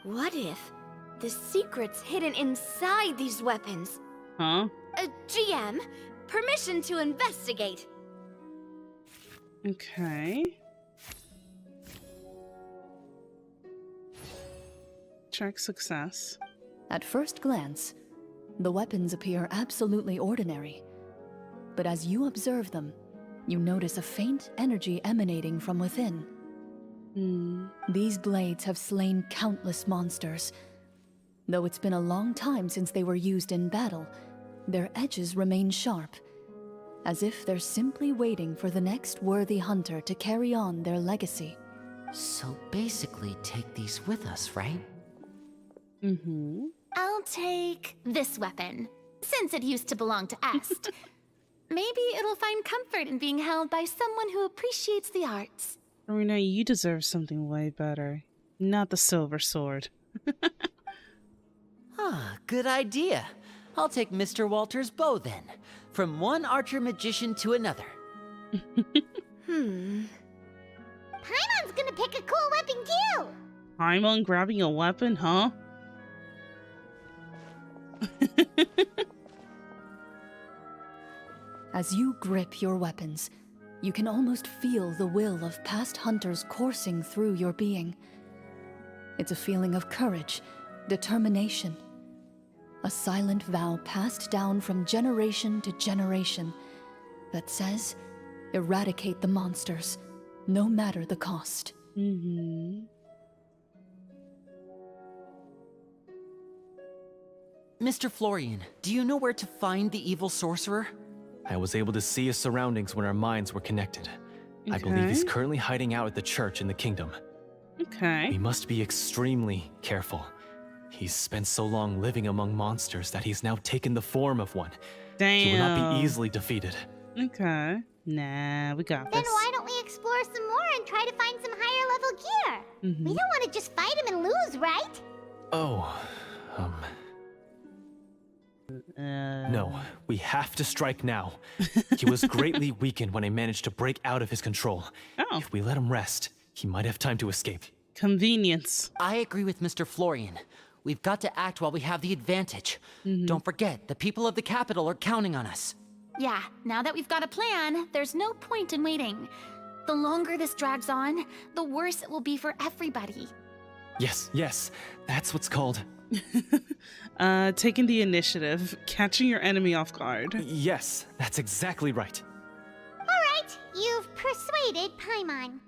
What if the secret's hidden inside these weapons? Huh? GM, permission to investigate. Okay. Check success. At first glance, the weapons appear absolutely ordinary. But as you observe them, you notice a faint energy emanating from within. These blades have slain countless monsters. Though it's been a long time since they were used in battle, their edges remain sharp, as if they're simply waiting for the next worthy hunter to carry on their legacy. So basically, take these with us, right? I'll take this weapon, since it used to belong to Est. Maybe it'll find comfort in being held by someone who appreciates the arts. Clorinde, you deserve something way better. Not the silver sword. Good idea. I'll take Mr. Walter's bow then. From one archer magician to another. Paimon's gonna pick a cool weapon too! Paimon grabbing a weapon, huh? As you grip your weapons, you can almost feel the will of past hunters coursing through your being. It's a feeling of courage, determination, a silent vow passed down from generation to generation that says, eradicate the monsters, no matter the cost. Mr. Florian, do you know where to find the evil sorcerer? I was able to see his surroundings when our minds were connected. I believe he's currently hiding out at the church in the kingdom. Okay. We must be extremely careful. He's spent so long living among monsters that he's now taken the form of one. Damn. He will not be easily defeated. Okay. Nah, we got this. Then why don't we explore some more and try to find some higher level gear? We don't want to just fight him and lose, right? No, we have to strike now. He was greatly weakened when I managed to break out of his control. Oh. If we let him rest, he might have time to escape. Convenience. I agree with Mr. Florian. We've got to act while we have the advantage. Don't forget, the people of the capital are counting on us. Yeah, now that we've got a plan, there's no point in waiting. The longer this drags on, the worse it will be for everybody. Yes, that's what's called... Taking the initiative, catching your enemy off guard. Yes, that's exactly right. Alright, you've persuaded Paimon.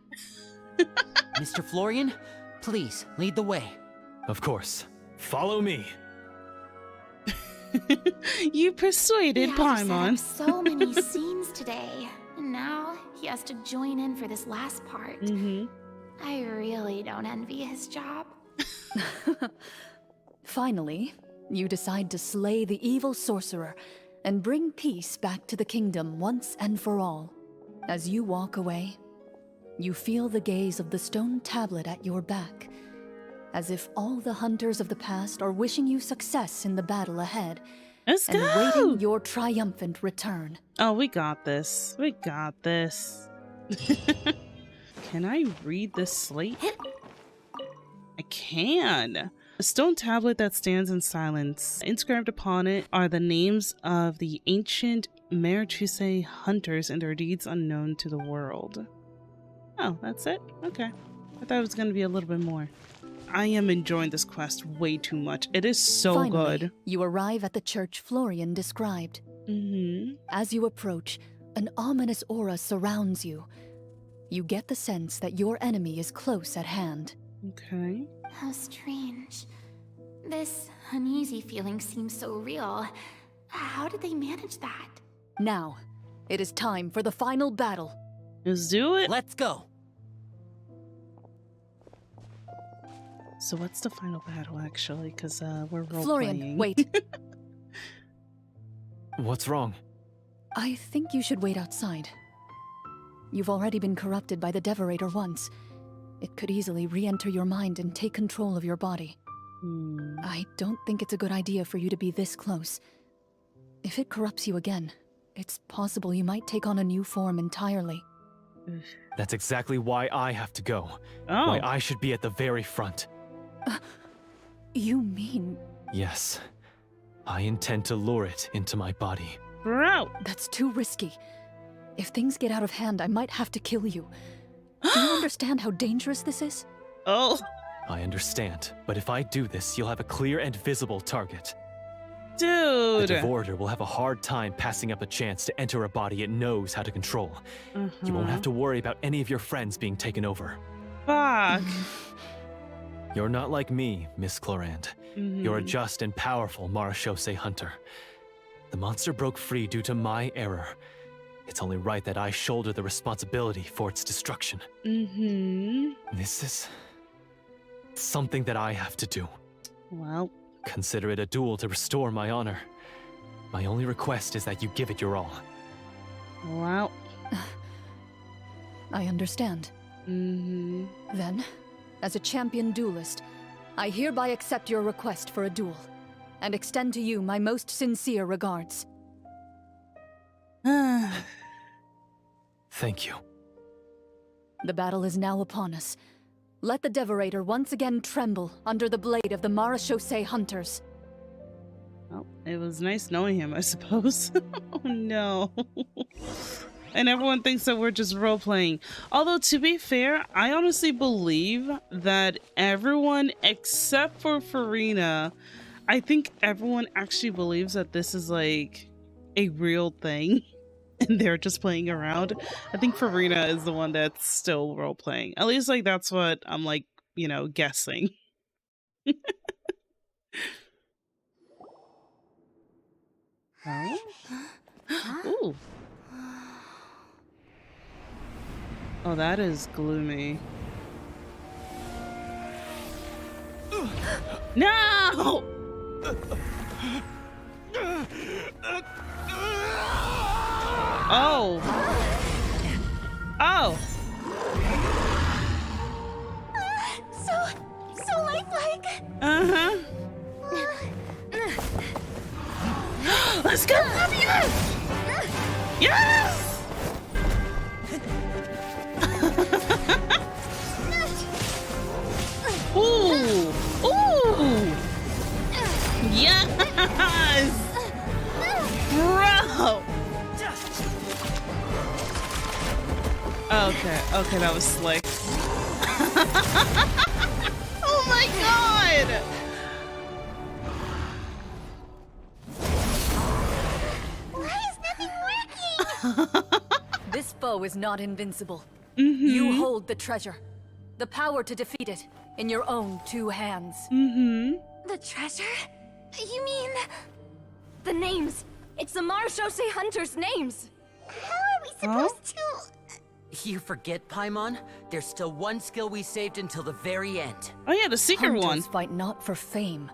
Mr. Florian, please, lead the way. Of course. Follow me. You persuaded Paimon. So many scenes today, and now he has to join in for this last part. I really don't envy his job. Finally, you decide to slay the evil sorcerer and bring peace back to the kingdom once and for all. As you walk away, you feel the gaze of the stone tablet at your back, as if all the hunters of the past are wishing you success in the battle ahead. Let's and go! awaiting your triumphant return. Oh, we got this. We got this. Can I read this slate? I can. A stone tablet that stands in silence. Inscribed upon it are the names of the ancient Meretruse hunters and their deeds unknown to the world. Oh, that's it? Okay. I thought it was going to be a little bit more. I am enjoying this quest way too much. It is so Finally, good. You arrive at the church Florian described. As you approach, an ominous aura surrounds you. You get the sense that your enemy is close at hand. Okay. How strange. This uneasy feeling seems so real. How did they manage that? Now, it is time for the final battle. Let's do it. Let's go. So what's the final battle, actually? Because we're role-playing. Florian, wait. What's wrong? I think you should wait outside. You've already been corrupted by the Devorator once. It could easily re-enter your mind and take control of your body. I don't think it's a good idea for you to be this close. If it corrupts you again, it's possible you might take on a new form entirely. That's exactly why I have to go. Oh. Why I should be at the very front. You mean... Yes. I intend to lure it into my body. Bro! That's too risky. If things get out of hand, I might have to kill you. Do you understand how dangerous this is? Oh. I understand, but if I do this, you'll have a clear and visible target. Dude! The Devorator will have a hard time passing up a chance to enter a body it knows how to control. You won't have to worry about any of your friends being taken over. Fuck. You're not like me, Miss Clorinde. You're a just and powerful Marechaussee hunter. The monster broke free due to my error. It's only right that I shoulder the responsibility for its destruction. This is something that I have to do. Well. Consider it a duel to restore my honor. My only request is that you give it your all. Well. I understand. Then, as a champion duelist, I hereby accept your request for a duel, and extend to you my most sincere regards. Thank you. The battle is now upon us. Let the Devorator once again tremble under the blade of the Marechaussee hunters. Well, it was nice knowing him, I suppose. Oh no. And everyone thinks that we're just role-playing. Although, to be fair, I honestly believe that everyone, except for Farina, I think everyone actually believes that this is like a real thing. And they're just playing around. I think Farina is the one that's still role-playing. At least, like, that's what I'm, like, you know, guessing. Oh? Ooh. Oh, that is gloomy. No! Oh. Oh. So lifelike. Uh-huh. Let's go! Yes! Yes! Ooh! Ooh! Yes! Bro! Okay, that was slick. Oh my god! Why is nothing working? This foe is not invincible. You hold the treasure. The power to defeat it in your own 2 hands. The treasure? You mean... the names. It's the Marechaussee hunters' names. How are we supposed to... You forget, Paimon? There's still one skill we saved until the very end. Oh yeah, the secret one. Hunters fight not for fame,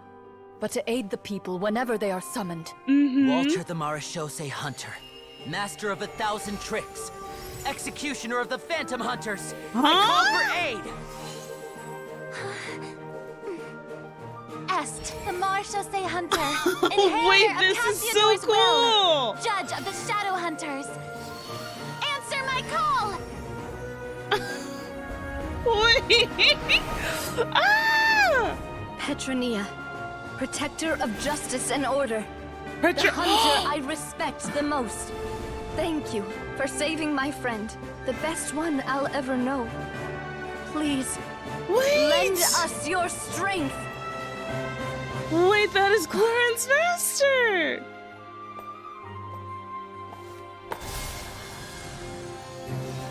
but to aid the people whenever they are summoned. Walter the Marechaussee hunter, master of 1,000 tricks, executioner of the Phantom Hunters. I call for aid! Est, the Marechaussee hunter. Wait, this is so cool! Judge of the Shadow Hunters. Answer my call! Wait! Ah! Petronia, protector of justice and order. The hunter I respect the most. Thank you for saving my friend, the best one I'll ever know. Please, lend us your strength. Wait, that is Clorinde's master!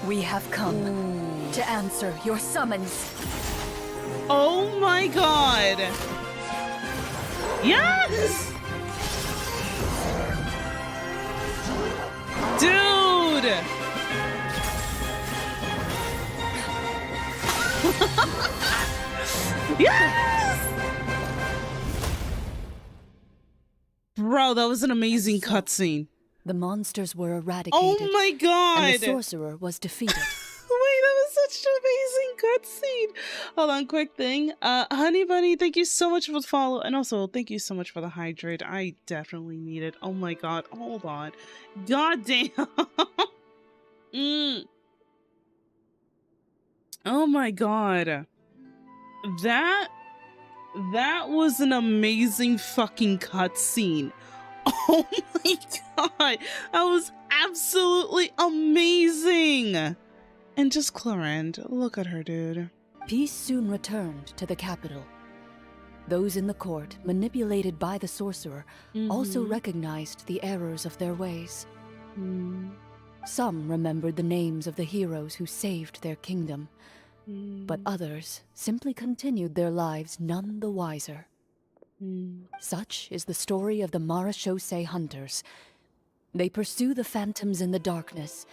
We have come to answer your summons. Oh my god! Yes! Dude! Yes! Bro, that was an amazing cutscene. The monsters were eradicated. Oh my god! And the sorcerer was defeated. Wait, that was such an amazing cutscene. Hold on, quick thing. Honey Bunny, thank you so much for the follow. And also, thank you so much for the hydrate. I definitely need it. Oh my god, hold on. God damn. Oh my god. That was an amazing fucking cutscene. Oh my god. That was absolutely amazing. And just Clorinde, look at her, dude. Peace soon returned to the capital. Those in the court, manipulated by the sorcerer, also recognized the errors of their ways. Some remembered the names of the heroes who saved their kingdom, but others simply continued their lives none the wiser. Such is the story of the Marechaussee Hunters. They pursue the phantoms in the darkness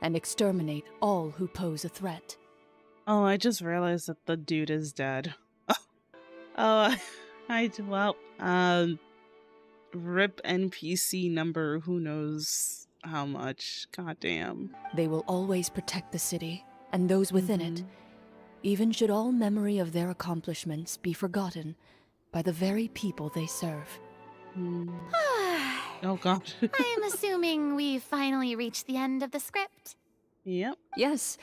and exterminate all who pose a threat. Oh, I just realized that the dude is dead. RIP NPC number, who knows how much. Goddamn. They will always protect the city and those within it, even should all memory of their accomplishments be forgotten by the very people they serve. Oh god. I am assuming we've finally reached the end of the script. Yep. Yes,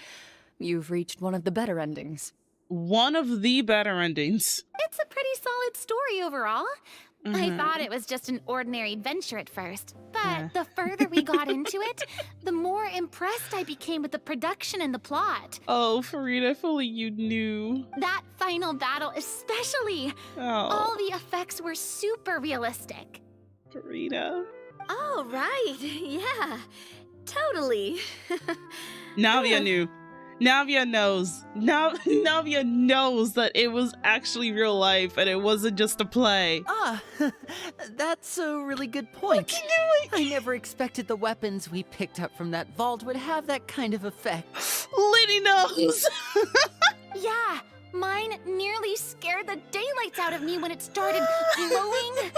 you've reached one of the better endings. One of the better endings. It's a pretty solid story overall. I thought it was just an ordinary adventure at first, but the further we got into it, the more impressed I became with the production and the plot. Oh, Farida, if only you knew. That final battle especially. Oh. All the effects were super realistic. Farida. Oh, right. Yeah, totally. Navia knew. Navia knows. Navia knows that it was actually real life and it wasn't just a play. Ah, that's a really good point. I never expected the weapons we picked up from that vault would have that kind of effect. Liddy knows. Yeah, mine nearly scared the daylights out of me when it started glowing.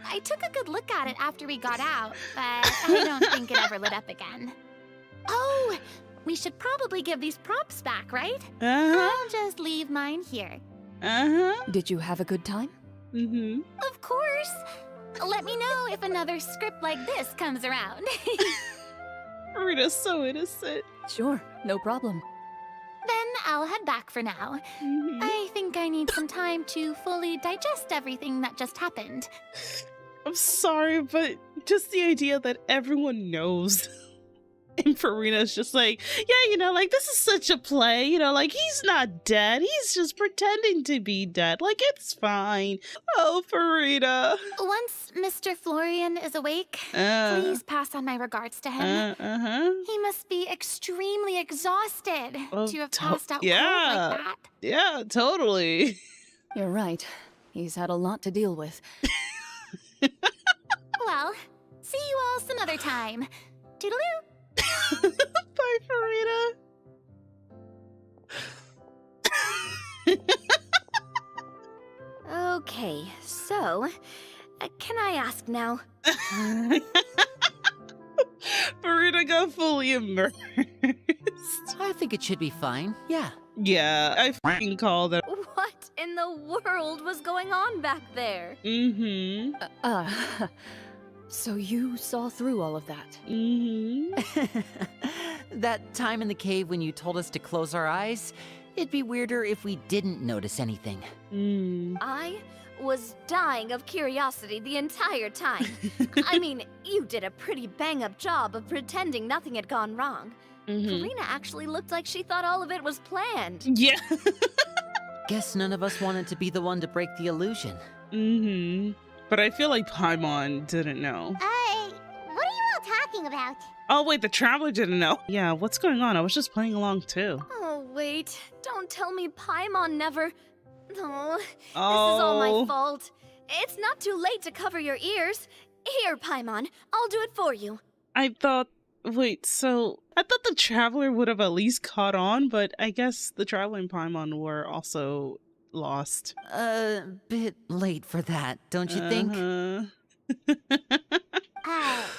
I took a good look at it after we got out, but I don't think it ever lit up again. Oh, we should probably give these props back, right? I'll just leave mine here. Did you have a good time? Of course. Let me know if another script like this comes around. Rita's so innocent. Sure, no problem. Then I'll head back for now. I think I need some time to fully digest everything that just happened. I'm sorry, but just the idea that everyone knows. And Farina's just like, yeah, you know, like, this is such a play, you know, like, he's not dead. He's just pretending to be dead. Like, it's fine. Oh, Farina. Once Mr. Florian is awake, please pass on my regards to him. He must be extremely exhausted to have passed out cold like that. Yeah, totally. You're right. He's had a lot to deal with. Well, see you all some other time. Toodaloo. Bye, Farina. Okay, so, can I ask now? Farina got fully immersed. I think it should be fine, yeah. Yeah, I fucking called it. What in the world was going on back there? So you saw through all of that? That time in the cave when you told us to close our eyes, it'd be weirder if we didn't notice anything. I was dying of curiosity the entire time. I mean, you did a pretty bang-up job of pretending nothing had gone wrong. Karina actually looked like she thought all of it was planned. Yeah. Guess none of us wanted to be the one to break the illusion. But I feel like Paimon didn't know. What are you all talking about? Oh, wait, the Traveler didn't know. Yeah, what's going on? I was just playing along, too. Oh, wait. Don't tell me Paimon never... Oh, this is all my fault. It's not too late to cover your ears. Here, Paimon, I'll do it for you. I thought the Traveler would have at least caught on, but I guess the Traveler and Paimon were also, lost. A bit late for that, don't you think?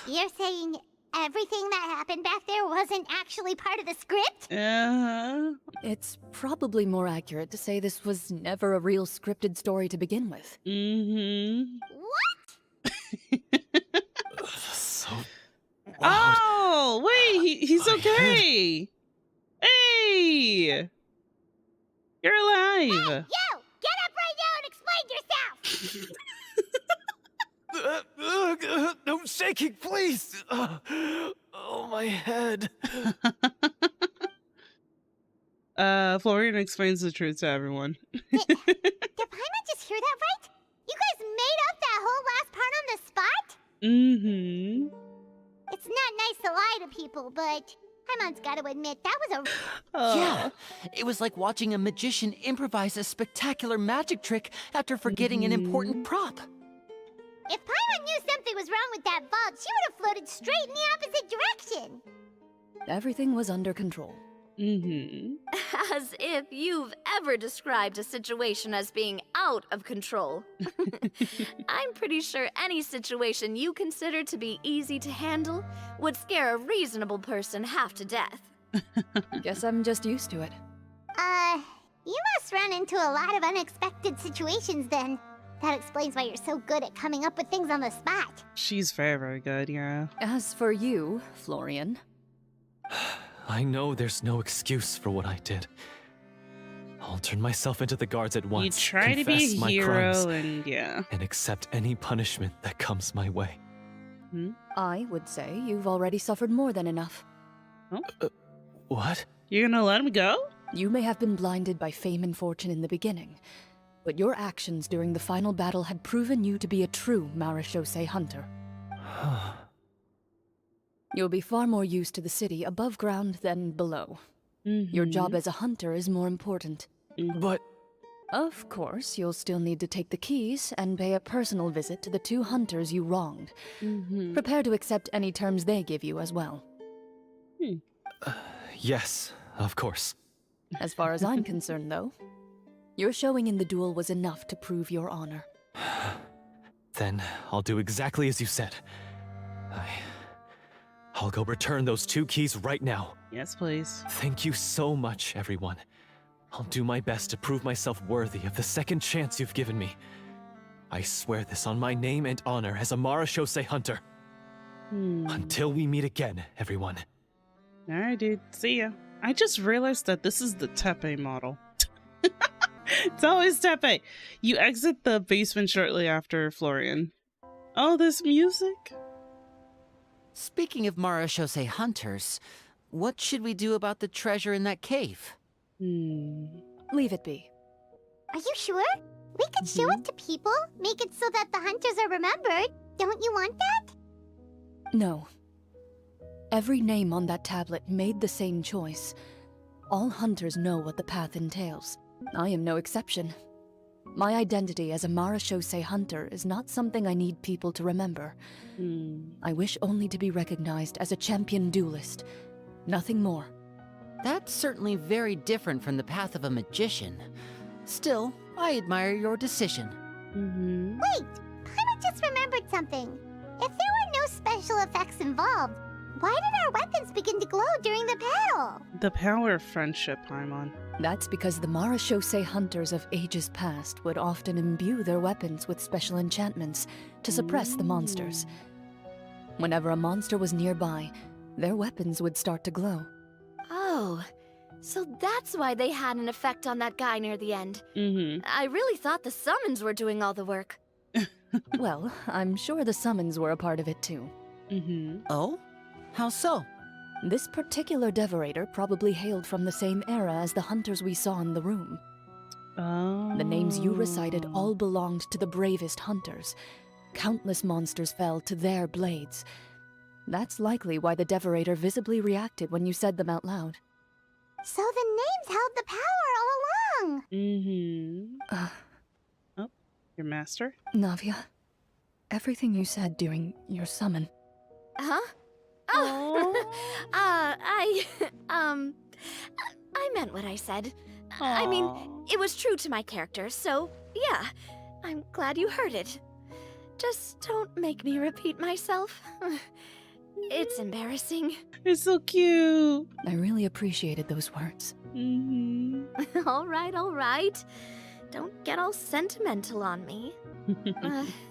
You're saying everything that happened back there wasn't actually part of the script? It's probably more accurate to say this was never a real scripted story to begin with. What? So loud. Oh, wait, he's okay. Hey! You're alive. Hey, you! Get up right now and explain yourself! No shaking, please! Oh, my head. Florian explains the truth to everyone. Did Paimon just hear that right? You guys made up that whole last part on the spot? It's not nice to lie to people, but Paimon's got to admit that was a... Yeah, it was like watching a magician improvise a spectacular magic trick after forgetting an important prop. If Paimon knew something was wrong with that vault, she would have floated straight in the opposite direction. Everything was under control. As if you've ever described a situation as being out of control. I'm pretty sure any situation you consider to be easy to handle would scare a reasonable person half to death. Guess I'm just used to it. You must run into a lot of unexpected situations then. That explains why you're so good at coming up with things on the spot. She's very, very good, yeah. As for you, Florian... I know there's no excuse for what I did. I'll turn myself into the guards at once. You try to be a confess my hero crimes, and accept any punishment that comes my way. I would say you've already suffered more than enough. What? You're gonna let him go? You may have been blinded by fame and fortune in the beginning, but your actions during the final battle had proven you to be a true Marechaussee hunter. You'll be far more used to the city above ground than below. Your job as a hunter is more important. But... Of course, you'll still need to take the keys and pay a personal visit to the 2 hunters you wronged. Prepare to accept any terms they give you as well. Yes, of course. As far as I'm concerned, though, your showing in the duel was enough to prove your honor. Then I'll do exactly as you said. I'll go return those 2 keys right now. Yes, please. Thank you so much, everyone. I'll do my best to prove myself worthy of the second chance you've given me. I swear this on my name and honor as a Marechaussee hunter. Until we meet again, everyone. Alright, dude. See ya. I just realized that this is the Tepe model. It's always Tepe. You exit the basement shortly after Florian. Oh, this music? Speaking of Marechaussee hunters, what should we do about the treasure in that cave? Leave it be. Are you sure? We could show it to people, make it so that the hunters are remembered. Don't you want that? No. Every name on that tablet made the same choice. All hunters know what the path entails. I am no exception. My identity as a Marechaussee hunter is not something I need people to remember. I wish only to be recognized as a champion duelist. Nothing more. That's certainly very different from the path of a magician. Still, I admire your decision. Wait! Paimon just remembered something. If there were no special effects involved, why did our weapons begin to glow during the battle? The power of friendship, Paimon. That's because the Marechaussee hunters of ages past would often imbue their weapons with special enchantments to suppress the monsters. Whenever a monster was nearby, their weapons would start to glow. Oh, so that's why they had an effect on that guy near the end. I really thought the summons were doing all the work. Well, I'm sure the summons were a part of it too. Oh? How so? This particular devorator probably hailed from the same era as the hunters we saw in the room. The names you recited all belonged to the bravest hunters. Countless monsters fell to their blades. That's likely why the devorator visibly reacted when you said them out loud. So the names held the power all along! Oh, your master? Navia, everything you said during your summon. Huh? Oh, I meant what I said. I mean, it was true to my character, so yeah, I'm glad you heard it. Just don't make me repeat myself. It's embarrassing. It's so cute. I really appreciated those words. All right. Don't get all sentimental on me.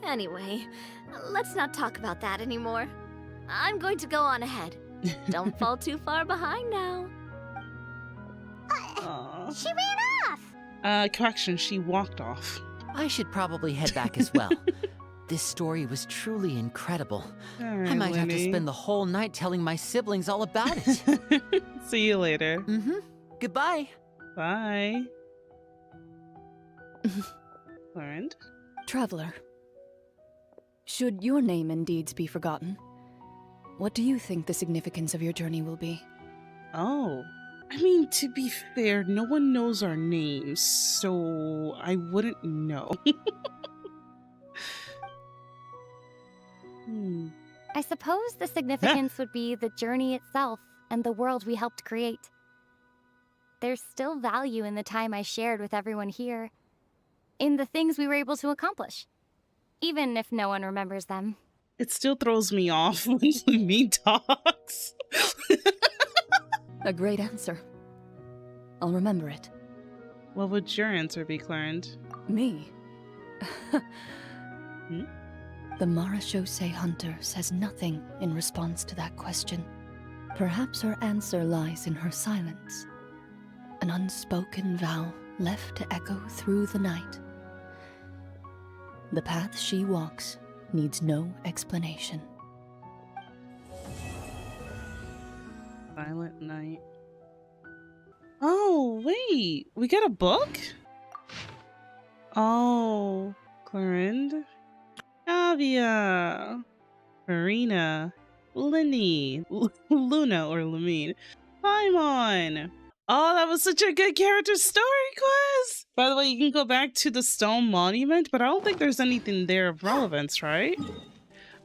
Anyway, let's not talk about that anymore. I'm going to go on ahead. Don't fall too far behind now. She ran off! Correction, she walked off. I should probably head back as well. This story was truly incredible. Right, I might have to Winnie. spend the whole night telling my siblings all about it. See you later. Goodbye. Bye. Clorinde? Traveler, should your name and deeds be forgotten, what do you think the significance of your journey will be? Oh. I mean, to be fair, no one knows our names, so I wouldn't know. I suppose the significance would be the journey itself and the world we helped create. There's still value in the time I shared with everyone here, in the things we were able to accomplish, even if no one remembers them. It still throws me off when Lumine talks. A great answer. I'll remember it. What would your answer be, Clorinde? Me? The Marachose hunter says nothing in response to that question. Perhaps her answer lies in her silence. An unspoken vow left to echo through the night. The path she walks needs no explanation. Silent night. Oh, wait. We got a book? Oh, Clorinde, Avia, Marina, Linny, Luna or Lumine, Paimon. Oh, that was such a good character story quest. By the way, you can go back to the stone monument, but I don't think there's anything there of relevance, right?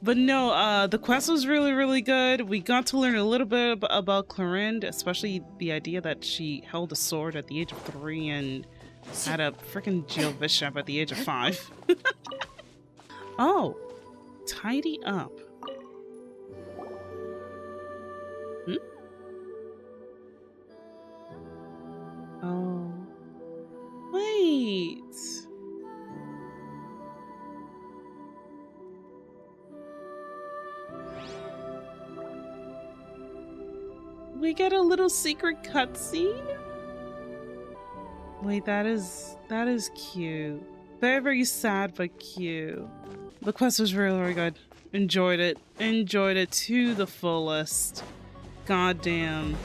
But no, the quest was really, really good. We got to learn a little bit about Clorinde, especially the idea that she held a sword at the age of 3 and had a freaking Jill Bishop at the age of 5. Oh, tidy up. Oh, wait. We get a little secret cutscene? Wait, that is cute. Very, very sad, but cute. The quest was really, really good. Enjoyed it. Enjoyed it to the fullest. God damn.